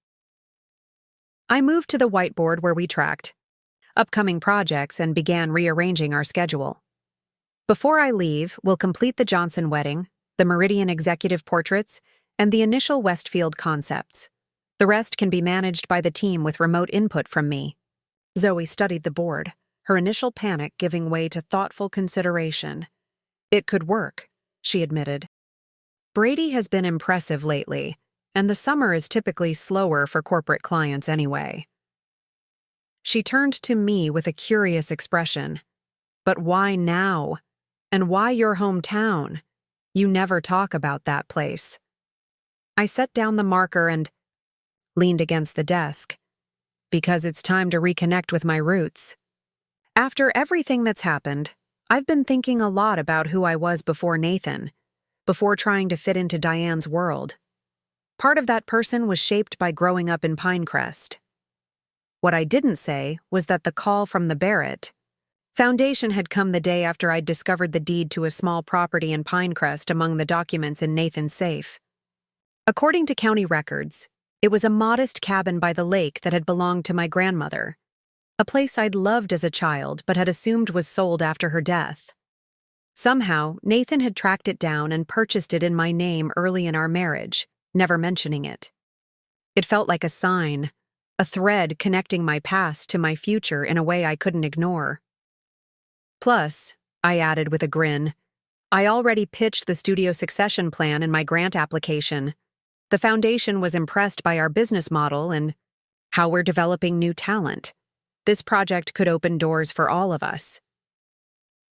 I moved to the whiteboard where we tracked upcoming projects and began rearranging our schedule. "Before I leave, we'll complete the Johnson wedding, the Meridian executive portraits, and the initial Westfield concepts. The rest can be managed by the team with remote input from me." Zoe studied the board, her initial panic giving way to thoughtful consideration. "It could work," she admitted. "Brady has been impressive lately, and the summer is typically slower for corporate clients anyway." She turned to me with a curious expression. "But why now? And why your hometown? You never talk about that place." I set down the marker and leaned against the desk. "Because it's time to reconnect with my roots. After everything that's happened, I've been thinking a lot about who I was before Nathan, before trying to fit into Diane's world. Part of that person was shaped by growing up in Pinecrest. What I didn't say was that the call from the Barrett Foundation had come the day after I'd discovered the deed to a small property in Pinecrest among the documents in Nathan's safe. According to county records, it was a modest cabin by the lake that had belonged to my grandmother, a place I'd loved as a child but had assumed was sold after her death. Somehow, Nathan had tracked it down and purchased it in my name early in our marriage, never mentioning it. It felt like a sign, a thread connecting my past to my future in a way I couldn't ignore. Plus, I added with a grin, I already pitched the studio succession plan in my grant application. The foundation was impressed by our business model and how we're developing new talent. This project could open doors for all of us.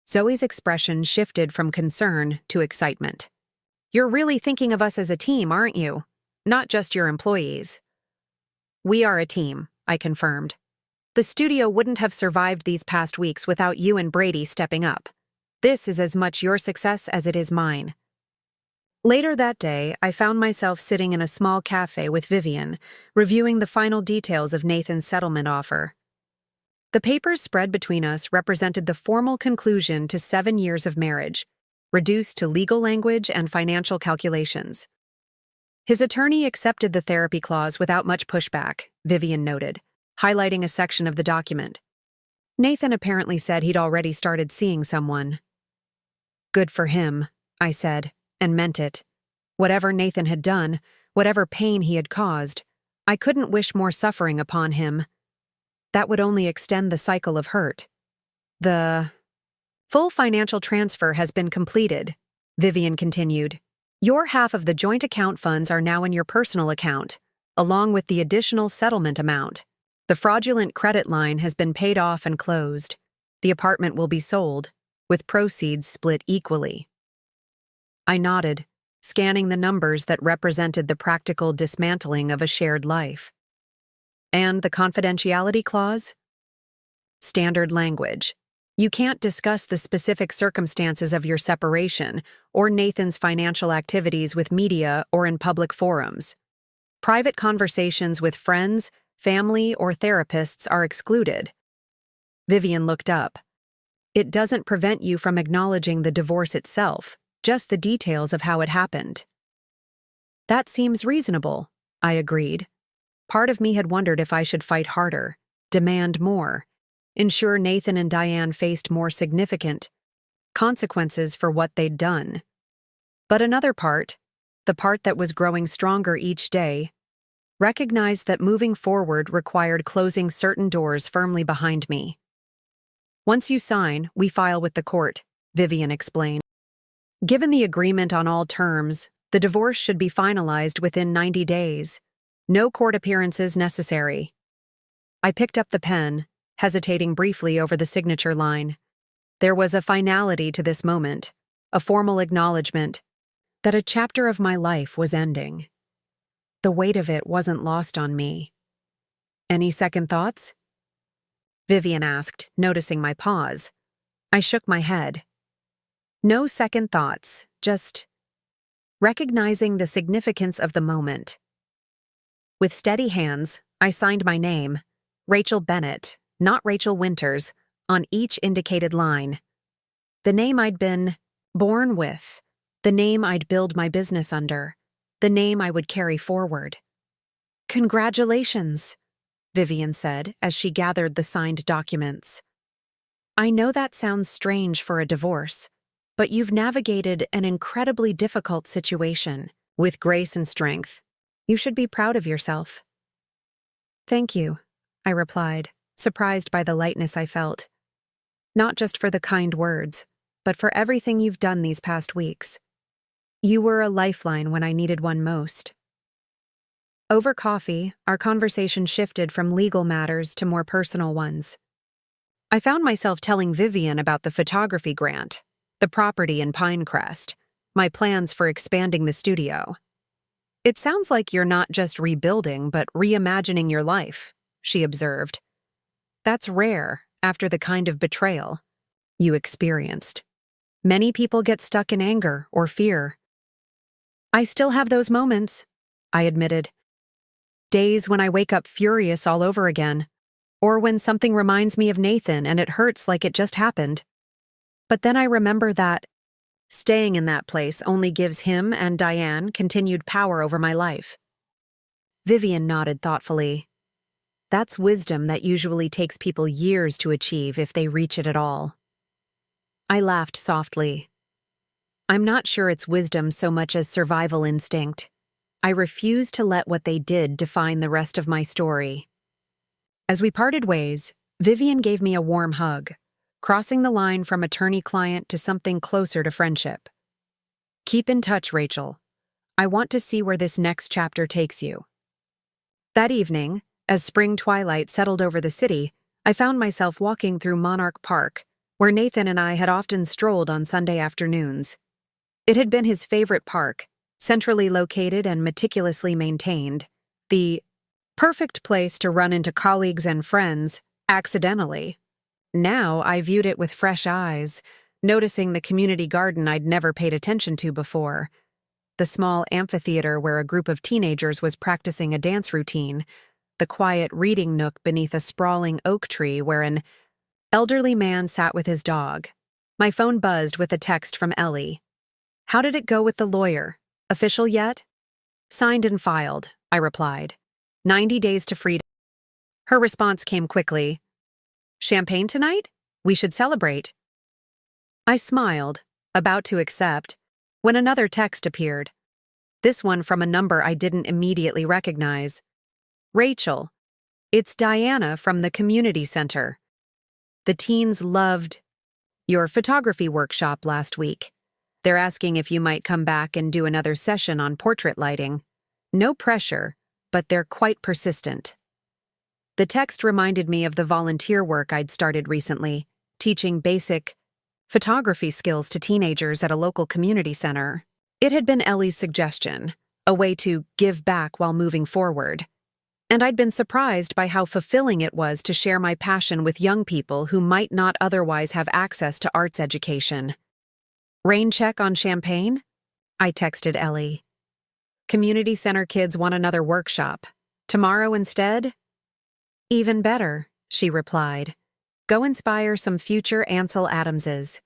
Zoe's expression shifted from concern to excitement. "You're really thinking of us as a team, aren't you? Not just your employees." "We are a team," I confirmed. The studio wouldn't have survived these past weeks without you and Brady stepping up. This is as much your success as it is mine. Later that day, I found myself sitting in a small cafe with Vivian, reviewing the final details of Nathan's settlement offer. The papers spread between us represented the formal conclusion to 7 years of marriage, reduced to legal language and financial calculations. His attorney accepted the therapy clause without much pushback, Vivian noted, highlighting a section of the document. Nathan apparently said he'd already started seeing someone. Good for him, I said, and meant it. Whatever Nathan had done, whatever pain he had caused, I couldn't wish more suffering upon him. That would only extend the cycle of hurt. The full financial transfer has been completed, Vivian continued. Your half of the joint account funds are now in your personal account, along with the additional settlement amount. The fraudulent credit line has been paid off and closed. The apartment will be sold, with proceeds split equally. I nodded, scanning the numbers that represented the practical dismantling of a shared life. And the confidentiality clause? Standard language. You can't discuss the specific circumstances of your separation or Nathan's financial activities with media or in public forums. Private conversations with friends, family, or therapists are excluded. Vivian looked up. It doesn't prevent you from acknowledging the divorce itself, just the details of how it happened. That seems reasonable, I agreed. Part of me had wondered if I should fight harder, demand more, ensure Nathan and Diane faced more significant consequences for what they'd done. But another part, the part that was growing stronger each day, recognized that moving forward required closing certain doors firmly behind me. Once you sign, we file with the court, Vivian explained. Given the agreement on all terms, the divorce should be finalized within 90 days. No court appearances necessary. I picked up the pen, hesitating briefly over the signature line. There was a finality to this moment, a formal acknowledgement that a chapter of my life was ending. The weight of it wasn't lost on me. Any second thoughts? Vivian asked, noticing my pause. I shook my head. No second thoughts, just recognizing the significance of the moment. With steady hands, I signed my name, Rachel Bennett, not Rachel Winters, on each indicated line. The name I'd been born with, the name I'd build my business under, the name I would carry forward. Congratulations, Vivian said as she gathered the signed documents. I know that sounds strange for a divorce, but you've navigated an incredibly difficult situation with grace and strength. You should be proud of yourself. Thank you, I replied, surprised by the lightness I felt. Not just for the kind words, but for everything you've done these past weeks. You were a lifeline when I needed one most. Over coffee, our conversation shifted from legal matters to more personal ones. I found myself telling Vivian about the photography grant, the property in Pinecrest, my plans for expanding the studio. It sounds like you're not just rebuilding, but reimagining your life, she observed. That's rare after the kind of betrayal you experienced. Many people get stuck in anger or fear. I still have those moments, I admitted. Days when I wake up furious all over again, or when something reminds me of Nathan and it hurts like it just happened. But then I remember that staying in that place only gives him and Diane continued power over my life. Vivian nodded thoughtfully. That's wisdom that usually takes people years to achieve if they reach it at all. I laughed softly. I'm not sure it's wisdom so much as survival instinct. I refuse to let what they did define the rest of my story. As we parted ways, Vivian gave me a warm hug, crossing the line from attorney-client to something closer to friendship. Keep in touch, Rachel. I want to see where this next chapter takes you. That evening, as spring twilight settled over the city, I found myself walking through Monarch Park, where Nathan and I had often strolled on Sunday afternoons. It had been his favorite park, centrally located and meticulously maintained, the perfect place to run into colleagues and friends accidentally. Now I viewed it with fresh eyes, noticing the community garden I'd never paid attention to before. The small amphitheater where a group of teenagers was practicing a dance routine, the quiet reading nook beneath a sprawling oak tree where an elderly man sat with his dog. My phone buzzed with a text from Ellie. "How did it go with the lawyer? Official yet?" "Signed and filed," I replied. 90 days to freedom. Her response came quickly. "Champagne tonight? We should celebrate." I smiled, about to accept, when another text appeared. This one from a number I didn't immediately recognize. "Rachel, it's Diana from the community center. The teens loved your photography workshop last week. They're asking if you might come back and do another session on portrait lighting. No pressure, but they're quite persistent." The text reminded me of the volunteer work I'd started recently, teaching basic photography skills to teenagers at a local community center. It had been Ellie's suggestion, a way to give back while moving forward. And I'd been surprised by how fulfilling it was to share my passion with young people who might not otherwise have access to arts education. "Rain check on champagne?" I texted Ellie. "Community center kids want another workshop. Tomorrow instead?" "Even better," she replied. "Go inspire some future Ansel Adamses."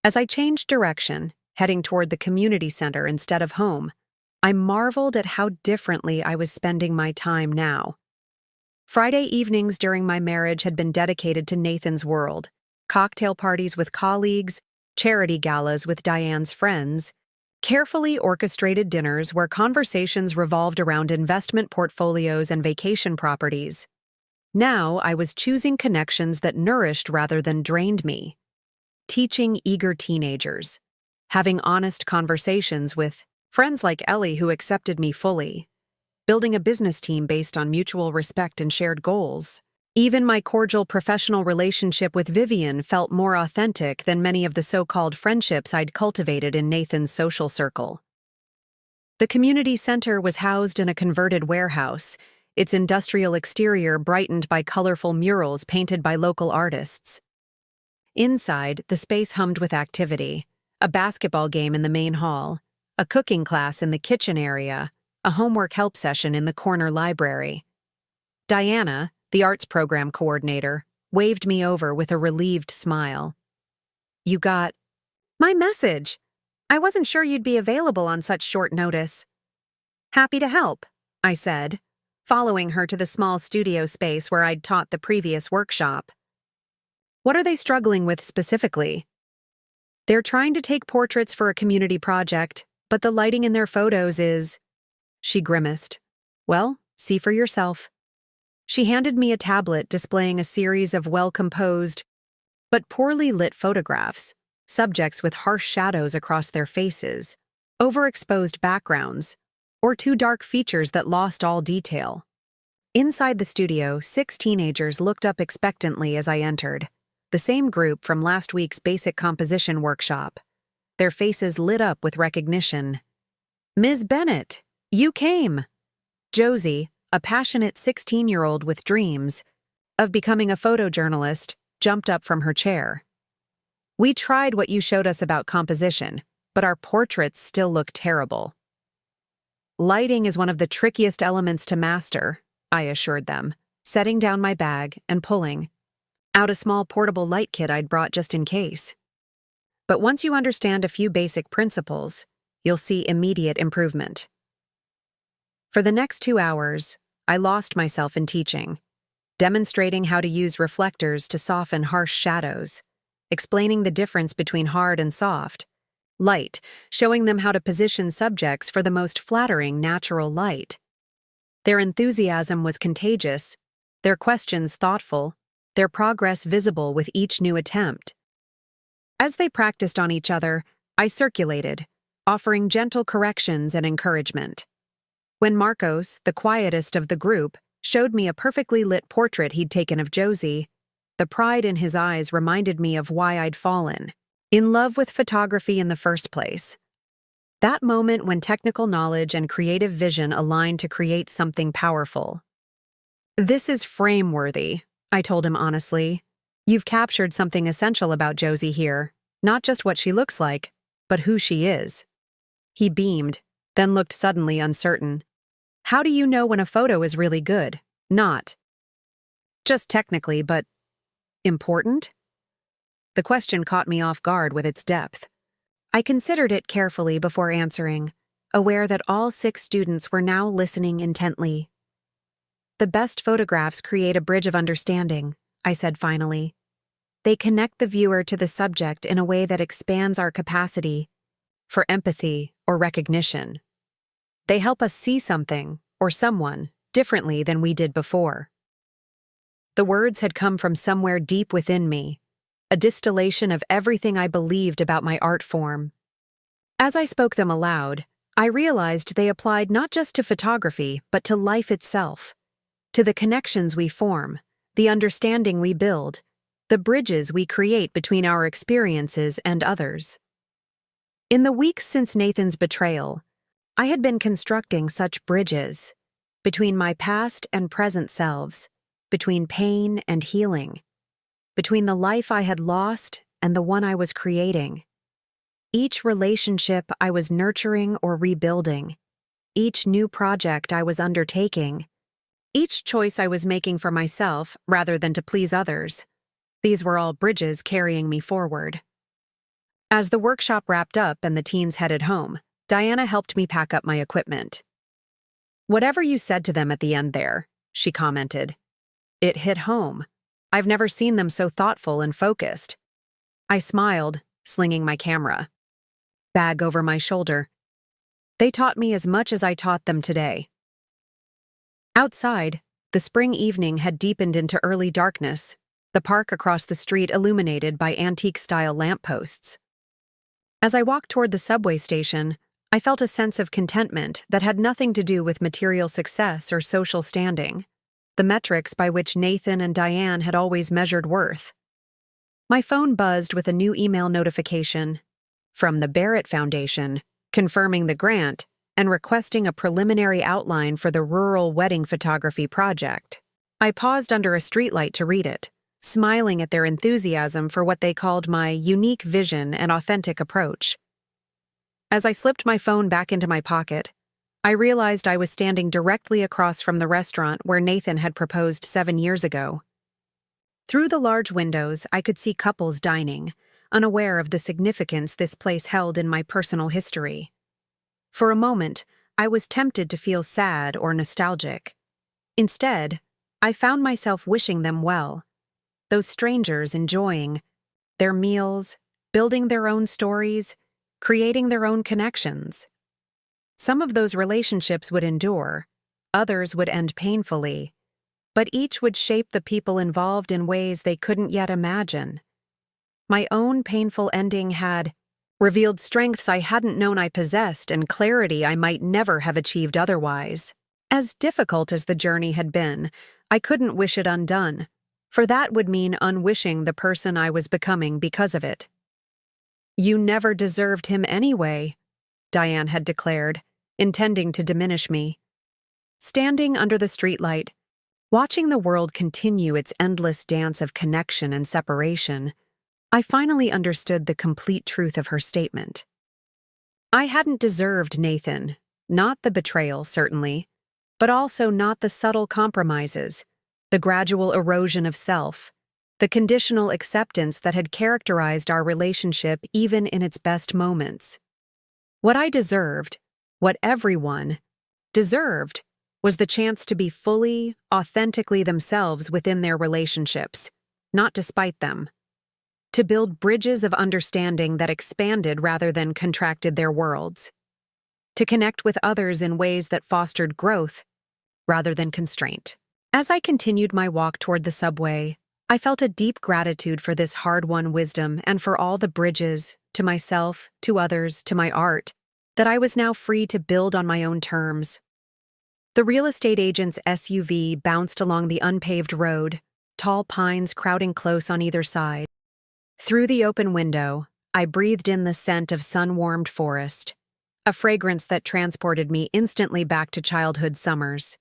As I changed direction, heading toward the community center instead of home, I marveled at how differently I was spending my time now. Friday evenings during my marriage had been dedicated to Nathan's world: cocktail parties with colleagues, charity galas with Diane's friends, carefully orchestrated dinners where conversations revolved around investment portfolios and vacation properties. Now I was choosing connections that nourished rather than drained me. Teaching eager teenagers, having honest conversations with friends like Ellie who accepted me fully, building a business team based on mutual respect and shared goals. Even my cordial professional relationship with Vivian felt more authentic than many of the so-called friendships I'd cultivated in Nathan's social circle. The community center was housed in a converted warehouse, its industrial exterior brightened by colorful murals painted by local artists. Inside, the space hummed with activity: a basketball game in the main hall, a cooking class in the kitchen area, a homework help session in the corner library. Diana, the arts program coordinator, waved me over with a relieved smile. "You got my message. I wasn't sure you'd be available on such short notice." "Happy to help," I said, following her to the small studio space where I'd taught the previous workshop. "What are they struggling with specifically?" "They're trying to take portraits for a community project, but the lighting in their photos is..." She grimaced. "Well, see for yourself." She handed me a tablet displaying a series of well-composed but poorly lit photographs, subjects with harsh shadows across their faces, overexposed backgrounds, or too dark features that lost all detail. Inside the studio, 6 teenagers looked up expectantly as I entered, the same group from last week's basic composition workshop. Their faces lit up with recognition. "Ms. Bennett, you came!" Josie, a passionate 16-year-old with dreams of becoming a photojournalist, jumped up from her chair. "We tried what you showed us about composition, but our portraits still look terrible." "Lighting is one of the trickiest elements to master," I assured them, setting down my bag and pulling out a small portable light kit I'd brought just in case. "But once you understand a few basic principles, you'll see immediate improvement." For the next 2 hours, I lost myself in teaching, demonstrating how to use reflectors to soften harsh shadows, explaining the difference between hard and soft light, showing them how to position subjects for the most flattering natural light. Their enthusiasm was contagious, their questions thoughtful, their progress visible with each new attempt. As they practiced on each other, I circulated, offering gentle corrections and encouragement. When Marcos, the quietest of the group, showed me a perfectly lit portrait he'd taken of Josie, the pride in his eyes reminded me of why I'd fallen in love with photography in the first place. That moment when technical knowledge and creative vision aligned to create something powerful. "This is frame-worthy," I told him honestly. You've captured something essential about Josie here, not just what she looks like, but who she is. He beamed, then looked suddenly uncertain. How do you know when a photo is really good? Not just technically, but important? The question caught me off guard with its depth. I considered it carefully before answering, aware that all 6 students were now listening intently. The best photographs create a bridge of understanding, I said finally. They connect the viewer to the subject in a way that expands our capacity for empathy or recognition. They help us see something, or someone, differently than we did before. The words had come from somewhere deep within me, a distillation of everything I believed about my art form. As I spoke them aloud, I realized they applied not just to photography, but to life itself, to the connections we form, the understanding we build, the bridges we create between our experiences and others. In the weeks since Nathan's betrayal, I had been constructing such bridges between my past and present selves, between pain and healing, between the life I had lost and the one I was creating. Each relationship I was nurturing or rebuilding, each new project I was undertaking, each choice I was making for myself rather than to please others, these were all bridges carrying me forward. As the workshop wrapped up and the teens headed home, Diana helped me pack up my equipment. Whatever you said to them at the end there, she commented. It hit home. I've never seen them so thoughtful and focused. I smiled, slinging my camera bag over my shoulder. They taught me as much as I taught them today. Outside, the spring evening had deepened into early darkness, the park across the street illuminated by antique-style lampposts. As I walked toward the subway station, I felt a sense of contentment that had nothing to do with material success or social standing, the metrics by which Nathan and Diane had always measured worth. My phone buzzed with a new email notification from the Barrett Foundation, confirming the grant and requesting a preliminary outline for the rural wedding photography project. I paused under a streetlight to read it, smiling at their enthusiasm for what they called my unique vision and authentic approach. As I slipped my phone back into my pocket, I realized I was standing directly across from the restaurant where Nathan had proposed 7 years ago. Through the large windows, I could see couples dining, unaware of the significance this place held in my personal history. For a moment, I was tempted to feel sad or nostalgic. Instead, I found myself wishing them well, those strangers enjoying their meals, building their own stories, creating their own connections. Some of those relationships would endure, others would end painfully, but each would shape the people involved in ways they couldn't yet imagine. My own painful ending had revealed strengths I hadn't known I possessed and clarity I might never have achieved otherwise. As difficult as the journey had been, I couldn't wish it undone, for that would mean unwishing the person I was becoming because of it. You never deserved him anyway, Diane had declared, intending to diminish me. Standing under the streetlight, watching the world continue its endless dance of connection and separation, I finally understood the complete truth of her statement. I hadn't deserved Nathan, not the betrayal, certainly, but also not the subtle compromises, the gradual erosion of self, the conditional acceptance that had characterized our relationship even in its best moments. What I deserved, what everyone deserved, was the chance to be fully, authentically themselves within their relationships, not despite them. To build bridges of understanding that expanded rather than contracted their worlds. To connect with others in ways that fostered growth rather than constraint. As I continued my walk toward the subway, I felt a deep gratitude for this hard-won wisdom and for all the bridges, to myself, to others, to my art, that I was now free to build on my own terms. The real estate agent's SUV bounced along the unpaved road, tall pines crowding close on either side. Through the open window, I breathed in the scent of sun-warmed forest, a fragrance that transported me instantly back to childhood summers.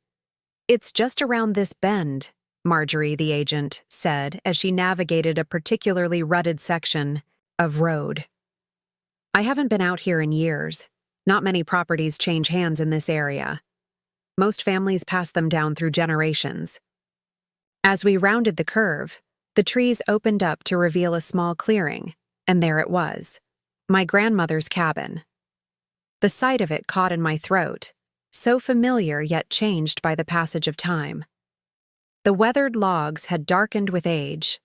It's just around this bend, Marjorie, the agent, said as she navigated a particularly rutted section of road. I haven't been out here in years. Not many properties change hands in this area. Most families pass them down through generations. As we rounded the curve, the trees opened up to reveal a small clearing, and there it was, my grandmother's cabin. The sight of it caught in my throat, so familiar yet changed by the passage of time. The weathered logs had darkened with age.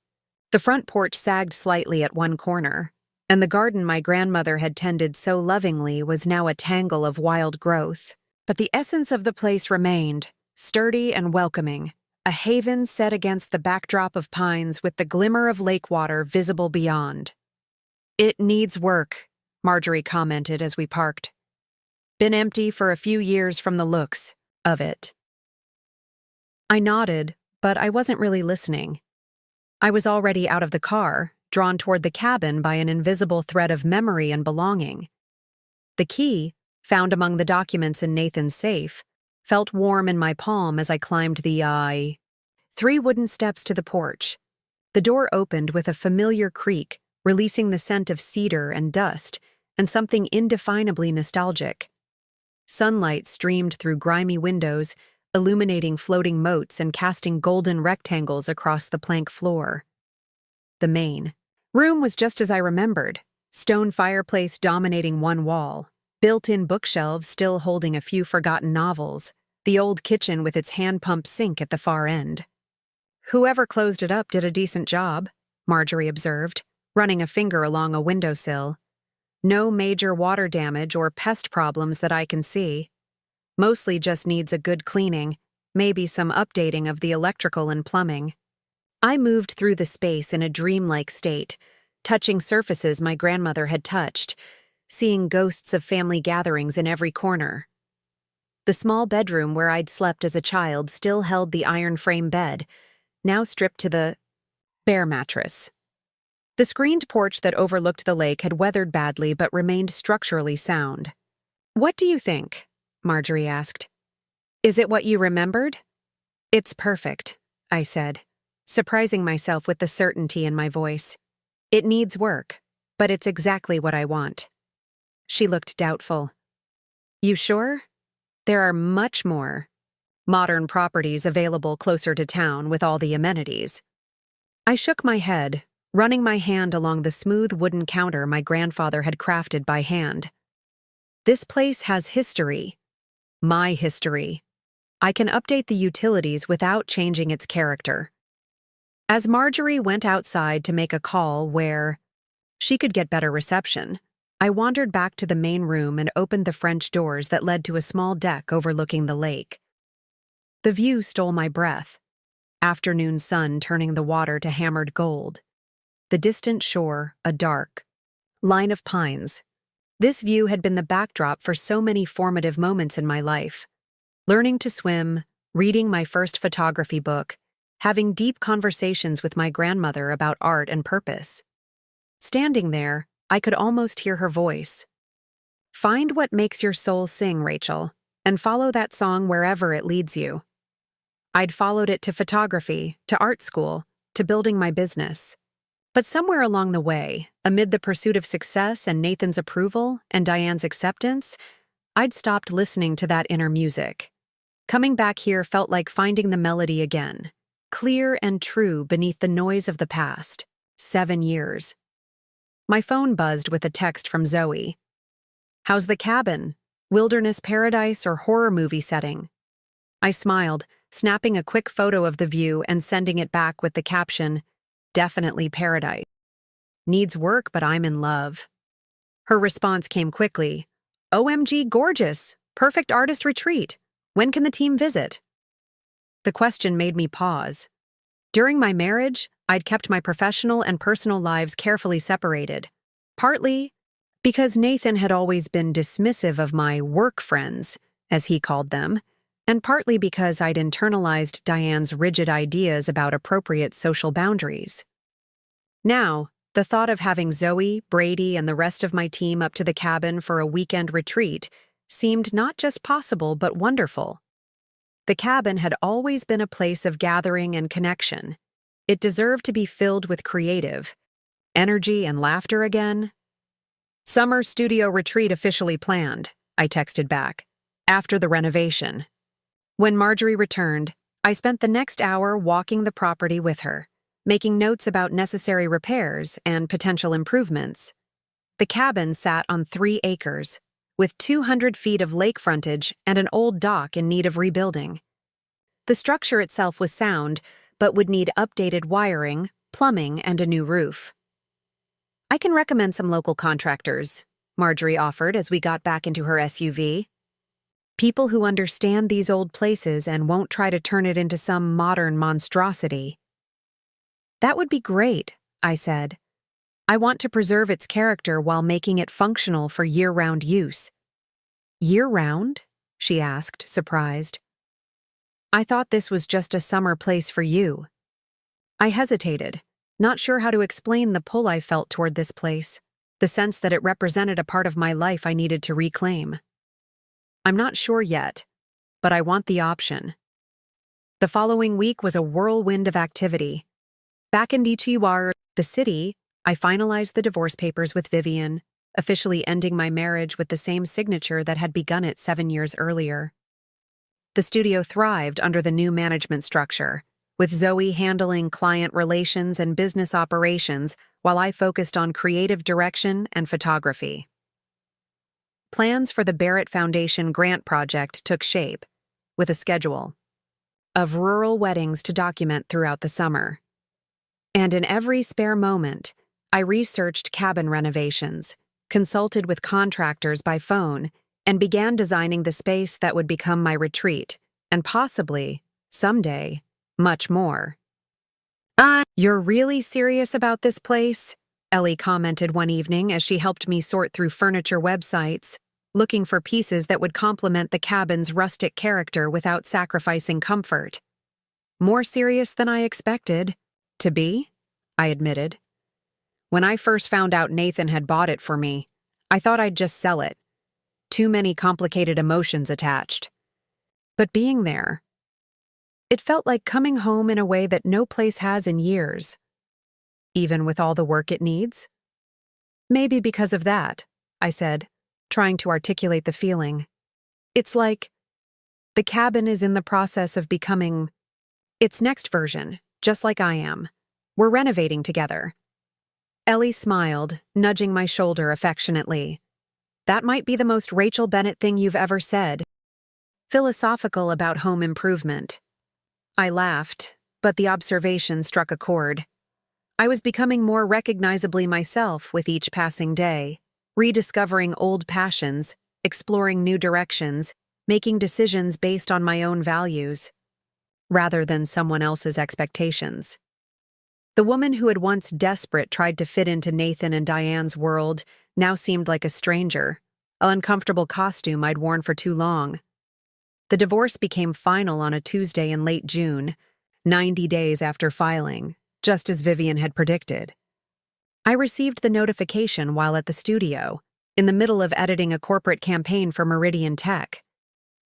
The front porch sagged slightly at one corner, and the garden my grandmother had tended so lovingly was now a tangle of wild growth. But the essence of the place remained, sturdy and welcoming, a haven set against the backdrop of pines with the glimmer of lake water visible beyond. It needs work, Marjorie commented as we parked. Been empty for a few years from the looks of it. I nodded, but I wasn't really listening. I was already out of the car, drawn toward the cabin by an invisible thread of memory and belonging. The key, found among the documents in Nathan's safe, felt warm in my palm as I climbed the 3 wooden steps to the porch. The door opened with a familiar creak, releasing the scent of cedar and dust, and something indefinably nostalgic. Sunlight streamed through grimy windows, illuminating floating moats and casting golden rectangles across the plank floor. The main room was just as I remembered, stone fireplace dominating one wall, built-in bookshelves still holding a few forgotten novels, the old kitchen with its hand-pump sink at the far end. Whoever closed it up did a decent job, Marjorie observed, running a finger along a windowsill. No major water damage or pest problems that I can see. Mostly just needs a good cleaning, maybe some updating of the electrical and plumbing. I moved through the space in a dreamlike state, touching surfaces my grandmother had touched, seeing ghosts of family gatherings in every corner. The small bedroom where I'd slept as a child still held the iron frame bed, now stripped to the bare mattress. The screened porch that overlooked the lake had weathered badly but remained structurally sound. "What do you think?" Marjorie asked. "Is it what you remembered?" "It's perfect," I said, surprising myself with the certainty in my voice. "It needs work, but it's exactly what I want." She looked doubtful. "You sure? There are much more modern properties available closer to town with all the amenities." I shook my head, running my hand along the smooth wooden counter my grandfather had crafted by hand. "This place has history. My history. I can update the utilities without changing its character." As Marjorie went outside to make a call where she could get better reception, I wandered back to the main room and opened the French doors that led to a small deck overlooking the lake. The view stole my breath, afternoon sun turning the water to hammered gold. The distant shore, a dark line of pines. This view had been the backdrop for so many formative moments in my life. Learning to swim, reading my first photography book, having deep conversations with my grandmother about art and purpose. Standing there, I could almost hear her voice. "Find what makes your soul sing, Rachel, and follow that song wherever it leads you." I'd followed it to photography, to art school, to building my business. But somewhere along the way, amid the pursuit of success and Nathan's approval and Diane's acceptance, I'd stopped listening to that inner music. Coming back here felt like finding the melody again, clear and true beneath the noise of the past. 7 years. My phone buzzed with a text from Zoe. "How's the cabin? Wilderness paradise or horror movie setting?" I smiled, snapping a quick photo of the view and sending it back with the caption, "Definitely paradise. Needs work, but I'm in love." Her response came quickly. "OMG, gorgeous! Perfect artist retreat. When can the team visit?" The question made me pause. During my marriage, I'd kept my professional and personal lives carefully separated, partly because Nathan had always been dismissive of my work friends, as he called them, and partly because I'd internalized Diane's rigid ideas about appropriate social boundaries. Now, the thought of having Zoe, Brady, and the rest of my team up to the cabin for a weekend retreat seemed not just possible but wonderful. The cabin had always been a place of gathering and connection. It deserved to be filled with creative energy and laughter again. Summer studio retreat officially planned, I texted back, after the renovation. When Marjorie returned, I spent the next hour walking the property with her, making notes about necessary repairs and potential improvements. The cabin sat on 3 acres, with 200 feet of lake frontage and an old dock in need of rebuilding. The structure itself was sound, but would need updated wiring, plumbing, and a new roof. I can recommend some local contractors, Marjorie offered as we got back into her SUV. People who understand these old places and won't try to turn it into some modern monstrosity. That would be great, I said. I want to preserve its character while making it functional for year-round use. Year-round? She asked, surprised. I thought this was just a summer place for you. I hesitated, not sure how to explain the pull I felt toward this place, the sense that it represented a part of my life I needed to reclaim. I'm not sure yet, but I want the option. The following week was a whirlwind of activity. Back in Emptied, the city, I finalized the divorce papers with Vivian, officially ending my marriage with the same signature that had begun it 7 years earlier. The studio thrived under the new management structure, with Zoe handling client relations and business operations while I focused on creative direction and photography. Plans for the Barrett Foundation grant project took shape, with a schedule of rural weddings to document throughout the summer. And in every spare moment, I researched cabin renovations, consulted with contractors by phone, and began designing the space that would become my retreat, and possibly, someday, much more. You're really serious about this place? Ellie commented one evening as she helped me sort through furniture websites, looking for pieces that would complement the cabin's rustic character without sacrificing comfort. More serious than I expected. To be? I admitted. When I first found out Nathan had bought it for me, I thought I'd just sell it. Too many complicated emotions attached. But being there, it felt like coming home in a way that no place has in years. Even with all the work it needs? Maybe because of that, I said, trying to articulate the feeling. It's like the cabin is in the process of becoming its next version, just like I am. We're renovating together. Ellie smiled, nudging my shoulder affectionately. That might be the most Rachel Bennett thing you've ever said. Philosophical about home improvement. I laughed, but the observation struck a chord. I was becoming more recognizably myself with each passing day, rediscovering old passions, exploring new directions, making decisions based on my own values, rather than someone else's expectations. The woman who had once desperate tried to fit into Nathan and Diane's world now seemed like a stranger, an uncomfortable costume I'd worn for too long. The divorce became final on a Tuesday in late June, 90 days after filing, just as Vivian had predicted. I received the notification while at the studio, in the middle of editing a corporate campaign for Meridian Tech.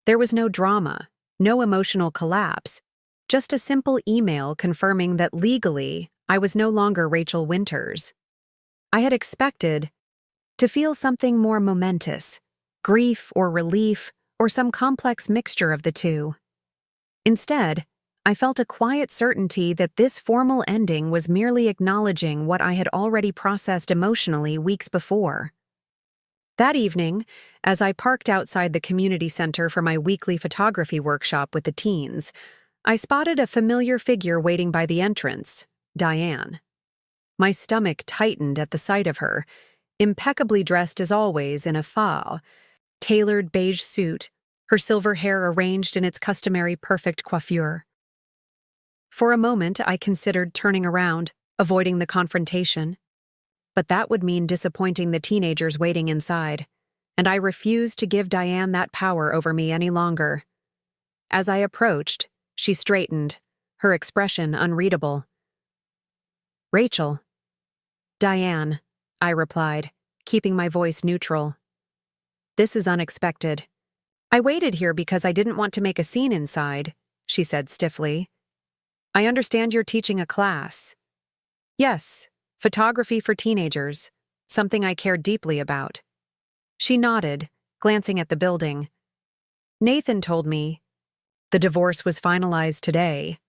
There was no drama, no emotional collapse, just a simple email confirming that legally I was no longer Rachel Winters. I had expected to feel something more momentous, grief or relief, or some complex mixture of the two. Instead, I felt a quiet certainty that this formal ending was merely acknowledging what I had already processed emotionally weeks before. That evening, as I parked outside the community center for my weekly photography workshop with the teens, I spotted a familiar figure waiting by the entrance, Diane. My stomach tightened at the sight of her, impeccably dressed as always in a tailored beige suit, her silver hair arranged in its customary perfect coiffure. For a moment, I considered turning around, avoiding the confrontation. But that would mean disappointing the teenagers waiting inside, and I refused to give Diane that power over me any longer. As I approached, she straightened, her expression unreadable. "Rachel." "Diane," I replied, keeping my voice neutral. "This is unexpected. I waited here because I didn't want to make a scene inside, she said stiffly. I understand you're teaching a class. Yes, photography for teenagers, something I care deeply about. She nodded, glancing at the building. Nathan told me the divorce was finalized today.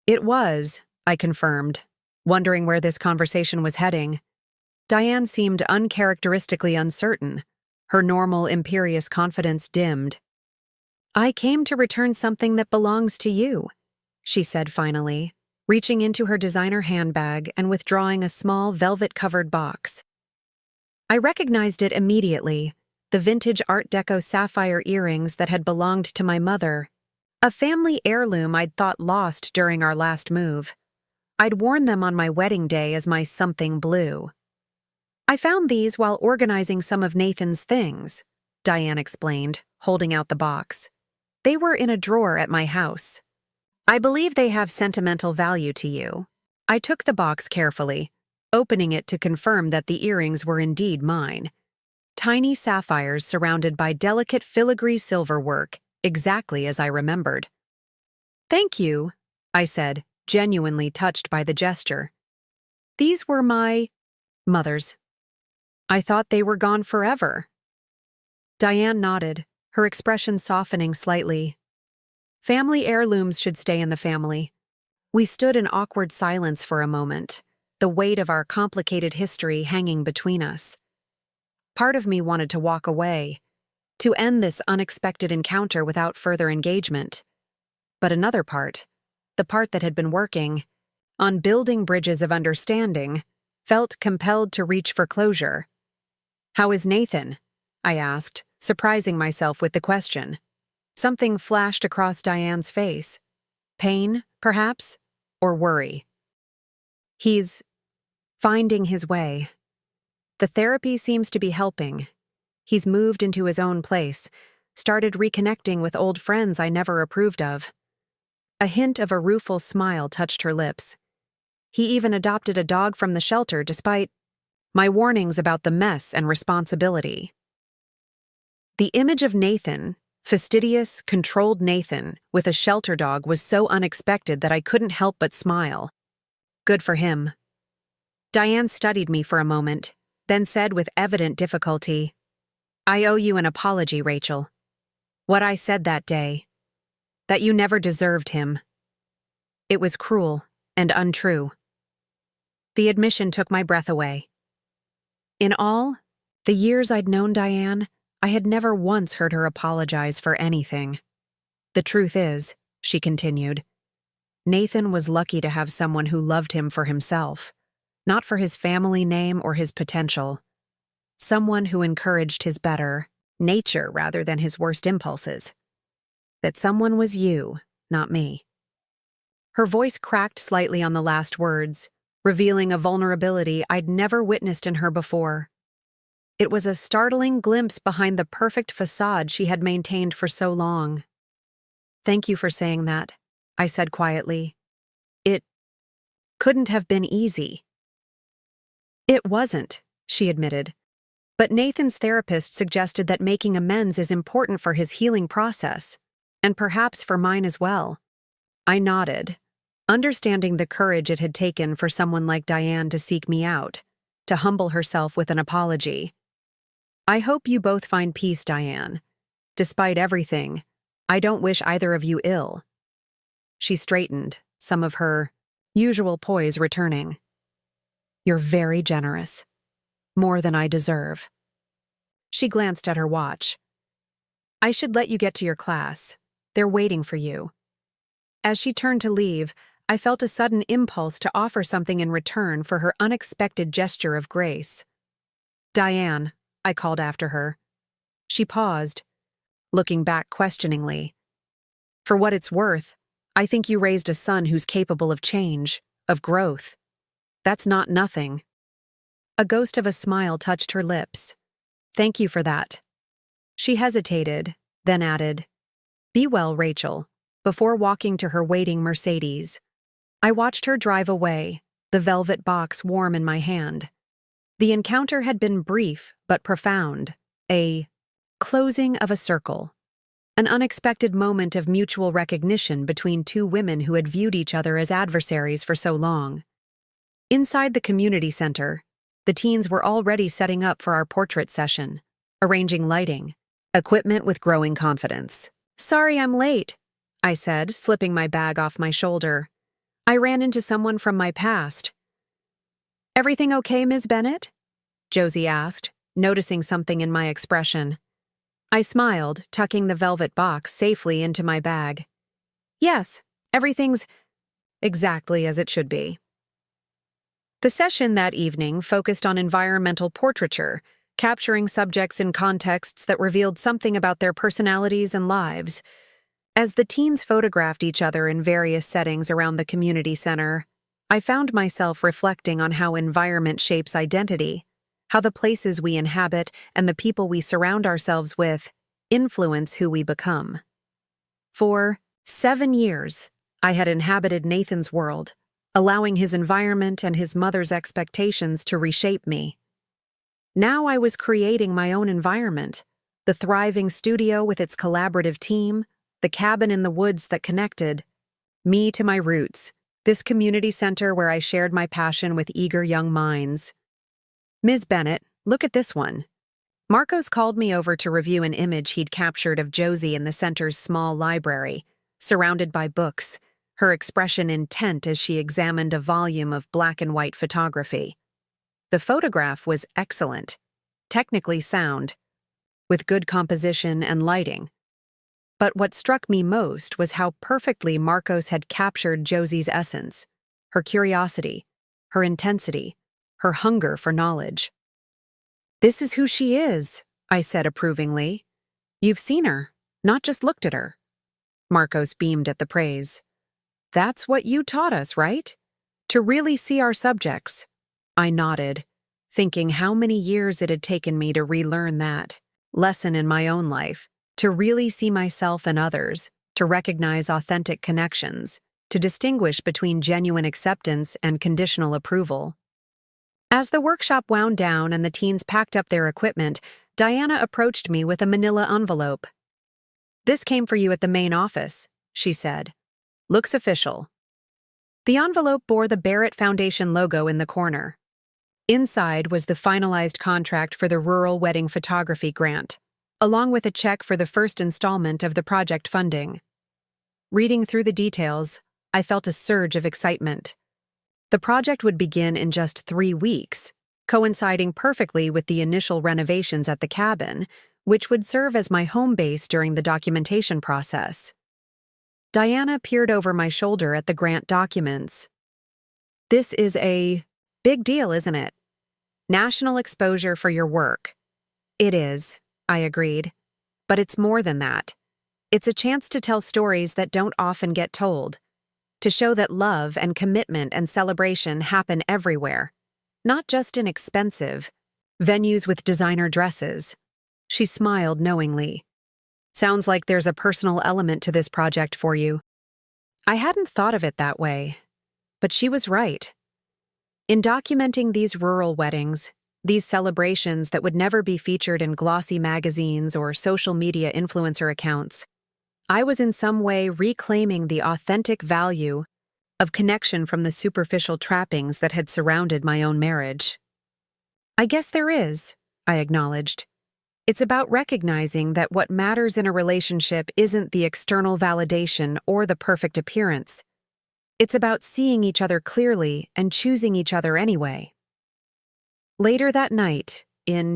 It was, I confirmed, wondering where this conversation was heading. Diane seemed uncharacteristically uncertain. Her normal, imperious confidence dimmed. I came to return something that belongs to you, she said finally, reaching into her designer handbag and withdrawing a small velvet-covered box. I recognized it immediately, the vintage Art Deco sapphire earrings that had belonged to my mother, a family heirloom I'd thought lost during our last move. I'd worn them on my wedding day as my something blue. I found these while organizing some of Nathan's things, Diane explained, holding out the box. They were in a drawer at my house. I believe they have sentimental value to you. I took the box carefully, opening it to confirm that the earrings were indeed mine. Tiny sapphires surrounded by delicate filigree silver work, exactly as I remembered. Thank you, I said, genuinely touched by the gesture. These were my mother's. I thought they were gone forever. Diane nodded, her expression softening slightly. Family heirlooms should stay in the family. We stood in awkward silence for a moment, the weight of our complicated history hanging between us. Part of me wanted to walk away, to end this unexpected encounter without further engagement. But another part, the part that had been working on building bridges of understanding, felt compelled to reach for closure. How is Nathan? I asked, surprising myself with the question. Something flashed across Diane's face. Pain, perhaps, or worry. He's finding his way. The therapy seems to be helping. He's moved into his own place, started reconnecting with old friends I never approved of. A hint of a rueful smile touched her lips. He even adopted a dog from the shelter despite my warnings about the mess and responsibility. The image of Nathan, fastidious, controlled Nathan, with a shelter dog was so unexpected that I couldn't help but smile. Good for him. Diane studied me for a moment, then said with evident difficulty, I owe you an apology, Rachel. What I said that day, that you never deserved him. It was cruel and untrue. The admission took my breath away. In all, the years I'd known Diane, I had never once heard her apologize for anything. The truth is, she continued, Nathan was lucky to have someone who loved him for himself, not for his family name or his potential. Someone who encouraged his better nature rather than his worst impulses. That someone was you, not me. Her voice cracked slightly on the last words, revealing a vulnerability I'd never witnessed in her before. It was a startling glimpse behind the perfect facade she had maintained for so long. Thank you for saying that, I said quietly. It couldn't have been easy. It wasn't, she admitted. But Nathan's therapist suggested that making amends is important for his healing process, and perhaps for mine as well. I nodded, understanding the courage it had taken for someone like Diane to seek me out, to humble herself with an apology. I hope you both find peace, Diane. Despite everything, I don't wish either of you ill. She straightened, some of her usual poise returning. You're very generous. More than I deserve. She glanced at her watch. I should let you get to your class. They're waiting for you. As she turned to leave, I felt a sudden impulse to offer something in return for her unexpected gesture of grace. Diane, I called after her. She paused, looking back questioningly. For what it's worth, I think you raised a son who's capable of change, of growth. That's not nothing. A ghost of a smile touched her lips. Thank you for that. She hesitated, then added, Be well, Rachel, before walking to her waiting Mercedes. I watched her drive away, the velvet box warm in my hand. The encounter had been brief but profound, a closing of a circle. An unexpected moment of mutual recognition between two women who had viewed each other as adversaries for so long. Inside the community center, the teens were already setting up for our portrait session, arranging lighting, equipment with growing confidence. "Sorry I'm late," I said, slipping my bag off my shoulder. "I ran into someone from my past." "Everything okay, Ms. Bennett?" Josie asked, noticing something in my expression. I smiled, tucking the velvet box safely into my bag. "Yes, everything's exactly as it should be." The session that evening focused on environmental portraiture, capturing subjects in contexts that revealed something about their personalities and lives. As the teens photographed each other in various settings around the community center, I found myself reflecting on how environment shapes identity, how the places we inhabit and the people we surround ourselves with influence who we become. For 7 years, I had inhabited Nathan's world, allowing his environment and his mother's expectations to reshape me. Now I was creating my own environment, the thriving studio with its collaborative team, the cabin in the woods that connected me to my roots, this community center where I shared my passion with eager young minds. "Ms. Bennett, look at this one." Marcos called me over to review an image he'd captured of Josie in the center's small library, surrounded by books, her expression intent as she examined a volume of black and white photography. The photograph was excellent, technically sound, with good composition and lighting. But what struck me most was how perfectly Marcos had captured Josie's essence, her curiosity, her intensity, her hunger for knowledge. "This is who she is," I said approvingly. "You've seen her, not just looked at her." Marcos beamed at the praise. "That's what you taught us, right? To really see our subjects." I nodded, thinking how many years it had taken me to relearn that lesson in my own life, to really see myself and others, to recognize authentic connections, to distinguish between genuine acceptance and conditional approval. As the workshop wound down and the teens packed up their equipment, Diana approached me with a manila envelope. "This came for you at the main office," she said. "Looks official." The envelope bore the Barrett Foundation logo in the corner. Inside was the finalized contract for the Rural Wedding Photography Grant, along with a check for the first installment of the project funding. Reading through the details, I felt a surge of excitement. The project would begin in just 3 weeks, coinciding perfectly with the initial renovations at the cabin, which would serve as my home base during the documentation process. Diana peered over my shoulder at the grant documents. "This is a big deal, isn't it? National exposure for your work." "It is," I agreed. "But it's more than that. It's a chance to tell stories that don't often get told, to show that love and commitment and celebration happen everywhere, not just in expensive venues with designer dresses." She smiled knowingly. "Sounds like there's a personal element to this project for you." I hadn't thought of it that way, but she was right. In documenting these rural weddings, these celebrations that would never be featured in glossy magazines or social media influencer accounts, I was in some way reclaiming the authentic value of connection from the superficial trappings that had surrounded my own marriage. "I guess there is," I acknowledged. "It's about recognizing that what matters in a relationship isn't the external validation or the perfect appearance. It's about seeing each other clearly and choosing each other anyway." Later that night, in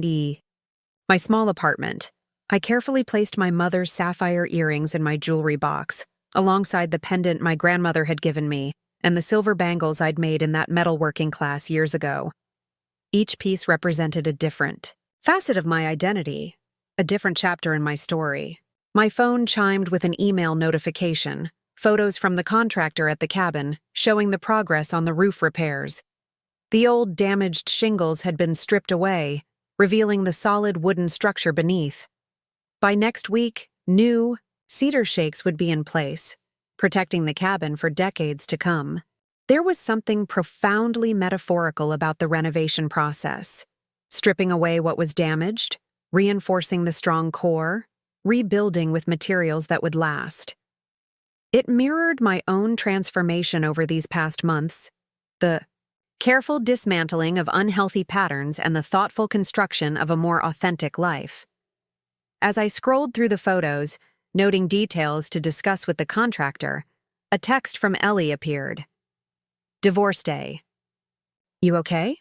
my small apartment, I carefully placed my mother's sapphire earrings in my jewelry box, alongside the pendant my grandmother had given me and the silver bangles I'd made in that metalworking class years ago. Each piece represented a different facet of my identity, a different chapter in my story. My phone chimed with an email notification, photos from the contractor at the cabin, showing the progress on the roof repairs. The old damaged shingles had been stripped away, revealing the solid wooden structure beneath. By next week, new cedar shakes would be in place, protecting the cabin for decades to come. There was something profoundly metaphorical about the renovation process, stripping away what was damaged, reinforcing the strong core, rebuilding with materials that would last. It mirrored my own transformation over these past months, the careful dismantling of unhealthy patterns and the thoughtful construction of a more authentic life. As I scrolled through the photos, noting details to discuss with the contractor, a text from Ellie appeared. Divorce day. You okay?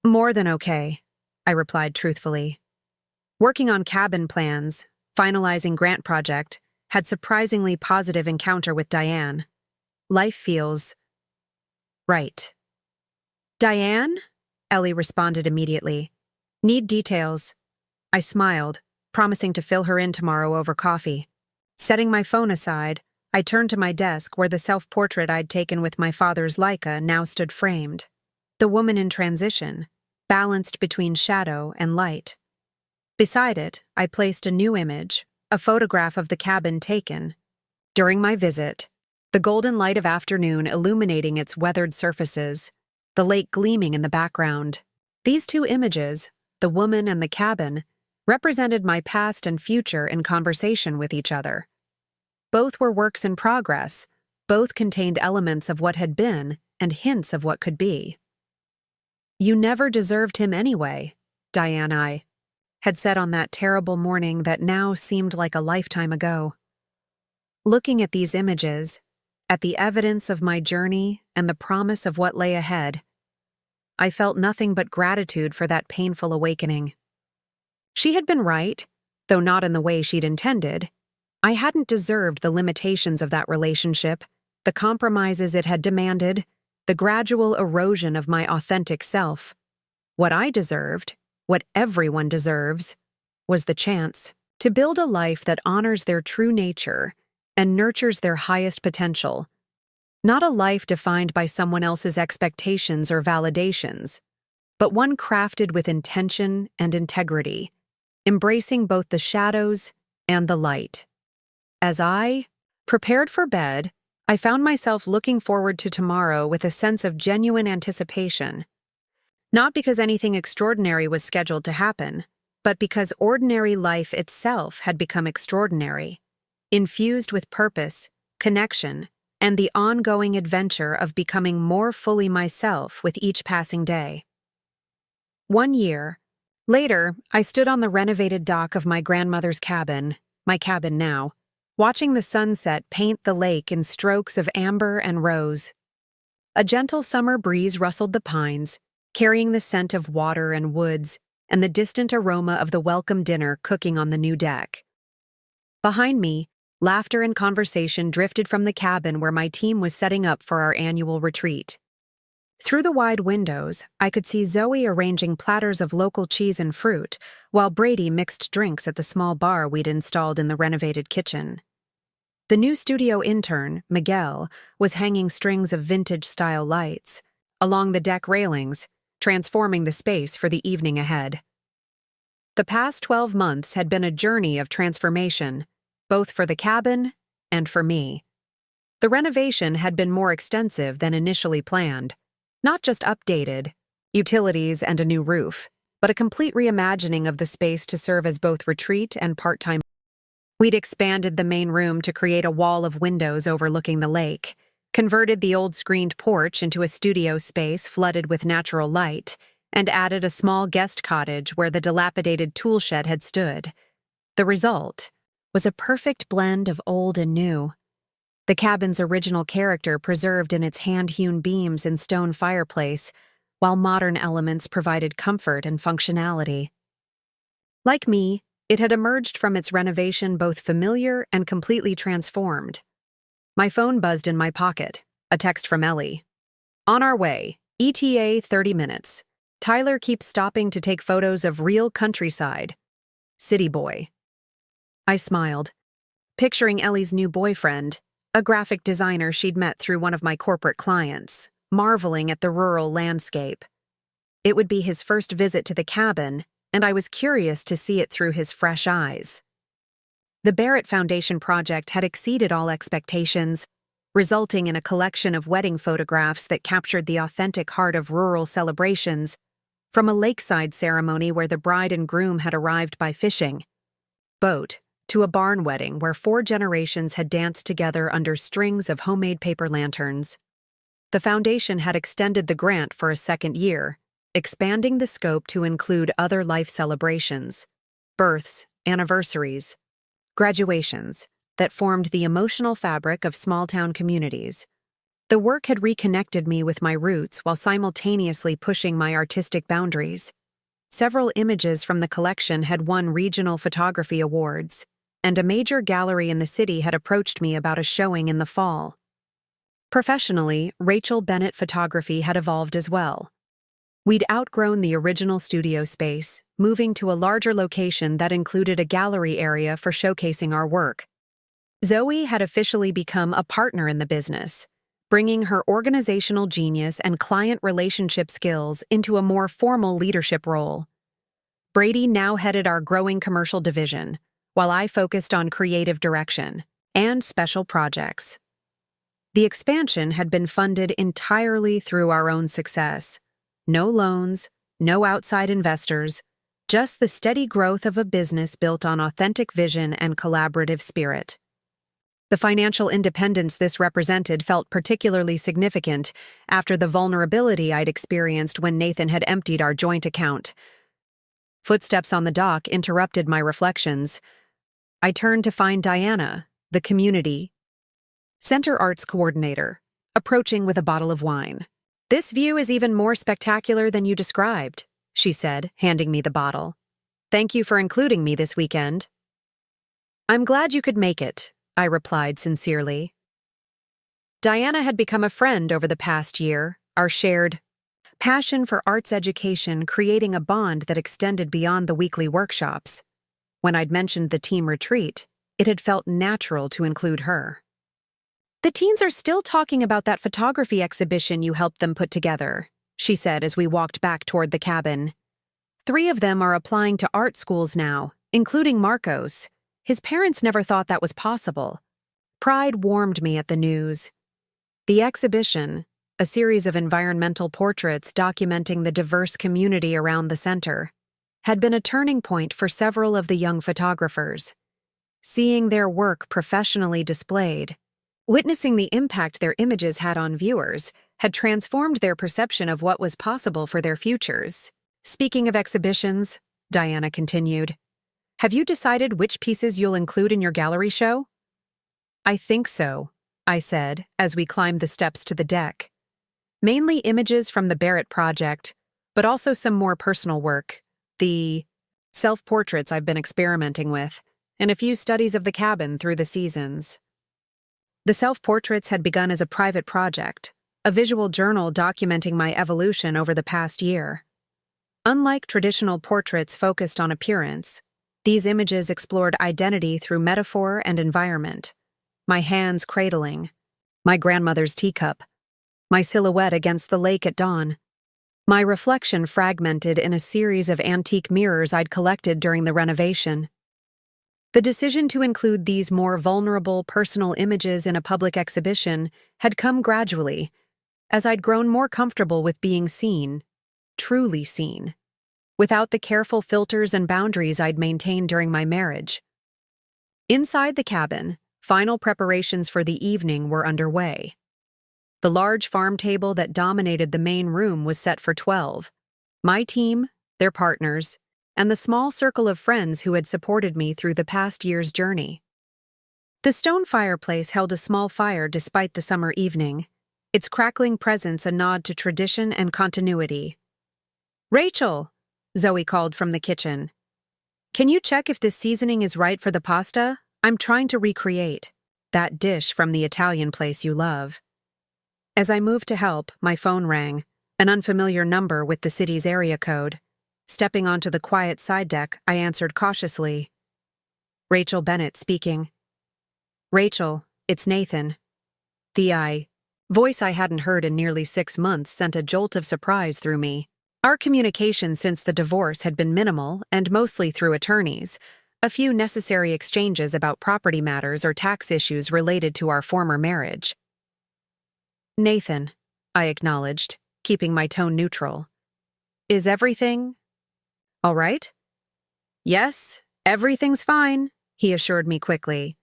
More than okay, I replied truthfully. Working on cabin plans, finalizing grant project, had surprisingly positive encounter with Diane. Life feels right. Diane? Ellie responded immediately. Need details. I smiled, promising to fill her in tomorrow over coffee. Setting my phone aside, I turned to my desk where the self-portrait I'd taken with my father's Leica now stood framed. The woman in transition, balanced between shadow and light. Beside it, I placed a new image, a photograph of the cabin taken. During my visit, the golden light of afternoon illuminating its weathered surfaces, the lake gleaming in the background. These two images, the woman and the cabin, represented my past and future in conversation with each other. Both were works in progress, both contained elements of what had been and hints of what could be. You never deserved him anyway, Diane I had said on that terrible morning that now seemed like a lifetime ago. Looking at these images, at the evidence of my journey and the promise of what lay ahead, I felt nothing but gratitude for that painful awakening. She had been right, though not in the way she'd intended. I hadn't deserved the limitations of that relationship, the compromises it had demanded, the gradual erosion of my authentic self. What I deserved, what everyone deserves, was the chance to build a life that honors their true nature and nurtures their highest potential. Not a life defined by someone else's expectations or validations, but one crafted with intention and integrity, embracing both the shadows and the light. As I prepared for bed, I found myself looking forward to tomorrow with a sense of genuine anticipation. Not because anything extraordinary was scheduled to happen, but because ordinary life itself had become extraordinary, infused with purpose, connection, and the ongoing adventure of becoming more fully myself with each passing day. 1 year later, I stood on the renovated dock of my grandmother's cabin, my cabin now, watching the sunset paint the lake in strokes of amber and rose. A gentle summer breeze rustled the pines, carrying the scent of water and woods and the distant aroma of the welcome dinner cooking on the new deck. Behind me, laughter and conversation drifted from the cabin where my team was setting up for our annual retreat. Through the wide windows, I could see Zoe arranging platters of local cheese and fruit, while Brady mixed drinks at the small bar we'd installed in the renovated kitchen. The new studio intern, Miguel, was hanging strings of vintage-style lights along the deck railings, transforming the space for the evening ahead. The past 12 months had been a journey of transformation, both for the cabin and for me. The renovation had been more extensive than initially planned, not just updated, utilities and a new roof, but a complete reimagining of the space to serve as both retreat and part-time. We'd expanded the main room to create a wall of windows overlooking the lake, converted the old screened porch into a studio space flooded with natural light, and added a small guest cottage where the dilapidated tool shed had stood. The result was a perfect blend of old and new. The cabin's original character preserved in its hand-hewn beams and stone fireplace, while modern elements provided comfort and functionality. Like me, it had emerged from its renovation both familiar and completely transformed. My phone buzzed in my pocket, a text from Ellie. On our way, ETA 30 minutes. Tyler keeps stopping to take photos of real countryside. City boy. I smiled, picturing Ellie's new boyfriend, a graphic designer she'd met through one of my corporate clients, marveling at the rural landscape. It would be his first visit to the cabin, and I was curious to see it through his fresh eyes. The Barrett Foundation project had exceeded all expectations, resulting in a collection of wedding photographs that captured the authentic heart of rural celebrations, from a lakeside ceremony where the bride and groom had arrived by fishing, boat to a barn wedding where 4 generations had danced together under strings of homemade paper lanterns. The foundation had extended the grant for a second year, expanding the scope to include other life celebrations, births, anniversaries, graduations that formed the emotional fabric of small-town communities. The work had reconnected me with my roots while simultaneously pushing my artistic boundaries. Several images from the collection had won regional photography awards, and a major gallery in the city had approached me about a showing in the fall. Professionally, Rachel Bennett photography had evolved as well. We'd outgrown the original studio space, moving to a larger location that included a gallery area for showcasing our work. Zoe had officially become a partner in the business, bringing her organizational genius and client relationship skills into a more formal leadership role. Brady now headed our growing commercial division, while I focused on creative direction and special projects. The expansion had been funded entirely through our own success. No loans, no outside investors, just the steady growth of a business built on authentic vision and collaborative spirit. The financial independence this represented felt particularly significant after the vulnerability I'd experienced when Nathan had emptied our joint account. Footsteps on the dock interrupted my reflections. I turned to find Diana, the community center arts coordinator, approaching with a bottle of wine. "This view is even more spectacular than you described," she said, handing me the bottle. "Thank you for including me this weekend." "I'm glad you could make it," I replied sincerely. Diana had become a friend over the past year, our shared passion for arts education creating a bond that extended beyond the weekly workshops. When I'd mentioned the team retreat, it had felt natural to include her. "The teens are still talking about that photography exhibition you helped them put together," she said as we walked back toward the cabin. "3 of them are applying to art schools now, including Marcos. His parents never thought that was possible." Pride warmed me at the news. The exhibition, a series of environmental portraits documenting the diverse community around the center, had been a turning point for several of the young photographers. Seeing their work professionally displayed, witnessing the impact their images had on viewers, had transformed their perception of what was possible for their futures. "Speaking of exhibitions," Diana continued, "have you decided which pieces you'll include in your gallery show?" "I think so," I said as we climbed the steps to the deck. "Mainly images from the Barrett project, but also some more personal work, the self-portraits I've been experimenting with, and a few studies of the cabin through the seasons." The self-portraits had begun as a private project, a visual journal documenting my evolution over the past year. Unlike traditional portraits focused on appearance, these images explored identity through metaphor and environment. My hands cradling, my grandmother's teacup, my silhouette against the lake at dawn, my reflection fragmented in a series of antique mirrors I'd collected during the renovation. The decision to include these more vulnerable, personal images in a public exhibition had come gradually, as I'd grown more comfortable with being seen, truly seen, without the careful filters and boundaries I'd maintained during my marriage. Inside the cabin, final preparations for the evening were underway. The large farm table that dominated the main room was set for 12. My team, their partners, and the small circle of friends who had supported me through the past year's journey. The stone fireplace held a small fire despite the summer evening, its crackling presence a nod to tradition and continuity. "Rachel," Zoe called from the kitchen. "Can you check if this seasoning is right for the pasta? I'm trying to recreate that dish from the Italian place you love." As I moved to help, my phone rang, an unfamiliar number with the city's area code. Stepping onto the quiet side deck, I answered cautiously. "Rachel Bennett speaking." "Rachel, it's Nathan." The voice I hadn't heard in nearly 6 months sent a jolt of surprise through me. Our communication since the divorce had been minimal and mostly through attorneys, a few necessary exchanges about property matters or tax issues related to our former marriage. "Nathan," I acknowledged, keeping my tone neutral. "Is everything all right?" "Yes, Everything's fine, he assured me quickly.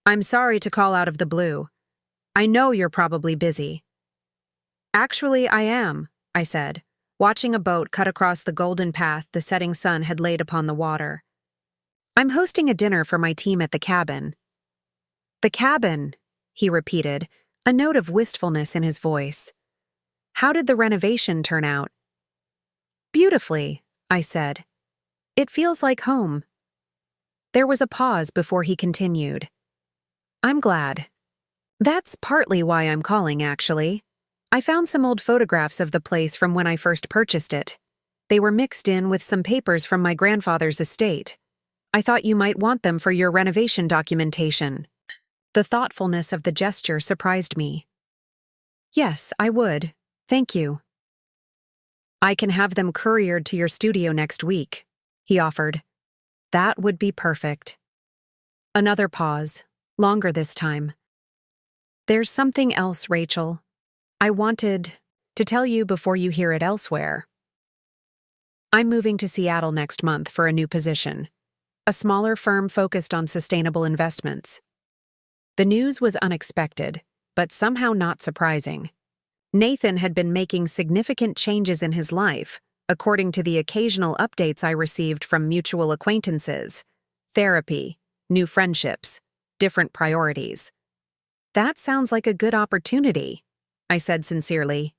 I'm sorry to call out of the blue. I know you're probably busy. Actually, I am, I said, watching a boat cut across the golden path the setting sun had laid upon the water. I'm hosting a dinner for my team at the cabin. The cabin, he repeated, a note of wistfulness in his voice. How did the renovation turn out? Beautifully, I said. It feels like home. There was a pause before he continued. I'm glad. That's partly why I'm calling, actually. I found some old photographs of the place from when I first purchased it. They were mixed in with some papers from my grandfather's estate. I thought you might want them for your renovation documentation. The thoughtfulness of the gesture surprised me. Yes, I would. Thank you. I can have them couriered to your studio next week, he offered. That would be perfect. Another pause, longer this time. There's something else, Rachel. I wanted to tell you before you hear it elsewhere. I'm moving to Seattle next month for a new position, a smaller firm focused on sustainable investments. The news was unexpected, but somehow not surprising. Nathan had been making significant changes in his life, according to the occasional updates I received from mutual acquaintances, therapy, new friendships, different priorities. That sounds like a good opportunity, I said sincerely.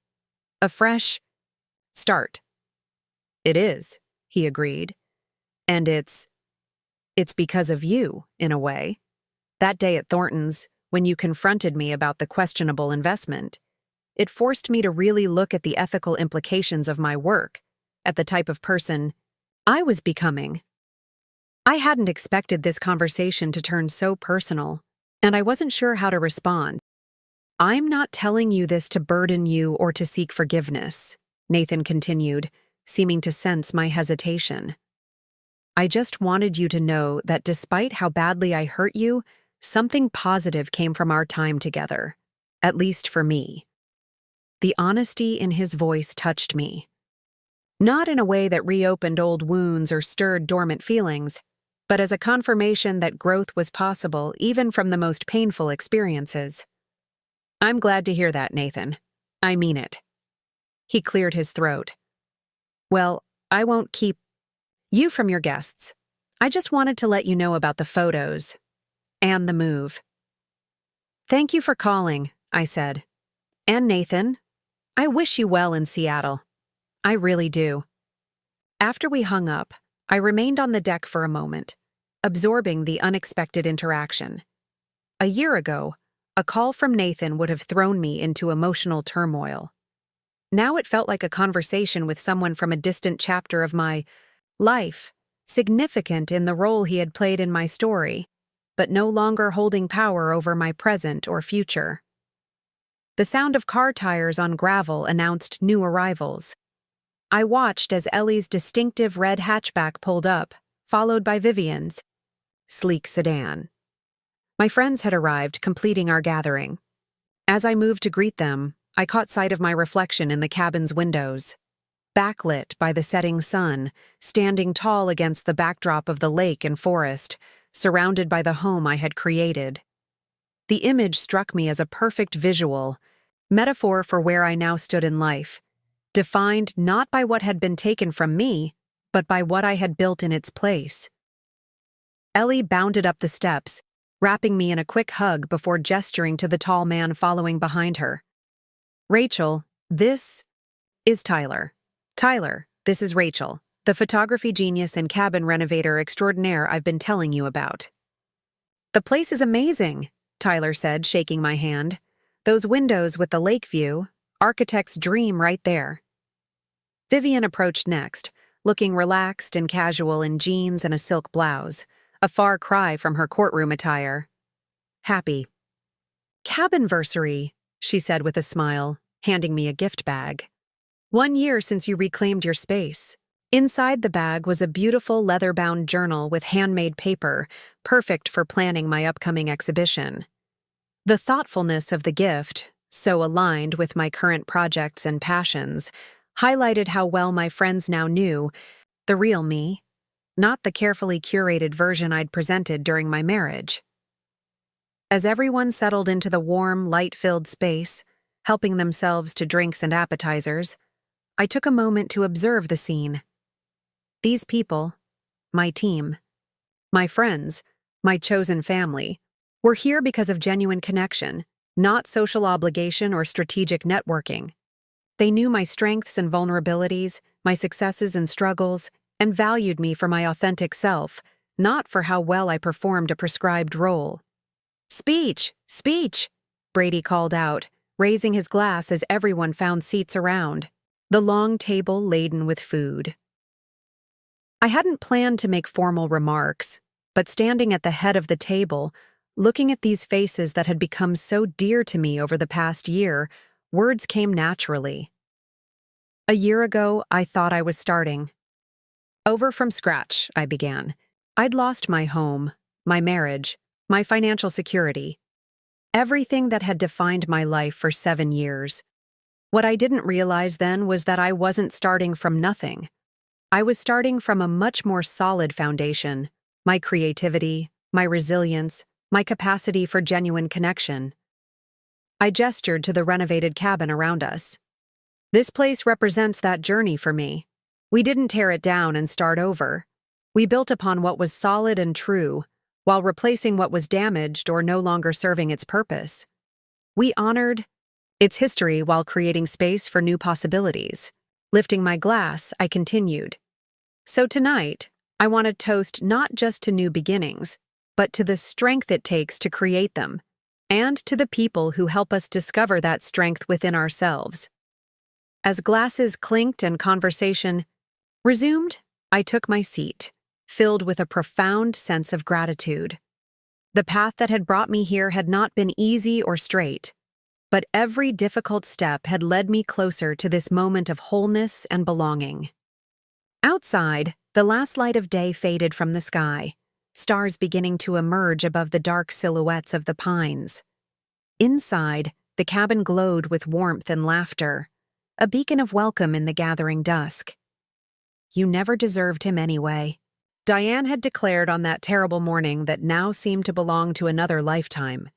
A fresh start. It is, he agreed. And it's because of you, in a way. That day at Thornton's, when you confronted me about the questionable investment, it forced me to really look at the ethical implications of my work, at the type of person I was becoming. I hadn't expected this conversation to turn so personal, and I wasn't sure how to respond. I'm not telling you this to burden you or to seek forgiveness, Nathan continued, seeming to sense my hesitation. I just wanted you to know that despite how badly I hurt you, something positive came from our time together, at least for me. The honesty in his voice touched me. Not in a way that reopened old wounds or stirred dormant feelings, but as a confirmation that growth was possible even from the most painful experiences. I'm glad to hear that, Nathan. I mean it. He cleared his throat. Well, I won't keep you from your guests. I just wanted to let you know about the photos and the move. Thank you for calling, I said. And Nathan, I wish you well in Seattle. I really do. After we hung up, I remained on the deck for a moment, absorbing the unexpected interaction. A year ago, a call from Nathan would have thrown me into emotional turmoil. Now it felt like a conversation with someone from a distant chapter of my life, significant in the role he had played in my story, but no longer holding power over my present or future. The sound of car tires on gravel announced new arrivals. I watched as Ellie's distinctive red hatchback pulled up, followed by Vivian's sleek sedan. My friends had arrived, completing our gathering. As I moved to greet them, I caught sight of my reflection in the cabin's windows, backlit by the setting sun, standing tall against the backdrop of the lake and forest, surrounded by the home I had created. The image struck me as a perfect visual, metaphor for where I now stood in life, defined not by what had been taken from me, but by what I had built in its place. Ellie bounded up the steps, wrapping me in a quick hug before gesturing to the tall man following behind her. Rachel, this is Tyler. Tyler, this is Rachel, the photography genius and cabin renovator extraordinaire I've been telling you about. The place is amazing, Tyler said, shaking my hand. Those windows with the lake view, architect's dream right there. Vivian approached next, looking relaxed and casual in jeans and a silk blouse, a far cry from her courtroom attire. Happy. Cabinversary, she said with a smile, handing me a gift bag. 1 year since you reclaimed your space. Inside the bag was a beautiful leather-bound journal with handmade paper, perfect for planning my upcoming exhibition. The thoughtfulness of the gift, so aligned with my current projects and passions, highlighted how well my friends now knew the real me, not the carefully curated version I'd presented during my marriage. As everyone settled into the warm, light-filled space, helping themselves to drinks and appetizers, I took a moment to observe the scene. These people, my team, my friends, my chosen family, were here because of genuine connection, not social obligation or strategic networking. They knew my strengths and vulnerabilities, my successes and struggles, and valued me for my authentic self, not for how well I performed a prescribed role. "Speech! Speech!" Brady called out, raising his glass as everyone found seats around, the long table laden with food. I hadn't planned to make formal remarks, but standing at the head of the table, looking at these faces that had become so dear to me over the past year, words came naturally. A year ago, I thought I was starting. Over from scratch, I began. I'd lost my home, my marriage, my financial security, everything that had defined my life for 7 years. What I didn't realize then was that I wasn't starting from nothing. I was starting from a much more solid foundation: my creativity, my resilience, my capacity for genuine connection. I gestured to the renovated cabin around us. This place represents that journey for me. We didn't tear it down and start over. We built upon what was solid and true, while replacing what was damaged or no longer serving its purpose. We honored its history while creating space for new possibilities. Lifting my glass, I continued. So tonight, I want to toast not just to new beginnings, but to the strength it takes to create them, and to the people who help us discover that strength within ourselves. As glasses clinked and conversation resumed, I took my seat, filled with a profound sense of gratitude. The path that had brought me here had not been easy or straight, but every difficult step had led me closer to this moment of wholeness and belonging. Outside, the last light of day faded from the sky, stars beginning to emerge above the dark silhouettes of the pines. Inside, the cabin glowed with warmth and laughter, a beacon of welcome in the gathering dusk. "You never deserved him anyway," Diane had declared on that terrible morning that now seemed to belong to another lifetime.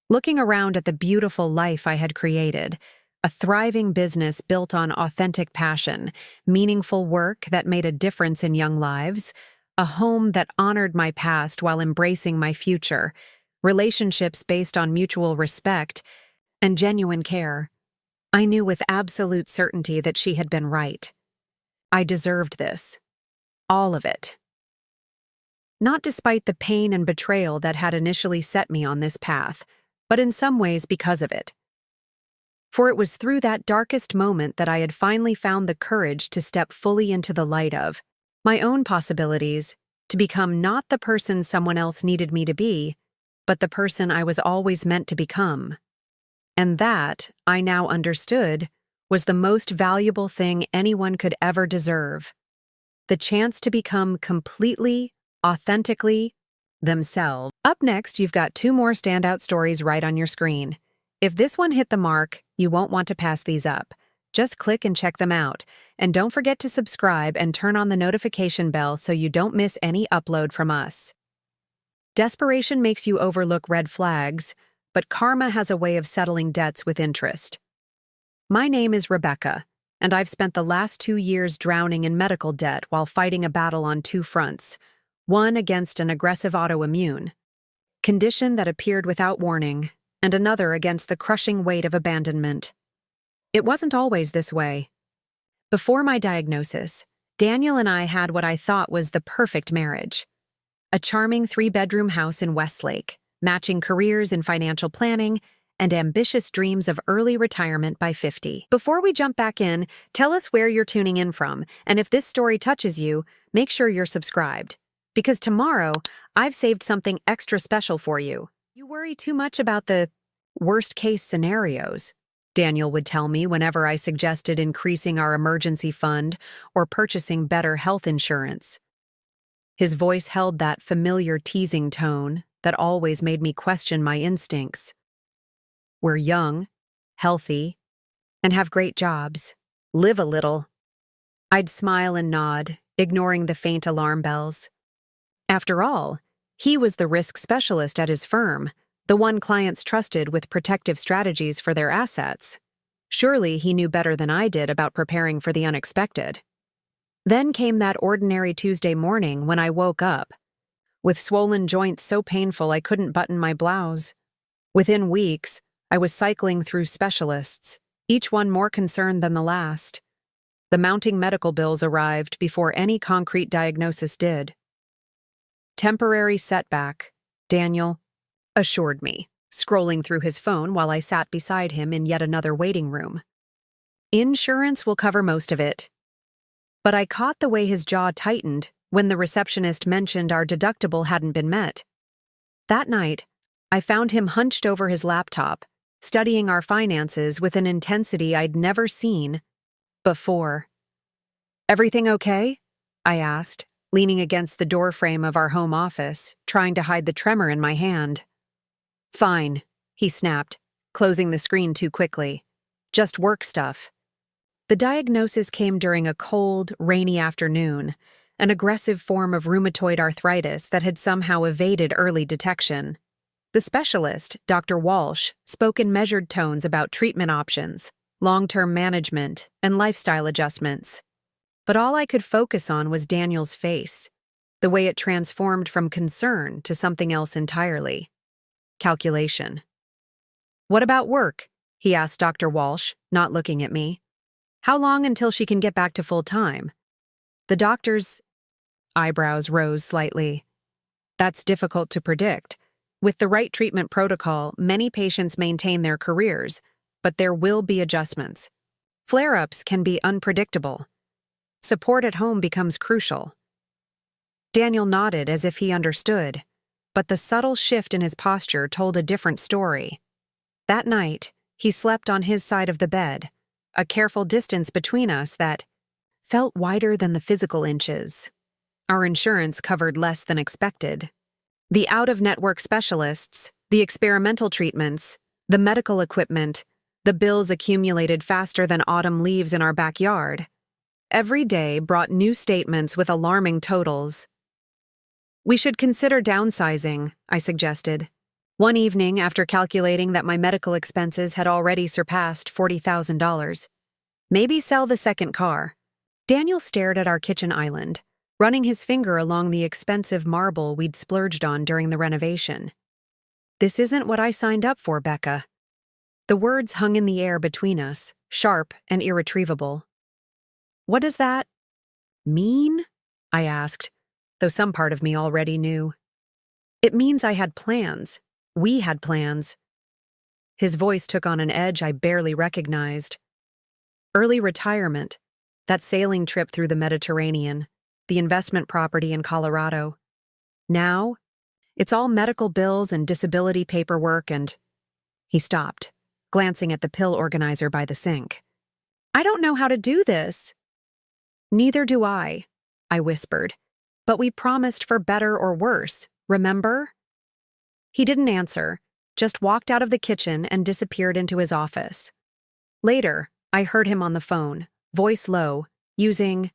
Looking around at the beautiful life I had created, a thriving business built on authentic passion, meaningful work that made a difference in young lives, a home that honored my past while embracing my future, relationships based on mutual respect and genuine care, I knew with absolute certainty that she had been right. I deserved this. All of it. Not despite the pain and betrayal that had initially set me on this path, but in some ways because of it. For it was through that darkest moment that I had finally found the courage to step fully into the light of my own possibilities, to become not the person someone else needed me to be, but the person I was always meant to become. And that, I now understood, was the most valuable thing anyone could ever deserve: the chance to become completely, authentically themselves. Up next, you've got 2 more standout stories right on your screen. If this one hit the mark, you won't want to pass these up. Just click and check them out. And don't forget to subscribe and turn on the notification bell so you don't miss any upload from us. Desperation makes you overlook red flags, but karma has a way of settling debts with interest. My name is Rebecca, and I've spent the last 2 years drowning in medical debt while fighting a battle on 2 fronts. One against an aggressive autoimmune condition that appeared without warning, and another against the crushing weight of abandonment. It wasn't always this way. Before my diagnosis, Daniel and I had what I thought was the perfect marriage: a charming 3-bedroom house in Westlake, matching careers in financial planning, and ambitious dreams of early retirement by 50. Before we jump back in, tell us where you're tuning in from, and if this story touches you, make sure you're subscribed. Because tomorrow, I've saved something extra special for you. You worry too much about the worst-case scenarios, Daniel would tell me whenever I suggested increasing our emergency fund or purchasing better health insurance. His voice held that familiar teasing tone that always made me question my instincts. We're young, healthy, and have great jobs. Live a little. I'd smile and nod, ignoring the faint alarm bells. After all, he was the risk specialist at his firm, the one clients trusted with protective strategies for their assets. Surely he knew better than I did about preparing for the unexpected. Then came that ordinary Tuesday morning when I woke up, with swollen joints so painful I couldn't button my blouse. Within weeks, I was cycling through specialists, each one more concerned than the last. The mounting medical bills arrived before any concrete diagnosis did. Temporary setback, Daniel assured me, scrolling through his phone while I sat beside him in yet another waiting room. Insurance will cover most of it. But I caught the way his jaw tightened when the receptionist mentioned our deductible hadn't been met. That night, I found him hunched over his laptop, studying our finances with an intensity I'd never seen before. "Everything okay?" I asked, leaning against the doorframe of our home office, trying to hide the tremor in my hand. "Fine," he snapped, closing the screen too quickly. "Just work stuff." The diagnosis came during a cold, rainy afternoon, an aggressive form of rheumatoid arthritis that had somehow evaded early detection. The specialist, Dr. Walsh, spoke in measured tones about treatment options, long-term management, and lifestyle adjustments. But all I could focus on was Daniel's face, the way it transformed from concern to something else entirely. Calculation. "What about work?" he asked Dr. Walsh, not looking at me. "How long until she can get back to full-time?" The doctor's eyebrows rose slightly. "That's difficult to predict. With the right treatment protocol, many patients maintain their careers, but there will be adjustments. Flare-ups can be unpredictable. Support at home becomes crucial." Daniel nodded as if he understood, but the subtle shift in his posture told a different story. That night, he slept on his side of the bed, a careful distance between us that felt wider than the physical inches. Our insurance covered less than expected. The out-of-network specialists, the experimental treatments, the medical equipment, the bills accumulated faster than autumn leaves in our backyard. Every day brought new statements with alarming totals. "We should consider downsizing," I suggested. One evening, after calculating that my medical expenses had already surpassed $40,000. "Maybe sell the second car." Daniel stared at our kitchen island, running his finger along the expensive marble we'd splurged on during the renovation. "This isn't what I signed up for, Becca." The words hung in the air between us, sharp and irretrievable. "What does that mean?" I asked, though some part of me already knew. "It means I had plans. We had plans." His voice took on an edge I barely recognized. Early retirement, that sailing trip through the Mediterranean, the investment property in Colorado. Now, it's all medical bills and disability paperwork and... He stopped, glancing at the pill organizer by the sink. "I don't know how to do this." "Neither do I whispered. "But we promised for better or worse, remember?" He didn't answer, just walked out of the kitchen and disappeared into his office. Later, I heard him on the phone, voice low, using